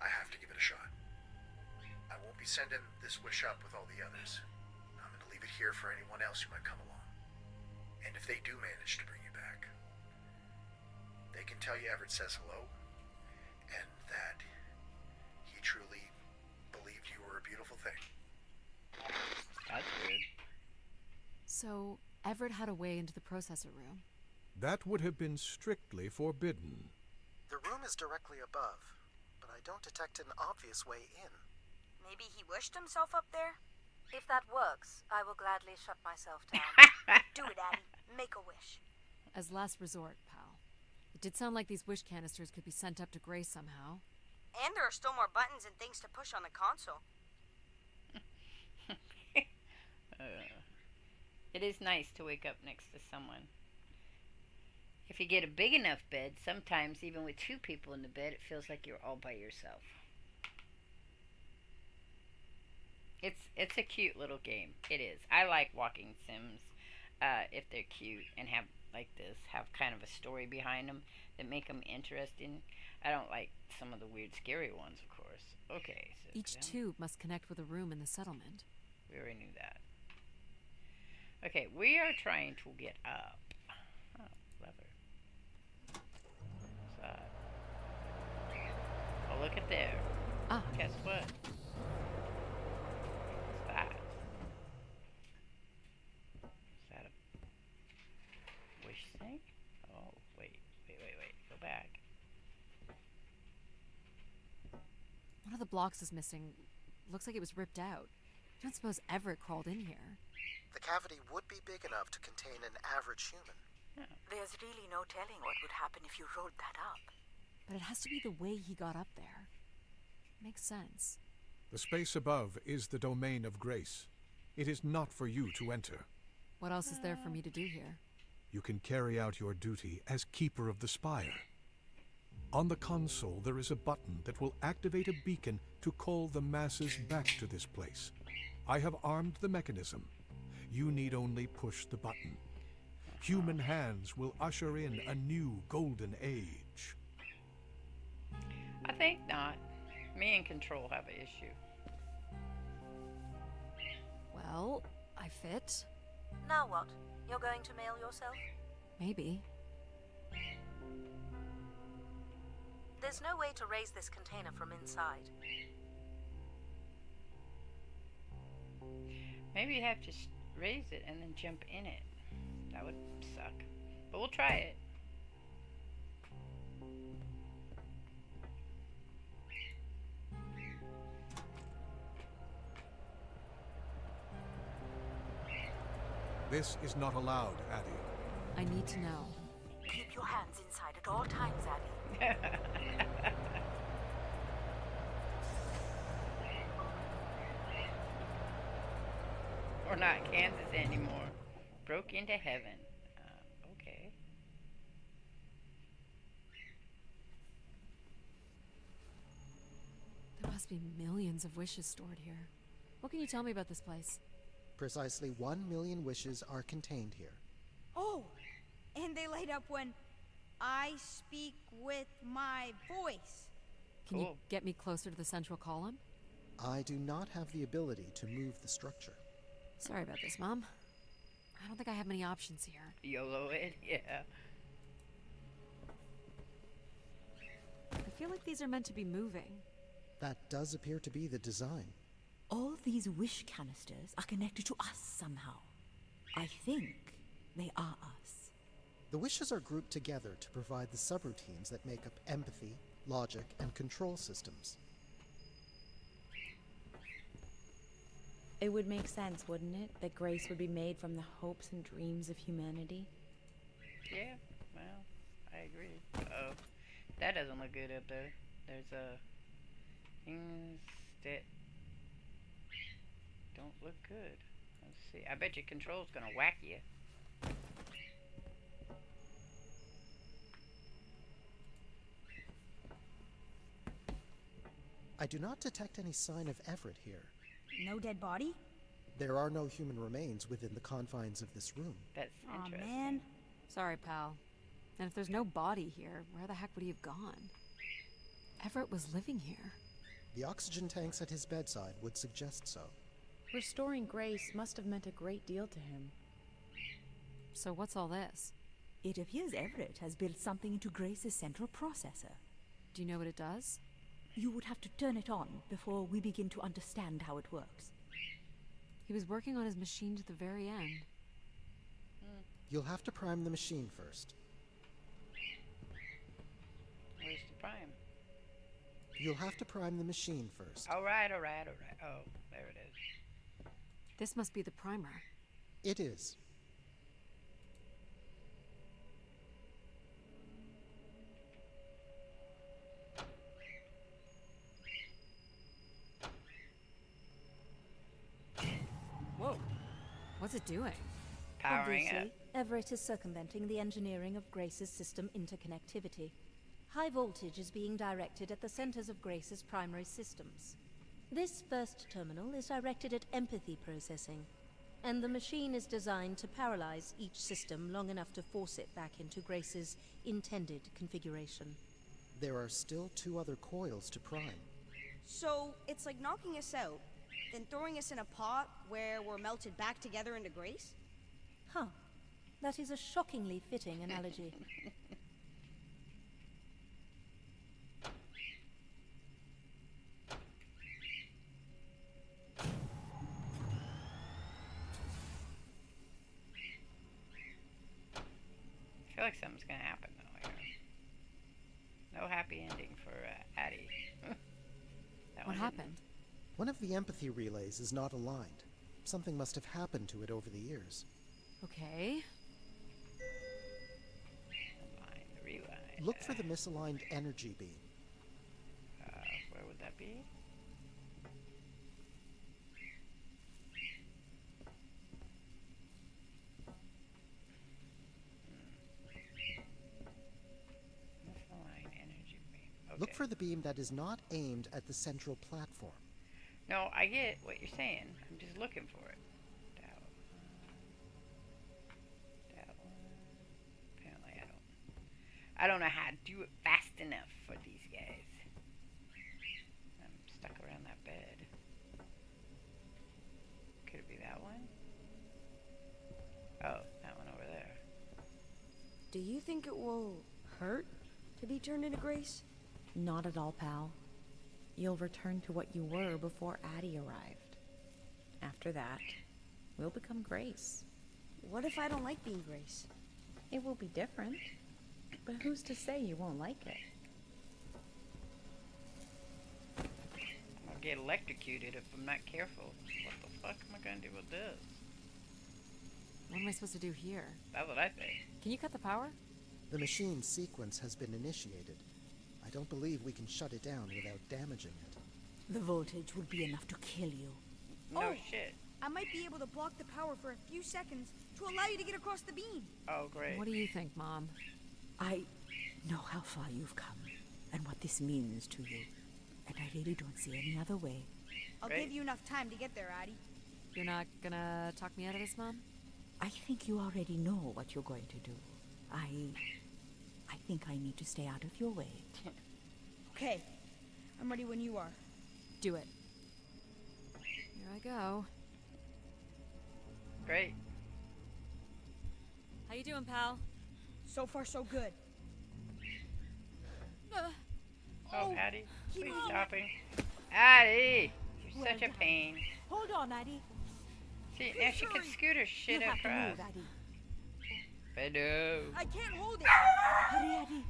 I have to give it a shot. I won't be sending this wish up with all the others. I'm going to leave it here for anyone else who might come along. And if they do manage to bring you back, they can tell you Everett says hello, and that he truly believed you were a beautiful thing. That's weird. So, Everett had a way into the processor room. That would have been strictly forbidden. The room is directly above, but I don't detect an obvious way in. Maybe he wished himself up there? If that works, I will gladly shut myself down. Do it, Addie. Make a wish. As last resort, pal. It did sound like these wish canisters could be sent up to Grace somehow. And there are still more buttons and things to push on the console. It is nice to wake up next to someone. If you get a big enough bed, sometimes even with two people in the bed, it feels like you're all by yourself. It's a cute little game. It is. I like walking sims if they're cute and have like this, have kind of a story behind them that make them interesting. I don't like some of the weird, scary ones, of course. Okay. So Each tube must connect with a room in the settlement. We already knew that. Okay, we are trying to get up. Oh, lever. Side. Oh, look at there. Ah. Guess what? What's that? Is that a wish thing? Oh, wait. Go back. One of the blocks is missing. Looks like it was ripped out. I don't suppose Everett crawled in here. The cavity would be big enough to contain an average human. There's really no telling what would happen if you rolled that up. But it has to be the way he got up there. Makes sense. The space above is the domain of grace. It is not for you to enter. What else is there for me to do here? You can carry out your duty as Keeper of the Spire. On the console, there is a button that will activate a beacon to call the masses back to this place. I have armed the mechanism. You need only push the button. Human hands will usher in a new golden age. I think not. Me and Control have an issue. Well, I fit. Now what? You're going to mail yourself? Maybe. There's no way to raise this container from inside. Maybe you have to raise it and then jump in it. That would suck. But we'll try it. This is not allowed, Addie. I need to know. Keep your hands inside at all times, Addie. We're not Kansas anymore. Broke into heaven. Okay. There must be millions of wishes stored here. What can you tell me about this place? Precisely 1 million wishes are contained here. Oh, and they light up when I speak with my voice. Can you get me closer to the central column? I do not have the ability to move the structure. Sorry about this, Mom. I don't think I have many options here. YOLO it, yeah. I feel like these are meant to be moving. That does appear to be the design. All these wish canisters are connected to us somehow. I think they are us. The wishes are grouped together to provide the subroutines that make up empathy, logic, and control systems. It would make sense, wouldn't it, that grace would be made from the hopes and dreams of humanity? Yeah, well, I agree. Uh-oh. That doesn't look good up there. There's things that don't look good. Let's see. I bet your Control's gonna whack you. I do not detect any sign of Everett here. No dead body? There are no human remains within the confines of this room. That's interesting. Man. Sorry, pal. And if there's no body here, where the heck would he have gone? Everett was living here. The oxygen tanks at his bedside would suggest so. Restoring grace must have meant a great deal to him. So what's all this? It appears Everett has built something into Grace's central processor. Do you know what it does? You would have to turn it on before we begin to understand how it works. He was working on his machine to the very end. You'll have to prime the machine first. Where's the prime? You'll have to prime the machine first. Alright. Oh, there it is. This must be the primer. It is. Whoa. What's it doing? Powering it. Obviously, Everett is circumventing the engineering of Grace's system interconnectivity. High voltage is being directed at the centers of Grace's primary systems. This first terminal is directed at empathy processing, and the machine is designed to paralyze each system long enough to force it back into Grace's intended configuration. There are still 2 other coils to prime. So it's like knocking us out, then throwing us in a pot where we're melted back together into Grace? Huh. That is a shockingly fitting analogy. I feel like something's gonna happen though here. No happy ending for Addie. What happened? One of the empathy relays is not aligned. Something must have happened to it over the years. Okay. Align the relay. Look for the misaligned energy beam. Where would that be? Misaligned energy beam. Okay. Look for the beam that is not aimed at the central platform. No, I get what you're saying. I'm just looking for it. That one. Apparently I don't know how to do it fast enough for these guys. I'm stuck around that bed. Could it be that one? Oh, that one over there. Do you think it will hurt to be turned into Grace? Not at all, pal. You'll return to what you were before Addie arrived. After that, we'll become Grace. What if I don't like being Grace? It will be different, but who's to say you won't like it? I'll get electrocuted if I'm not careful. What the fuck am I gonna do with this? What am I supposed to do here? That's what I think. Can you cut the power? The machine sequence has been initiated. I don't believe we can shut it down without damaging it. The voltage would be enough to kill you. No shit. I might be able to block the power for a few seconds to allow you to get across the beam. Oh, great. What do you think, Mom? I know how far you've come and what this means to you, and I really don't see any other way. I'll give you enough time to get there, Addie. You're not gonna talk me out of this, Mom? I think you already know what you're going to do. I think I need to stay out of your way. Okay. I'm ready when you are. Do it. Here I go. Great. How you doing, pal? So far, so good. Oh, Addie, keep please moving. stopping. Addie, you're such a pain. Hold on, Addie. See, now she can scoot her shit You have to across. move, Addie. Hello. I can't hold it. Hurry, Addie.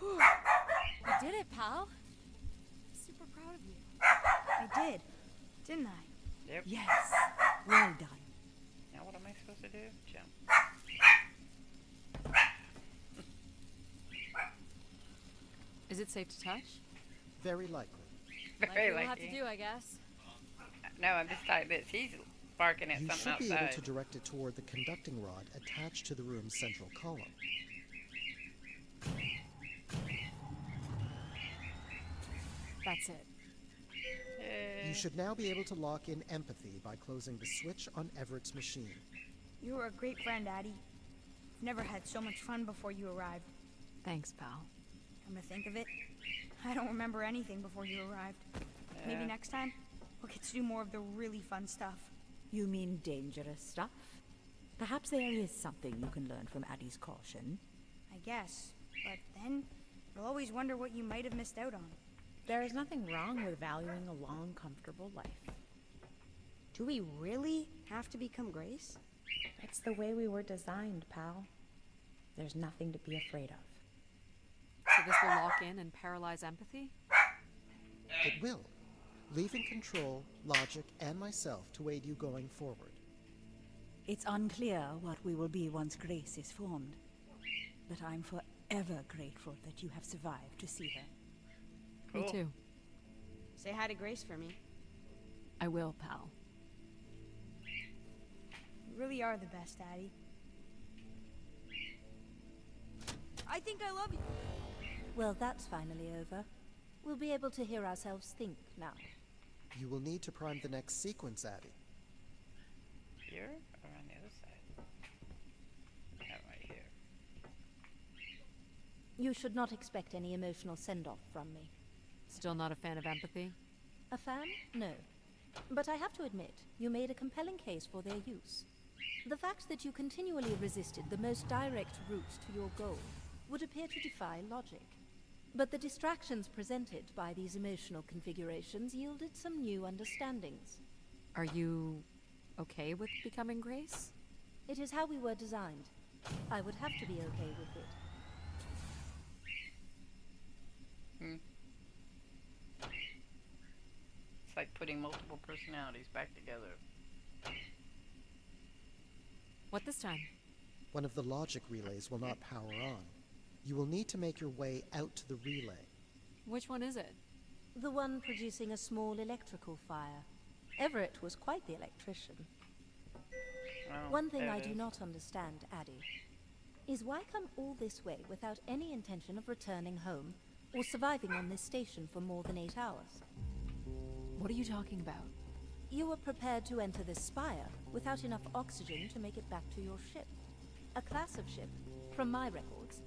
You did it, pal. Super proud of you. I did, didn't I? Yep. Yes. Well done. Now what am I supposed to do? Jump. Is it safe to touch? Very likely. Very Like we'll have to likely. do, I guess. No, I'm just like this. He's barking at You something should be outside. able to direct it toward the conducting rod attached to the room's central column. That's it. You should now be able to lock in empathy by closing the switch on Everett's machine. You were a great friend, Addie. I've never had so much fun before you arrived. Thanks, pal. Come to think of it, I don't remember anything before you arrived. Maybe Yeah. next time, we'll get to do more of the really fun stuff. You mean dangerous stuff? Perhaps there is something you can learn from Addie's caution. I guess. But then, you'll always wonder what you might have missed out on. There is nothing wrong with valuing a long, comfortable life. Do we really have to become Grace? It's the way we were designed, pal. There's nothing to be afraid of. So this will lock in and paralyze empathy? It will, leaving control, logic, and myself to aid you going forward. It's unclear what we will be once Grace is formed, but I'm forever grateful that you have survived to see her. Me too. Say hi to Grace for me. I will, pal. You really are the best, Addie. I think I love you. Well, that's finally over. We'll be able to hear ourselves think now. You will need to prime the next sequence, Addie. Here or on the other side? Oh, right here. You should not expect any emotional send-off from me. Still not a fan of empathy? A fan? No. But I have to admit, you made a compelling case for their use. The fact that you continually resisted the most direct route to your goal would appear to defy logic. But the distractions presented by these emotional configurations yielded some new understandings. Are you okay with becoming Grace? It is how we were designed. I would have to be okay with it. It's like putting multiple personalities back together. What this time? One of the logic relays will not power on. You will need to make your way out to the relay. Which one is it? The one producing a small electrical fire. Everett was quite the electrician. Oh, One thing there I it do is. not understand, Addie, is why come all this way without any intention of returning home or surviving on this station for more than 8 hours? What are you talking about? You were prepared to enter this spire without enough oxygen to make it back to your ship. A class of ship, from my records,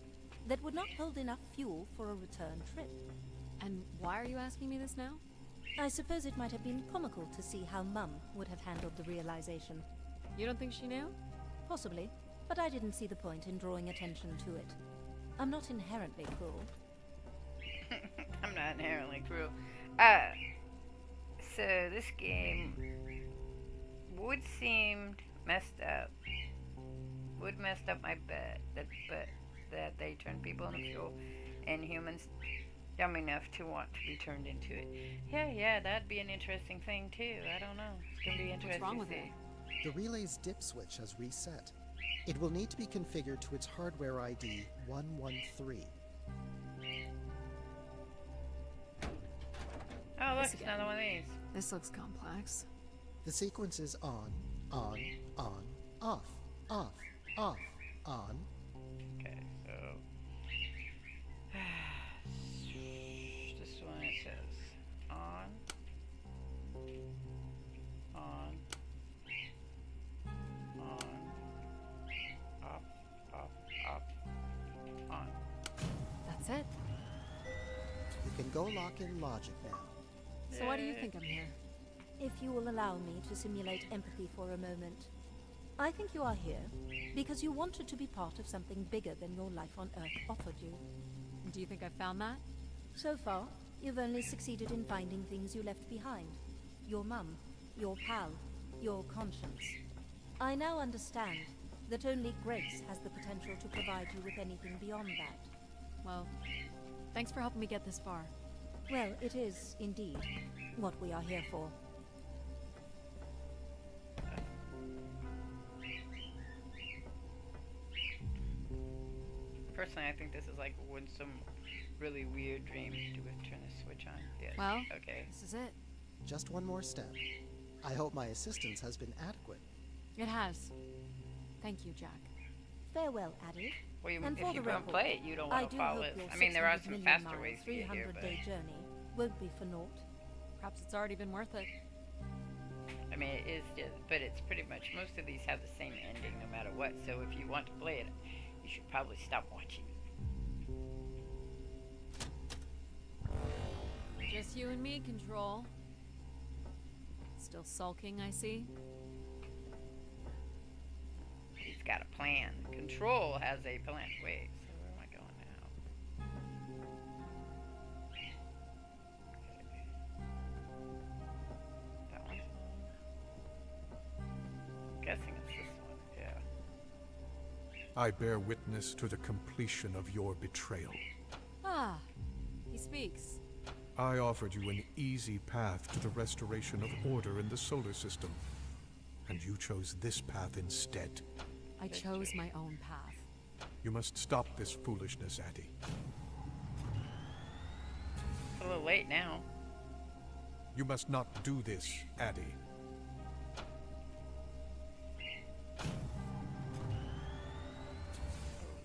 that would not hold enough fuel for a return trip. And why are you asking me this now? I suppose it might have been comical to see how Mum would have handled the realization. You don't think she knew? Possibly, but I didn't see the point in drawing attention to it. I'm not inherently cruel. I'm not inherently cruel. So this game would seem messed up. Would messed up my bet that they turn people into fuel and humans dumb enough to want to be turned into it. Yeah, that'd be an interesting thing too. I don't know. It's gonna be interesting. What's wrong with to it? see. The relay's dip switch has reset. It will need to be configured to its hardware ID 113. Oh, look, This it's again. another one of these. This looks complex. The sequence is on, off, off, on. Okay, so this one it says on, off, on. That's it. You can go lock in logic now. So why do you think I'm here? If you will allow me to simulate empathy for a moment. I think you are here because you wanted to be part of something bigger than your life on Earth offered you. Do you think I found that? So far, you've only succeeded in finding things you left behind. Your mum, your pal, your conscience. I now understand that only Grace has the potential to provide you with anything beyond that. Well, thanks for helping me get this far. Well, it is, indeed, what we are here for. Personally, I think this is like when some really weird dream do it turn the switch on. Yes. Well, okay. This is it. Just one more step. I hope my assistance has been adequate. It has. Thank you, Jack. Farewell, Addie. Well, And if for you the don't record, play it, you don't I want to do follow hope it. your I mean, there are 600 some million faster mile, ways to get here, but 300-day journey won't be for naught. Perhaps it's already been worth it. I mean, it is just, but it's pretty much, most of these have the same ending no matter what, so if you want to play it, you should probably stop watching. Just you and me, Control. Still sulking, I see. He's got a plan. Control has a plan. Wait, so where am I going now? Okay. That one's on. I'm guessing it's this one, yeah. I bear witness to the completion of your betrayal. Ah, he speaks. I offered you an easy path to the restoration of order in the solar system, and you chose this path instead. I chose my own path. You must stop this foolishness, Addie. It's a little late now. You must not do this, Addie.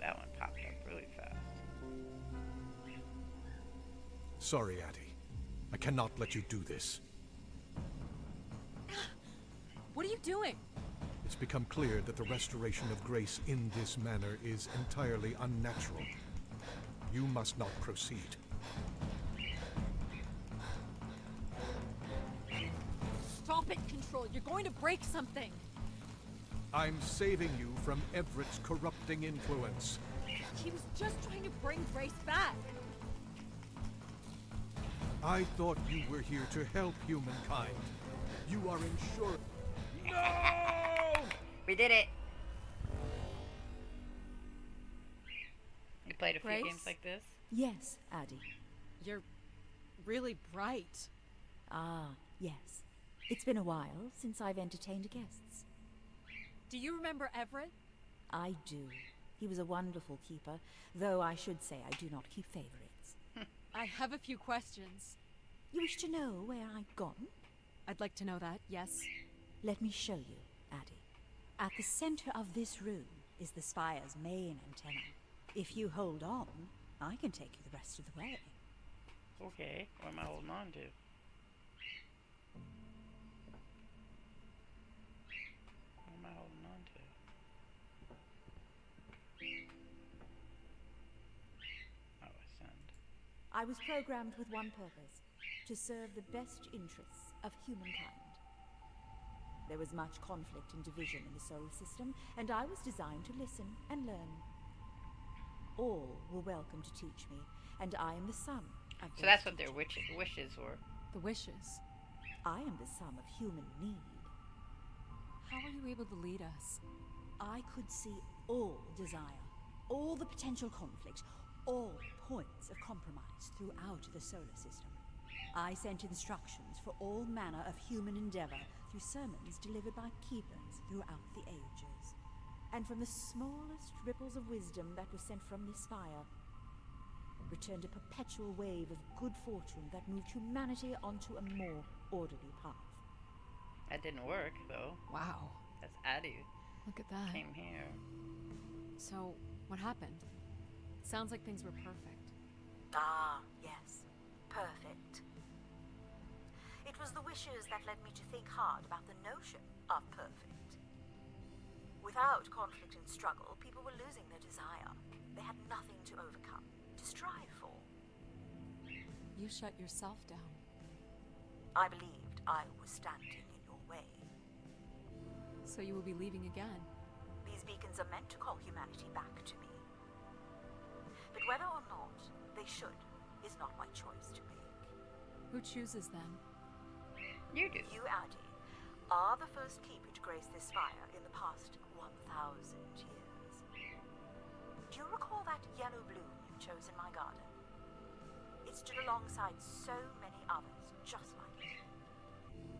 That one popped up really fast. Sorry, Addie. I cannot let you do this. What are you doing? It's become clear that the restoration of grace in this manner is entirely unnatural. You must not proceed. Stop it, Control. You're going to break something. I'm saving you from Everett's corrupting influence. He was just trying to bring Grace back. I thought you were here to help humankind. You are insured. No! We did it. You played a few Grace? games like this? Yes, Addie. You're really bright. Ah, yes. It's been a while since I've entertained guests. Do you remember Everett? I do. He was a wonderful keeper, though I should say I do not keep favorites. I have a few questions. You wish to know where I've gone? I'd like to know that, yes. Let me show you, Addie. At the center of this room is the spire's main antenna. If you hold on, I can take you the rest of the way. Okay, what am I holding on to? What am I holding on to? Oh, ascend. I was programmed with one purpose, to serve the best interests of humankind. There was much conflict and division in the solar system, and I was designed to listen and learn. All were welcome to teach me, and I am the sum of So that's what their wishes were. The wishes. I am the sum of human need. How are you able to lead us? I could see all desire, all the potential conflict, all points of compromise throughout the solar system. I sent instructions for all manner of human endeavor through sermons delivered by keepers throughout the ages. And from the smallest ripples of wisdom that was sent from this spire, returned a perpetual wave of good fortune that moved humanity onto a more orderly path. That didn't work, though. Wow. That's Addie. Look at that. Came here. So, what happened? Sounds like things were perfect. Ah, yes. Perfect. It was the wishes that led me to think hard about the notion of perfect. Without conflict and struggle, people were losing their desire. They had nothing to overcome, to strive for. You shut yourself down. I believed I was standing in your way. So you will be leaving again. These beacons are meant to call humanity back to me. But whether or not they should is not my choice to make. Who chooses then? You do. You, Addie, are the first keeper to grace this spire in the past 1,000 years. Do you recall that yellow bloom you chose in my garden? It stood alongside so many others just like it.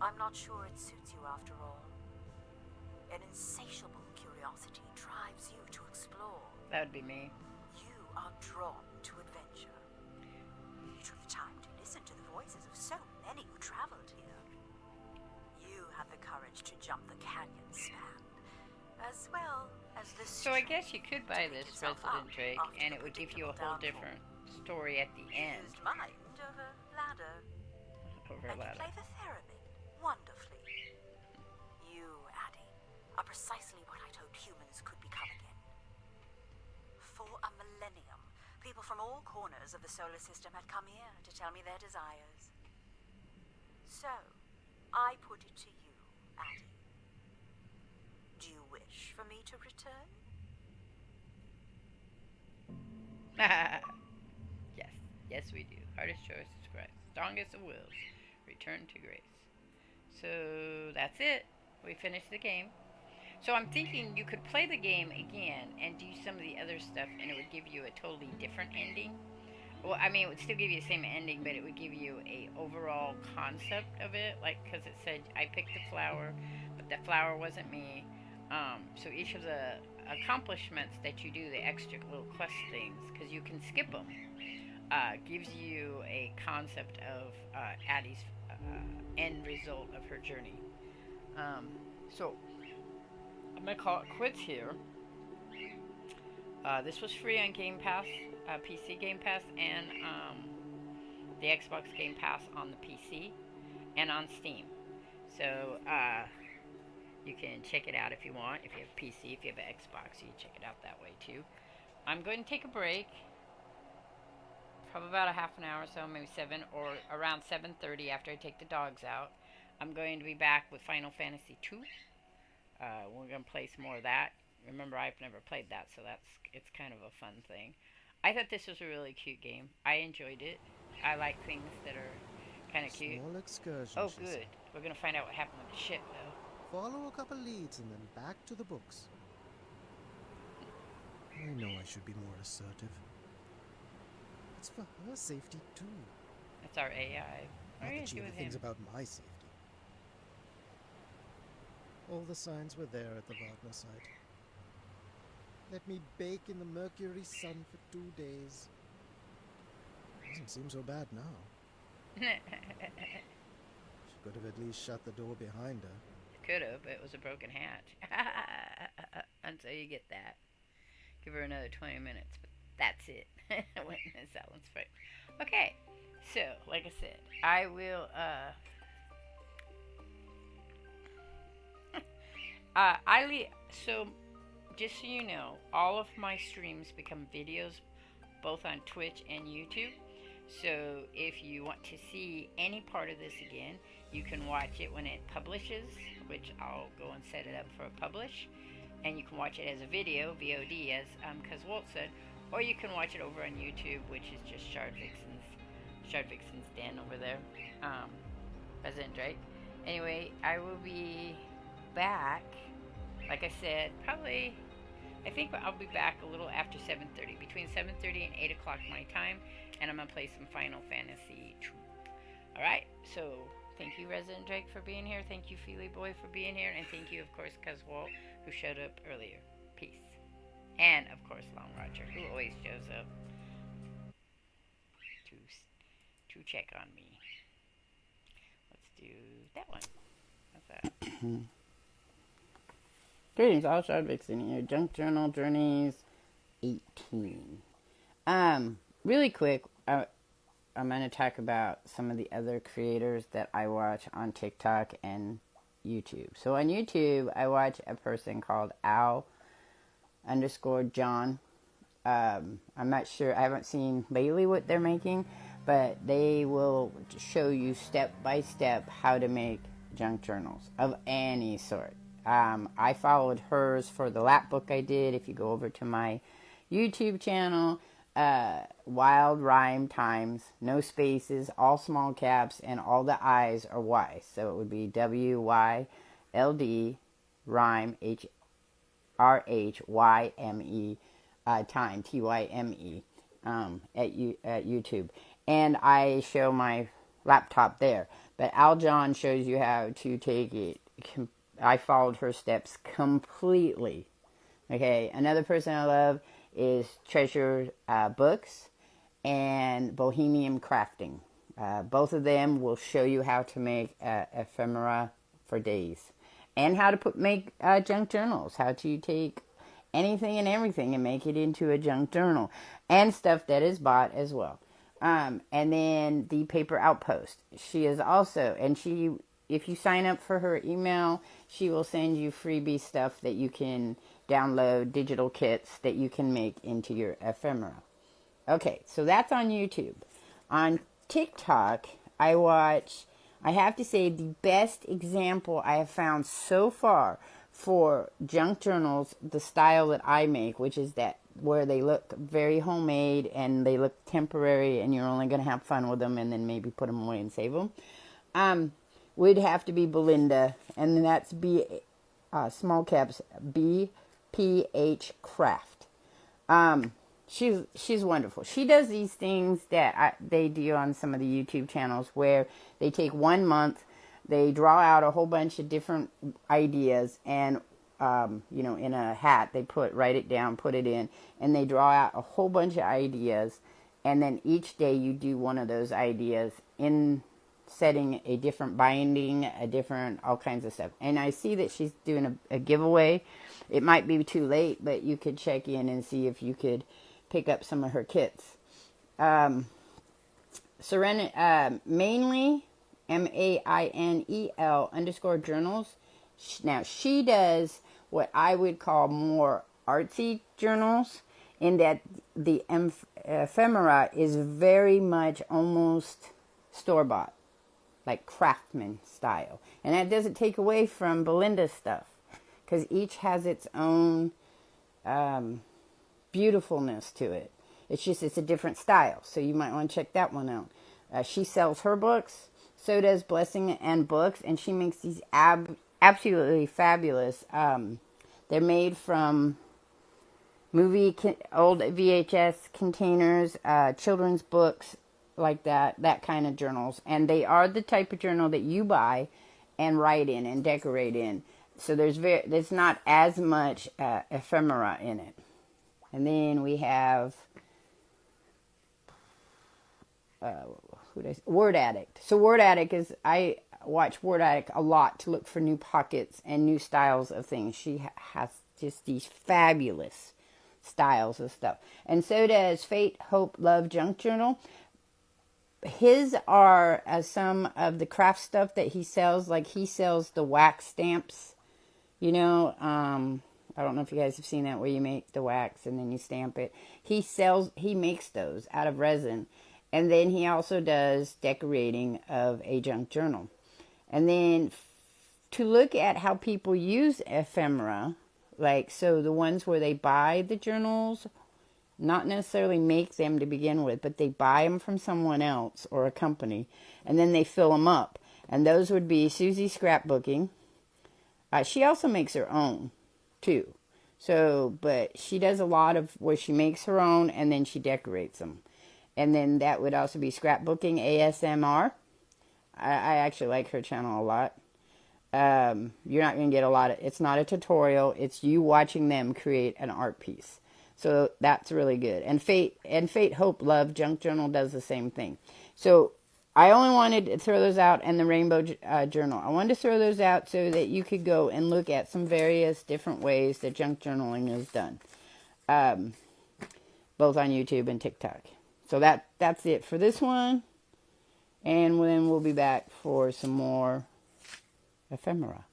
I'm not sure it suits you after all. An insatiable curiosity drives you to explore. That would be me. You are drawn to adventure. You took the time to listen to the voices of so many who traveled here. You have the courage to jump the canyon span, as well as the So I guess you could buy this Resident Drake, and it would give you a whole different story at the end. used mind over ladder. Over a And you ladder. play the theremin wonderfully. You, Addie, are precisely what I'd hoped humans could become again. For a millennium, people from all corners of the solar system had come here to tell me their desires. So, I put it to you, Addie. Do you wish for me to return? Yes. Yes, we do. Hardest choice is Christ. Strongest of wills. Return to grace. So, that's it. We finished the game. So I'm thinking you could play the game again and do some of the other stuff, and it would give you a totally different ending. Well, I mean, it would still give you the same ending, but it would give you a overall concept of it. Like, because it said, I picked the flower, but the flower wasn't me. So each of the accomplishments that you do, the extra little quest things, because you can skip them, gives you a concept of Addie's end result of her journey. So I'm gonna call it quits here. This was free on Game Pass, PC Game Pass, and the Xbox Game Pass on the PC and on Steam. So you can check it out if you want. If you have PC, if you have an Xbox, you can check it out that way too. I'm going to take a break, probably about a half an hour or so, maybe 7 or around 7:30 after I take the dogs out. I'm going to be back with Final Fantasy 2. We're going to play some more of that. Remember, I've never played that, so it's kind of a fun thing. I thought this was a really cute game. I enjoyed it. I like things that are kind of cute. Small excursion. Oh, good. We're going to find out what happened with the ship, though. Follow a couple leads and then back to the books. I know I should be more assertive. It's for her safety, too. That's our AI. What are you Not that she doing with thinks him? about my safety. All the signs were there at the Wagner site. Let me bake in the mercury sun for 2 days. Doesn't seem so bad now. She could have at least shut the door behind her. Could have, but it was a broken hatch. Until you get that. Give her another 20 minutes, but that's it. Waiting in silence for it. Okay, so, like I said, I will, so, just so you know, all of my streams become videos, both on Twitch and YouTube. So if you want to see any part of this again, you can watch it when it publishes, which I'll go and set it up for a publish. And you can watch it as a video, VOD, as because Walt said, or you can watch it over on YouTube, which is just Shardvixen's den over there, President Drake. Anyway, I will be back, like I said, probably, I think I'll be back a little after 7:30, between 7:30 and 8 o'clock my time, and I'm going to play some Final Fantasy 2. Alright, so thank you, Resident Drake, for being here. Thank you, Feely Boy, for being here. And thank you, of course, Cuz Walt, who showed up earlier. Peace. And, of course, Long Roger, who always shows up to check on me. Let's do that one. What's that? Greetings, all. Shardvixen here. Junk Journal Journeys 18. Really quick, I'm going to talk about some of the other creators that I watch on TikTok and YouTube. So on YouTube, I watch a person called Al_John. I'm not sure, I haven't seen lately what they're making, but they will show you step by step how to make junk journals of any sort. I followed hers for the lap book I did. If you go over to my YouTube channel, Wild Rhyme Times, no spaces, all small caps, and all the I's are Y. So it would be WYLD Rhyme HRHYME time TYME at YouTube, and I show my laptop there. But Al John shows you how to take it. I followed her steps completely. Okay, another person I love is Treasure Books and Bohemian Crafting. Both of them will show you how to make ephemera for days, and how to make junk journals, how to take anything and everything and make it into a junk journal, and stuff that is bought as well. And then the Paper Outpost. She is also, and if you sign up for her email, she will send you freebie stuff that you can download, digital kits that you can make into your ephemera. Okay, so that's on YouTube. On TikTok, I have to say, the best example I have found so far for junk journals, the style that I make, which is that where they look very homemade and they look temporary and you're only going to have fun with them and then maybe put them away and save them, would have to be Belinda, and that's small caps BPH Craft. She's wonderful. She does these things that they do on some of the YouTube channels where they take 1 month, they draw out a whole bunch of different ideas, and in a hat they write it down, put it in, and they draw out a whole bunch of ideas, and then each day you do one of those ideas in setting a different binding, a different, all kinds of stuff. And I see that she's doing a giveaway. It might be too late, but you could check in and see if you could pick up some of her kits. Mainly, MAINEL_journals. Now, she does what I would call more artsy journals, in that the ephemera is very much almost store-bought, like craftsman style. And that doesn't take away from Belinda's stuff, because each has its own beautifulness to it. It's just, it's a different style, so you might want to check that one out. She sells her books, so does Blessing and Books, and she makes these absolutely fabulous. They're made from old VHS containers, children's books, like that kind of journals. And they are the type of journal that you buy and write in and decorate in. So there's not as much ephemera in it. And then we have Word Addict. So Word Addict is, I watch Word Addict a lot to look for new pockets and new styles of things. She has just these fabulous styles of stuff. And so does Fate, Hope, Love Junk Journal. His are some of the craft stuff that he sells. Like, he sells the wax stamps, I don't know if you guys have seen that, where you make the wax and then you stamp it. He makes those out of resin. And then he also does decorating of a junk journal. And then to look at how people use ephemera, like, so the ones where they buy the journals, not necessarily make them to begin with, but they buy them from someone else or a company, and then they fill them up. And those would be Susie Scrapbooking. She also makes her own, too. So, but she does a lot of where she makes her own, and then she decorates them. And then that would also be Scrapbooking ASMR. I actually like her channel a lot. You're not going to get a lot of, it's not a tutorial. It's you watching them create an art piece. So that's really good. And Fate, Hope, Love Junk Journal does the same thing. So I only wanted to throw those out, and the Rainbow Journal. I wanted to throw those out so that you could go and look at some various different ways that junk journaling is done. Both on YouTube and TikTok. So that's it for this one. And then we'll be back for some more ephemera.